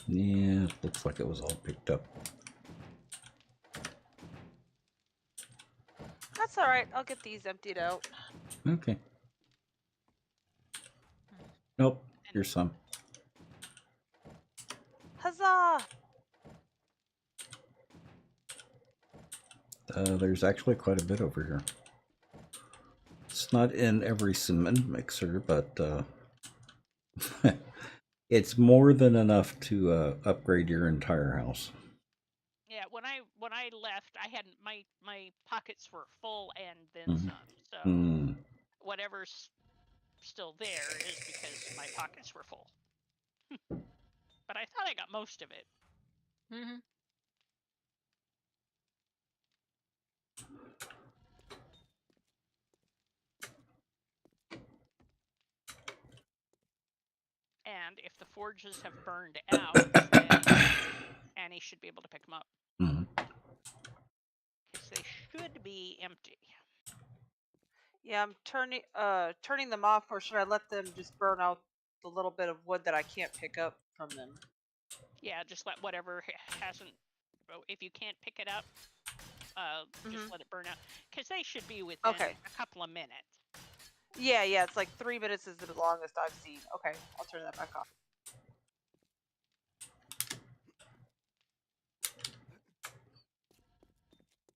Yeah, it looks like it was all picked up. That's all right. I'll get these emptied out. Okay. Nope, here's some. Huzzah! There's actually quite a bit over here. It's not in every cement mixer, but it's more than enough to upgrade your entire house. Yeah, when I left, I hadn't my pockets were full and then some. So whatever's still there is because my pockets were full. But I thought I got most of it. And if the forges have burned out, then Annie should be able to pick them up. Because they should be empty. Yeah, I'm turning them off, or should I let them just burn out the little bit of wood that I can't pick up from them? Yeah, just let whatever hasn't. If you can't pick it up, just let it burn out. Because they should be within a couple of minutes. Yeah, it's like 3 minutes is the longest I've seen. Okay, I'll turn that back off.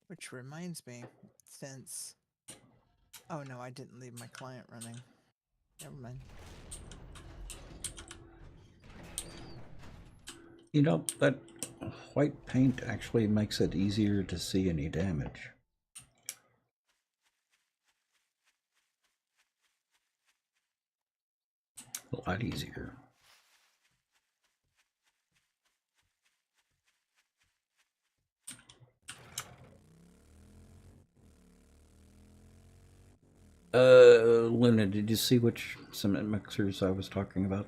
Which reminds me, since... Oh no, I didn't leave my client running. Never mind. You know, that white paint actually makes it easier to see any damage. A lot easier. Luna, did you see which cement mixers I was talking about?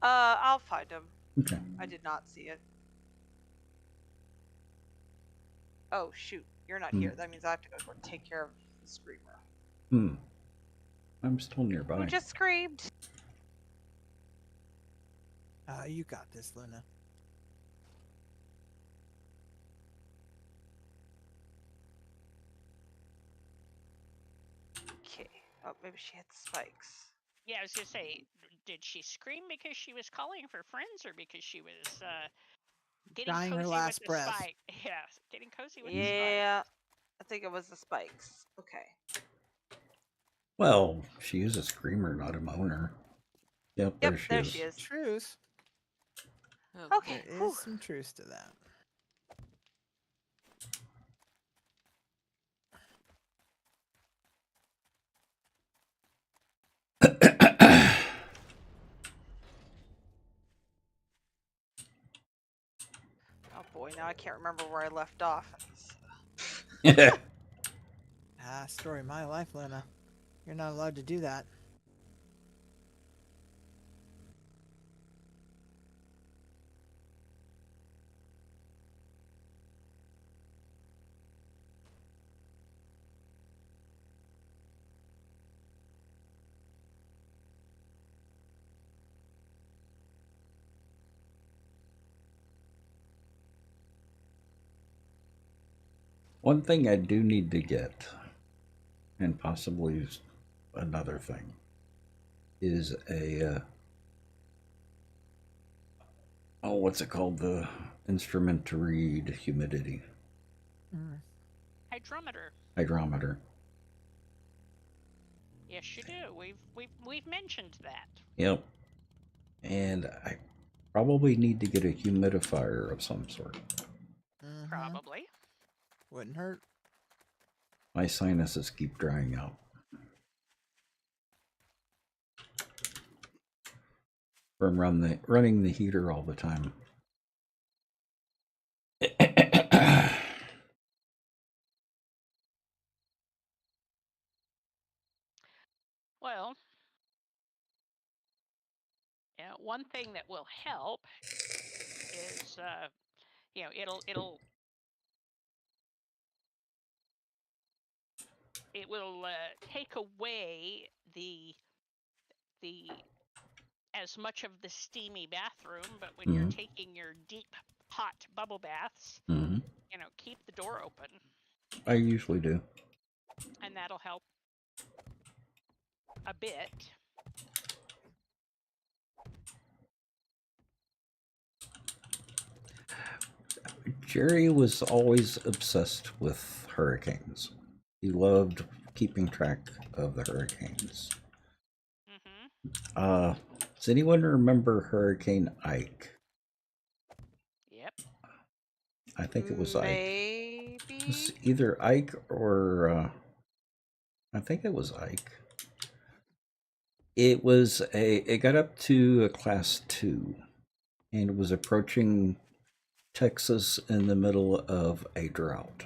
I'll find them. Okay. I did not see it. Oh shoot, you're not here. That means I have to go take care of the screamer. I'm still nearby. Who just screamed? You got this, Luna. Okay. Oh, maybe she hit the spikes. Yeah, I was gonna say, did she scream because she was calling for friends, or because she was getting Dying cozy her last with the breath. spike? Yeah, getting cozy with the spike. Yeah, I think it was the spikes. Okay. Well, she is a screamer, not a moaner. Yep, there she is. Truth. Okay. There is some truth to that. Oh boy, now I can't remember where I left off. Story of my life, Luna. You're not allowed to do that. One thing I do need to get, and possibly another thing, is a what's it called? The instrument to read humidity. Hydrometer. Hydrometer. Yes, you do. We've mentioned that. Yep. And I probably need to get a humidifier of some sort. Probably. Wouldn't hurt. My sinuses keep drying out. From running the heater all the time. Well, yeah, one thing that will help is, it will take away the as much of the steamy bathroom, but when you're taking your deep hot bubble baths, keep the door open. I usually do. And that'll help a bit. Jerry was always obsessed with hurricanes. He loved keeping track of the hurricanes. Does anyone remember Hurricane Ike? Yep. I think it was Ike. Maybe. It was either Ike or I think it was Ike. It got up to a class 2 and it was approaching Texas in the middle of a drought.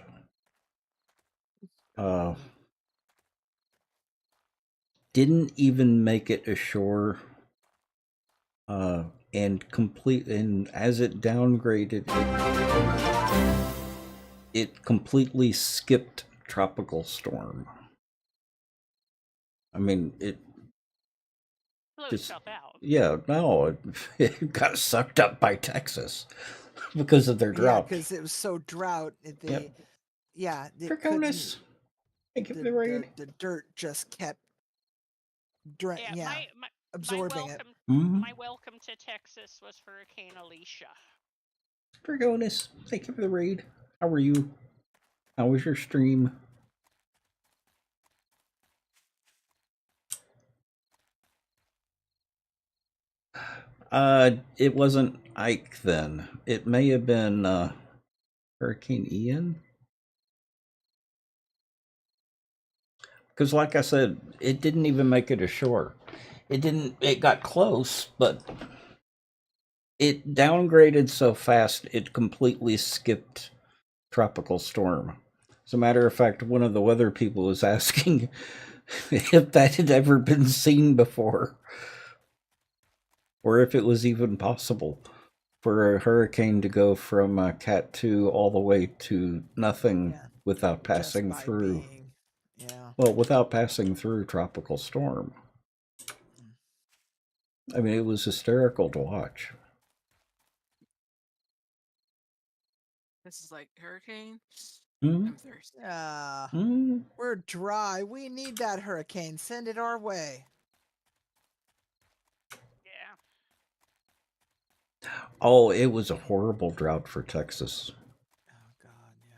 Didn't even make it ashore. And as it downgraded, it completely skipped tropical storm. I mean, it blew just itself out. Yeah, no, it got sucked up by Texas because of their drought. Yeah, because it was so drought. Yeah, Draconis. Thank you for the raid. The dirt just kept absorbing it. My welcome to Texas was Hurricane Alicia. Draconis, thank you for the raid. How are you? How was your stream? It wasn't Ike then. It may have been Hurricane Ian. Because like I said, it didn't even make it ashore. It got close, but it downgraded so fast it completely skipped tropical storm. As a matter of fact, one of the weather people was asking if that had ever been seen before, or if it was even possible for a hurricane to go from Cat 2 all the way to nothing without passing through. Well, without passing through tropical storm. I mean, it was hysterical to watch. This is like hurricane. I'm thirsty. We're dry. We need that hurricane. Send it our way. Yeah. Oh, it was a horrible drought for Texas. Oh God, yeah.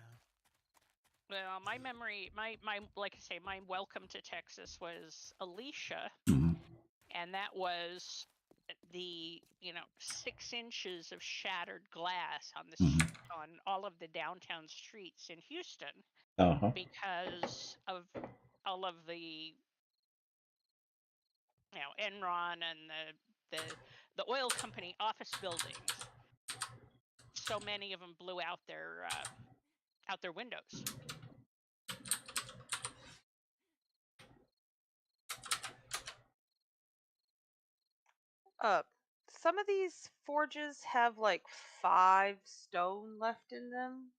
Well, my memory, my like I say, my welcome to Texas was Alicia, and that was the 6 inches of shattered glass on the on all of the downtown streets in Houston because of all of the Enron and the oil company office buildings. So many of them blew out their windows. Some of these forges have like 5 stone left in them.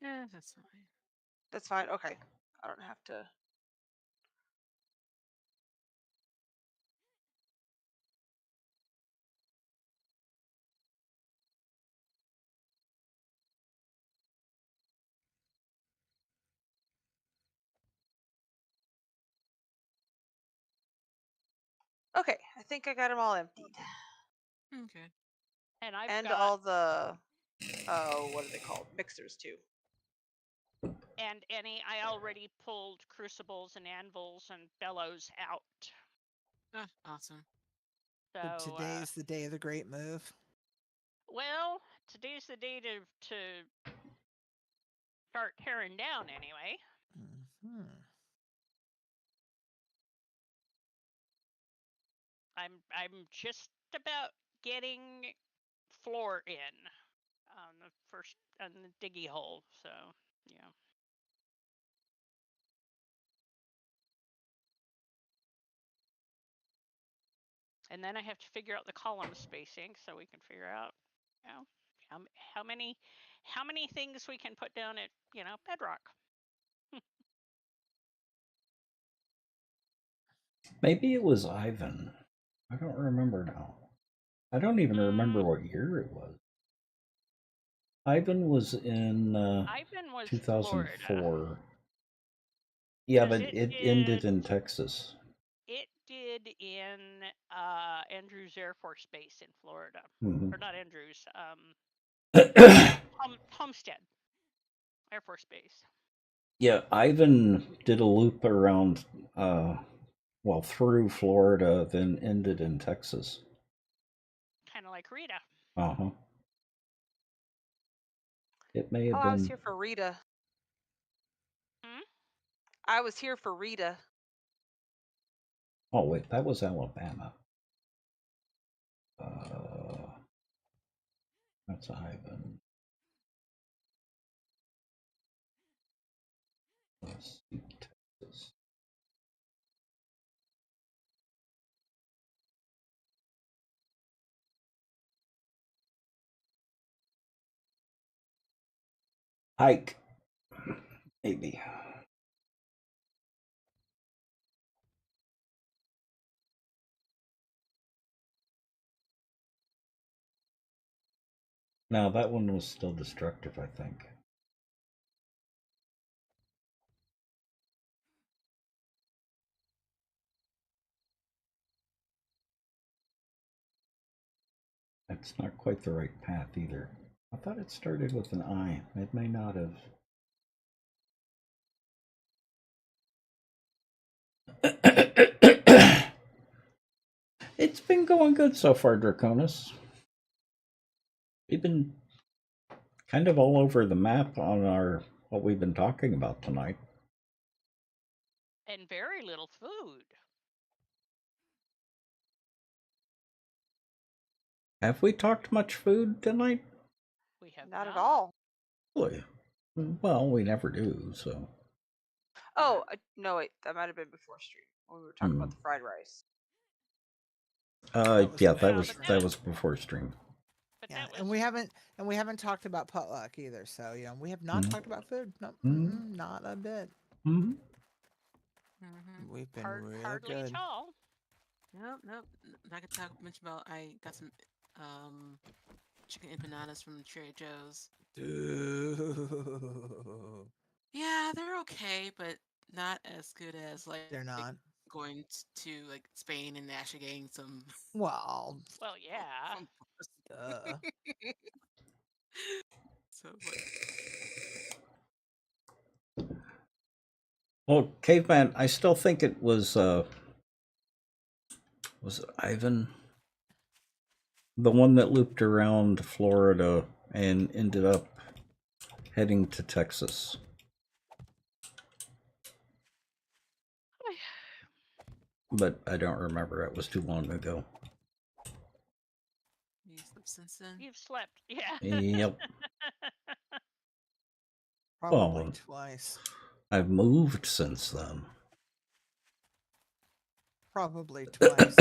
Yeah, that's fine. That's fine. Okay, I don't have to. Okay, I think I got them all emptied. Okay. And I've And got all the, what are they called? Mixers, too. and any I already pulled crucibles and anvils and bellows out. Ah, awesome. So Today's the day of the great move. well, today's the day to start tearing down anyway. Hmm. I'm just about getting floor in on the first on the diggy hole. So yeah. And then I have to figure out the column spacing so we can figure out, you know, how many things we can put down at, you know, bedrock. Maybe it was Ivan. I don't remember now. I don't even remember what year it was. Ivan was in Ivan was 2004. Florida. Yeah, 'Cause but it ended in Texas. It did in Andrews Air Force Base in Florida. Mhm. Or not Andrews, Homestead Air Force Base. Yeah, Ivan did a loop around, through Florida, then ended in Texas. Kind of like Rita. Uh huh. It may have Oh, been. I was here for Rita. Hmm? I was here for Rita. Oh wait, that was Alabama. That's Ivan. Let's see, Texas. Hike, maybe. Now that one was still destructive, I think. That's not quite the right path either. I thought it started with an I. It may not have. It's been going good so far, Draconis. We've been kind of all over the map on our what we've been talking about tonight. And very little food. Have we talked much food tonight? We have Not at all. Really? Well, we never do, so. Oh, no, wait. That might have been before stream when we were talking about the fried rice. Yeah, Well, that was before stream. But Yeah, that was, and we haven't talked about potluck either. So we have not talked about food. No, not a bit. Mm-hmm. We've been real hardly good. at all. Nope. I could mention about I got some chicken empanadas from Trader Joe's. Yeah, they're okay, but not as good as They're not. going to like Spain and actually getting some. Well, yeah. So like, Well, Caveman, I still think it was it Ivan? The one that looped around Florida and ended up heading to Texas. But I don't remember. It was too long ago. you slept since then. You've slept, yeah. Yep. probably twice. I've moved since then. Probably twice.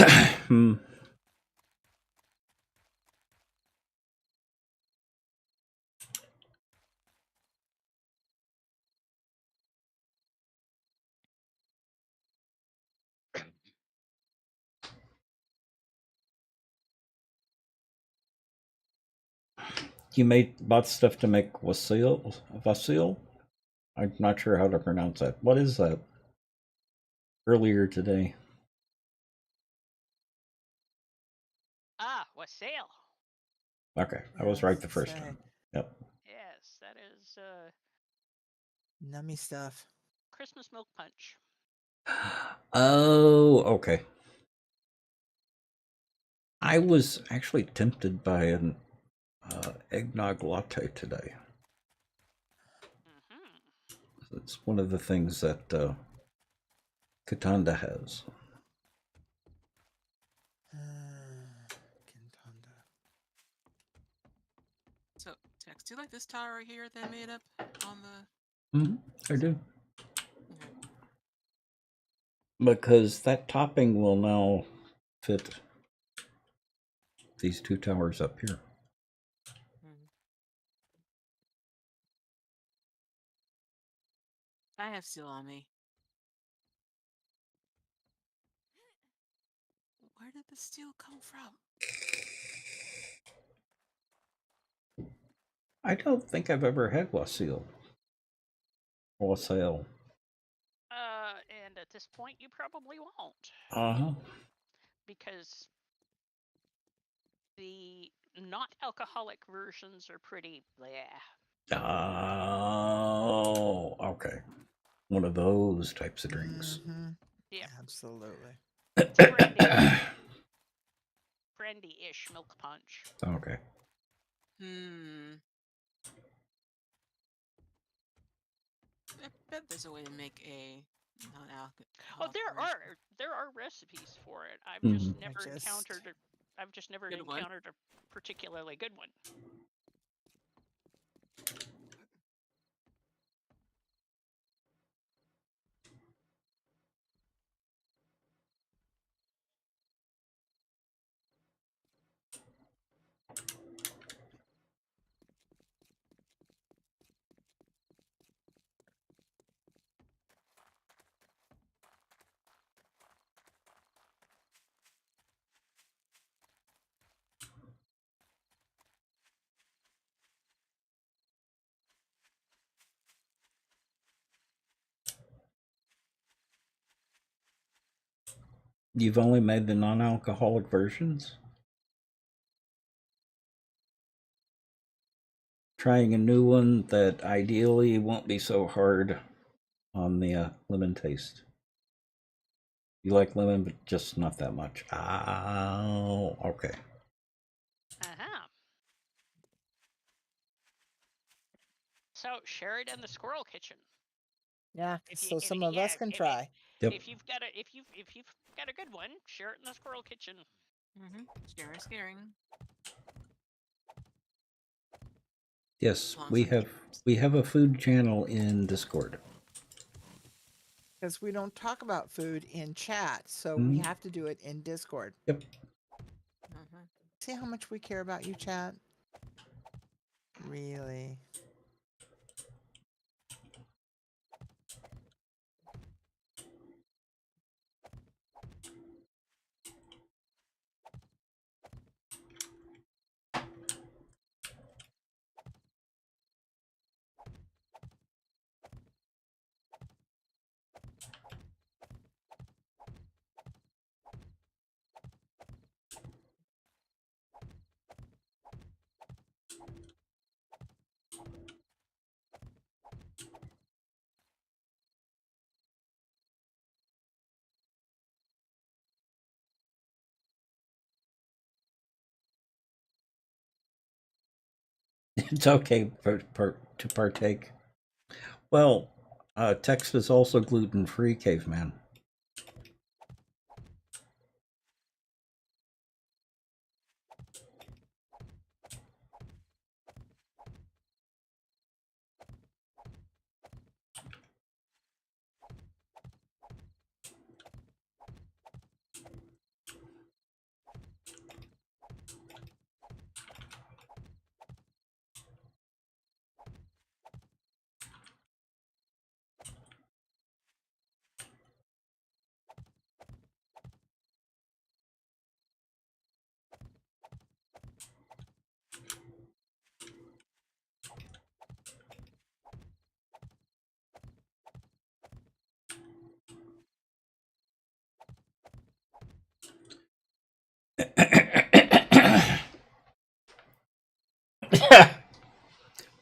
You bought stuff to make Vasil? I'm not sure how to pronounce that. What is that? Earlier today. wassail. Okay, I was right the first Say, time. Yep. Yes, that is nummy stuff. Christmas milk punch. Oh, okay. I was actually tempted by an eggnog latte today. It's one of the things that Katanda has. Kintanda. So, Tex, do you like this tile right here that I made up on the? I do. Okay. Because that topping will now fit these 2 towers up here. I have steel on me. Where did the steel come from? I don't think I've ever had wassail. Wassail. And at this point, you probably won't, Uh-huh. because the not alcoholic versions are pretty bleh. Oh, okay. One of those types of drinks. Mm-hmm. Yeah, Absolutely. it's brandy-ish milk punch. Okay. I bet there's a way to make a non-alcoholic. Oh, there are recipes for it. I've Mhm. just never I just- encountered. I've just never Good one. encountered a particularly good one. You've only made the non-alcoholic versions? Trying a new one that ideally won't be so hard on the lemon taste. You like lemon, but just not that much. Oh, okay. So share it in the squirrel kitchen. Yeah, If so you, some of us can try. Yep. If you've got a good one, share it in the squirrel kitchen. Share is caring. Yes, As long as we I'm have a food channel in Discord. Because we don't talk about food in chat, so we have to do it in Discord. Yep. See how much we care about you, chat? Really? It's okay to partake. Well, Tex is also gluten-free, caveman.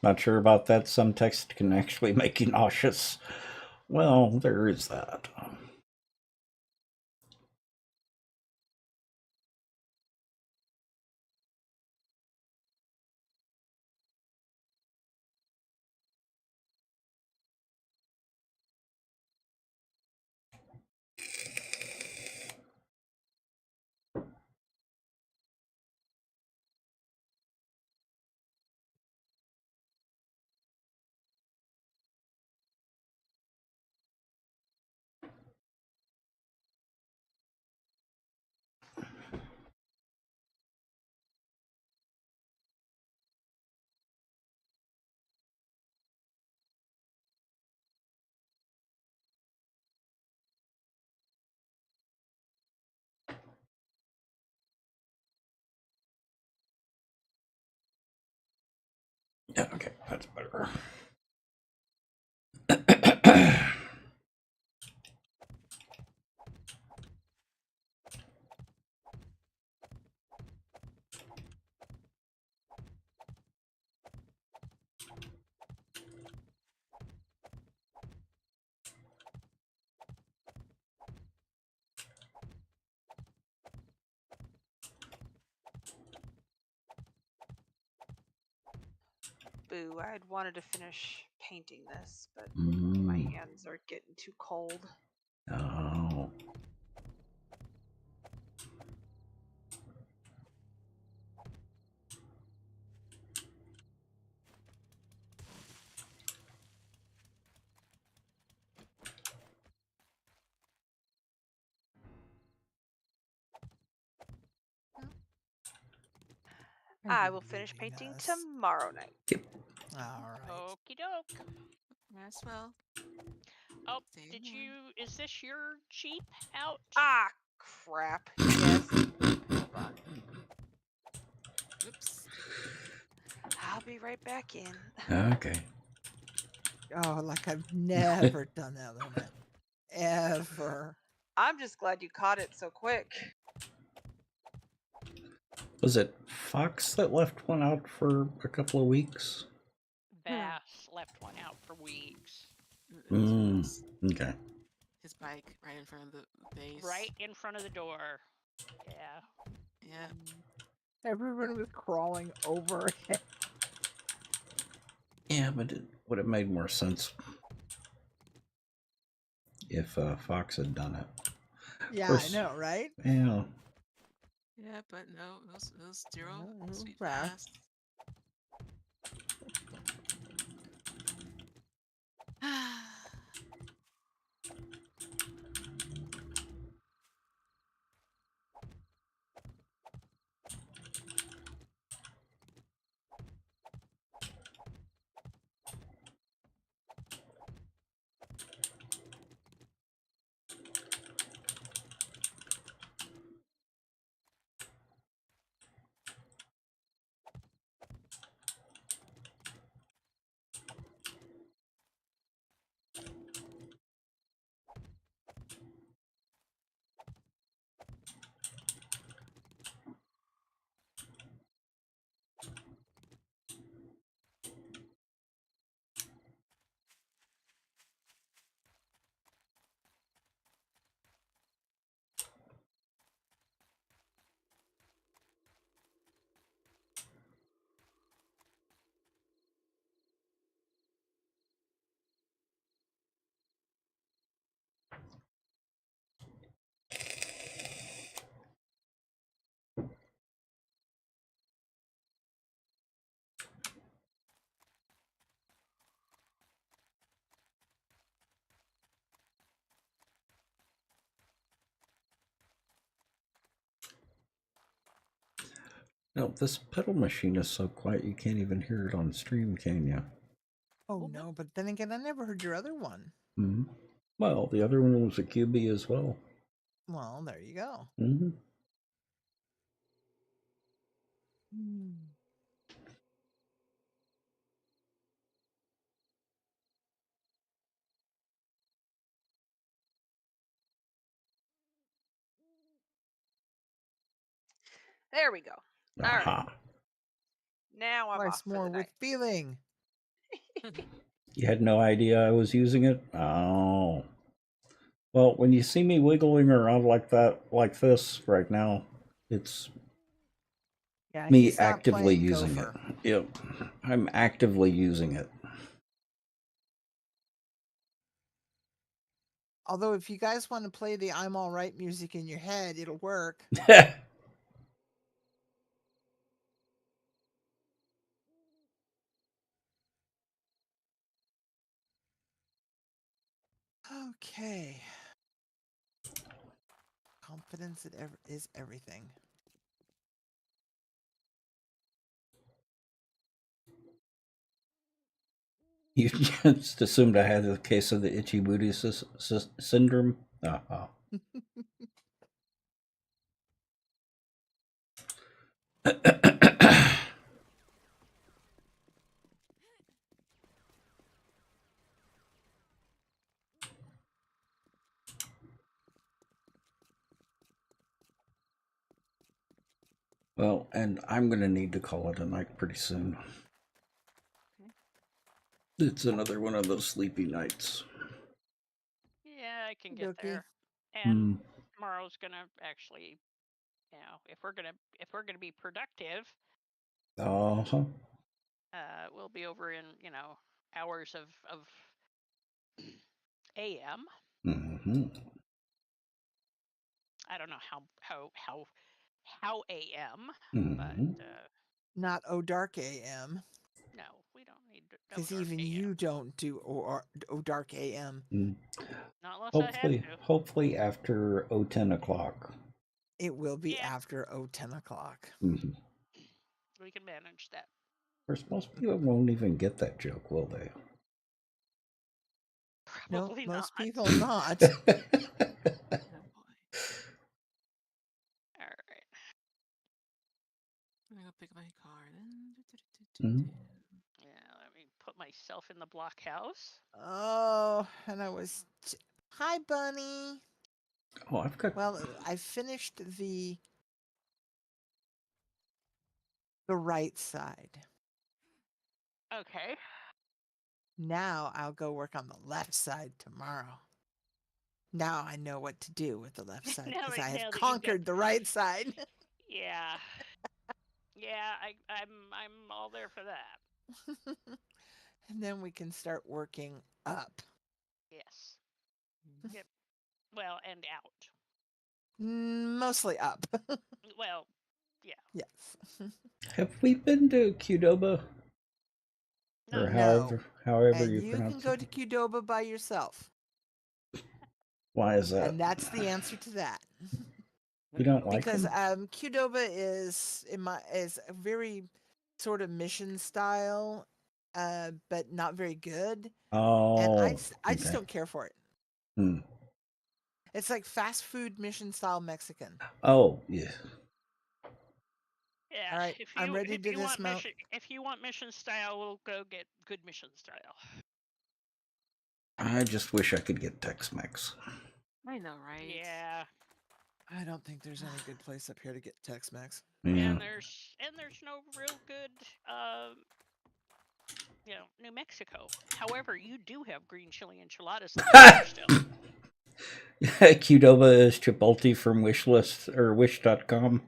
Not sure about that. Some text can actually make you nauseous. Well, there is that. Yeah, okay, that's better. Boo, I had wanted to finish painting this, but my hands are getting too cold. Oh. I will finish painting tomorrow night. Yep. All right. Okie doke. Might as well. Oh, Same did one. you? Is this your Jeep out? Ah, crap. Yes. Hold on. Oops. I'll be right back in. Okay. Oh, like I've never done that on it. Ever. I'm just glad you caught it so quick. Was it Fox that left one out for a couple of weeks? Bass left one out for weeks. Okay. His bike right in front of the base. Right in front of the door. Yeah. Yeah. Everyone was crawling over it. Yeah, but it would have made more sense if Fox had done it. Yeah, course. I know, right? Yeah. Yeah, but no, it was zero. No, Sweet fast. fast. No, this pedal machine is so quiet you can't even hear it on stream, can you? Oh no, but then again, I never heard your other one. Well, the other one was a QB as well. Well, there you go. There we go. All right. Aha. Now I'm off Life's for more the with night. feeling. You had no idea I was using it? Oh. Well, when you see me wiggling around like that, like this right now, it's Yeah, me he's not actively playing using Gopher. it. Yep. I'm actively using it. Although, if you guys want to play the I'm All Right music in your head, it'll work. Okay. Confidence is everything. You just assumed I had a case of the itchy booty syndrome? Uh-huh. Well, and I'm going to need to call it a night pretty soon. It's another one of those sleepy nights. Yeah, I can get Okey-dokey. there. And tomorrow's gonna actually, if we're gonna be productive, Uh-huh. we'll be over in hours of AM. Mm-hmm. I don't know how AM, but Not O Dark AM. no, we don't need Because dark even AM. you don't do O Dark AM. Not unless I have to. Hopefully after 10 o'clock. It will be Yeah. after 10 o'clock. Mm-hmm. We can manage that. Of course, most people won't even get that joke, will they? Probably no, most not. people not. Oh boy. All right. I'm gonna go pick my car. Mhm. Yeah, let me put myself in the blockhouse. Oh, and I was. Hi, Bunny. Oh, I've got. Well, I finished the right side. Okay. Now I'll go work on the left side tomorrow. Now I know what to do with the left side Now because that- I now have that you've got- conquered the right side. Yeah. Yeah, I'm all there for that. And then we can start working up. Yes. Yep. Well, and out. Mostly up. Well, yeah. Yes. Have we been to Qdoba? No. Or No. however And you you pronounce can go it. to Qdoba by yourself. Why is that? And that's the answer to that. You don't like Because them? Qdoba is a very sort of mission style, but not very good. And Oh, I just okay. don't care for it. Hmm. It's like fast food mission style Mexican. Oh, yeah. Yeah. All right, I'm ready to dismount. If you want mission style, we'll go get good mission style. I just wish I could get Tex-Mex. I know, right? Yeah. I don't think there's any good place up here to get Tex-Mex. Yeah. And there's no real good New Mexico. However, you do have green chili enchiladas still. Qdoba is Chipotle from Wishlist or Wish.com.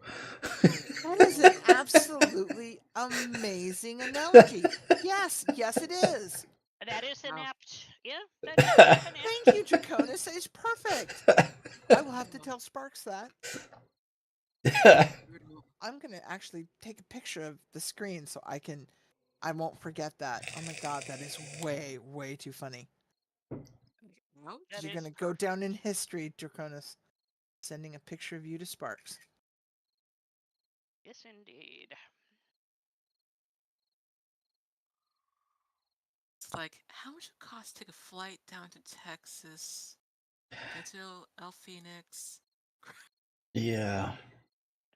That is an absolutely amazing analogy. Yes, it is. That is an Wow. apt. Yeah, that is kind of an apt. Thank you, Draconis. It's perfect. I will have to tell Sparks that. I'm going to actually take a picture of the screen so I won't forget that. Oh my god, that is way, way too funny. That You're is going to go down in history, Draconis. Sending a picture of you to Sparks. Yes, indeed. It's like, how much it cost to take a flight down to Texas, get to El Phoenix? Yeah.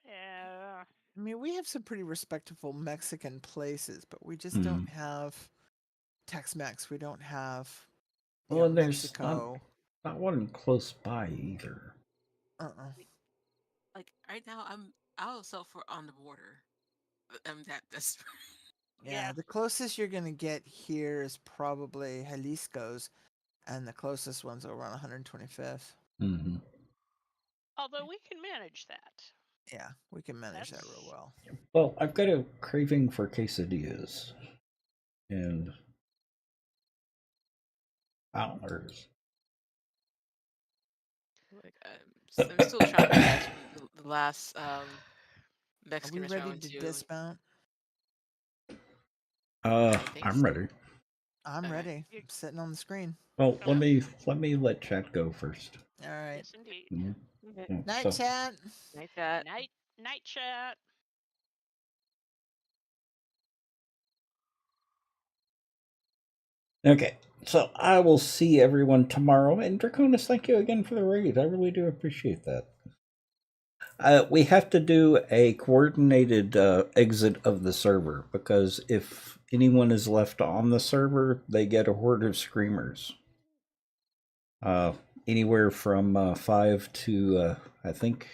Yeah. I mean, we have some pretty respectable Mexican places, but we just don't have Tex-Mex. We don't have Well, and there's Mexico. not one close by either. Like right now, I'll sell for on the border. I'm that desperate. Yeah, the closest you're gonna get here is probably Jalisco's, and the closest one's over on 125th. Mm-hmm. Although we can manage that. Yeah, we can manage that real well. Well, I've got a craving for quesadillas and ours. Like, I'm still trying to catch the last Are Mexican we restaurant I ready went to to. dismount? I think I'm so. ready. I'm Okay. ready. I'm sitting on the screen. Well, let me let chat go first. All right. Yes, indeed. Okay. Night, chat. Night chat. Night chat. Okay, so I will see everyone tomorrow. And Draconis, thank you again for the raid. I really do appreciate that. We have to do a coordinated exit of the server, because if anyone is left on the server, they get a horde of screamers. Anywhere from 5 to, I think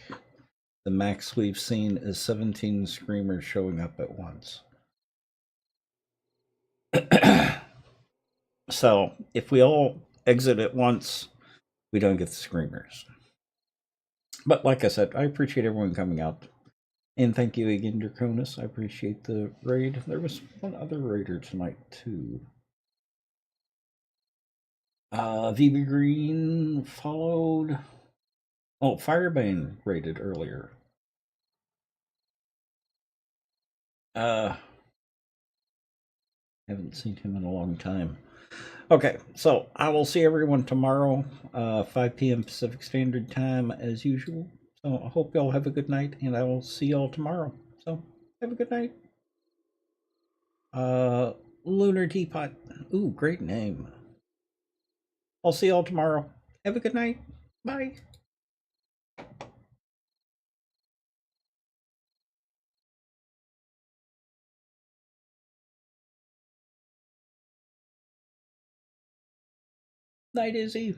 the max we've seen is 17 screamers showing up at once. So if we all exit at once, we don't get the screamers. But like I said, I appreciate everyone coming out. And thank you again, Draconis. I appreciate the raid. There was one other raider tonight, too. VB Green followed. Oh, Firebane raided earlier. Haven't seen him in a long time. Okay, so I will see everyone tomorrow, 5 p.m. Pacific Standard Time, as usual. So I hope y'all have a good night, and I will see y'all tomorrow. So have a good night. Lunar Teapot. Ooh, great name. I'll see y'all tomorrow. Have a good night. Bye. Night, Izzy.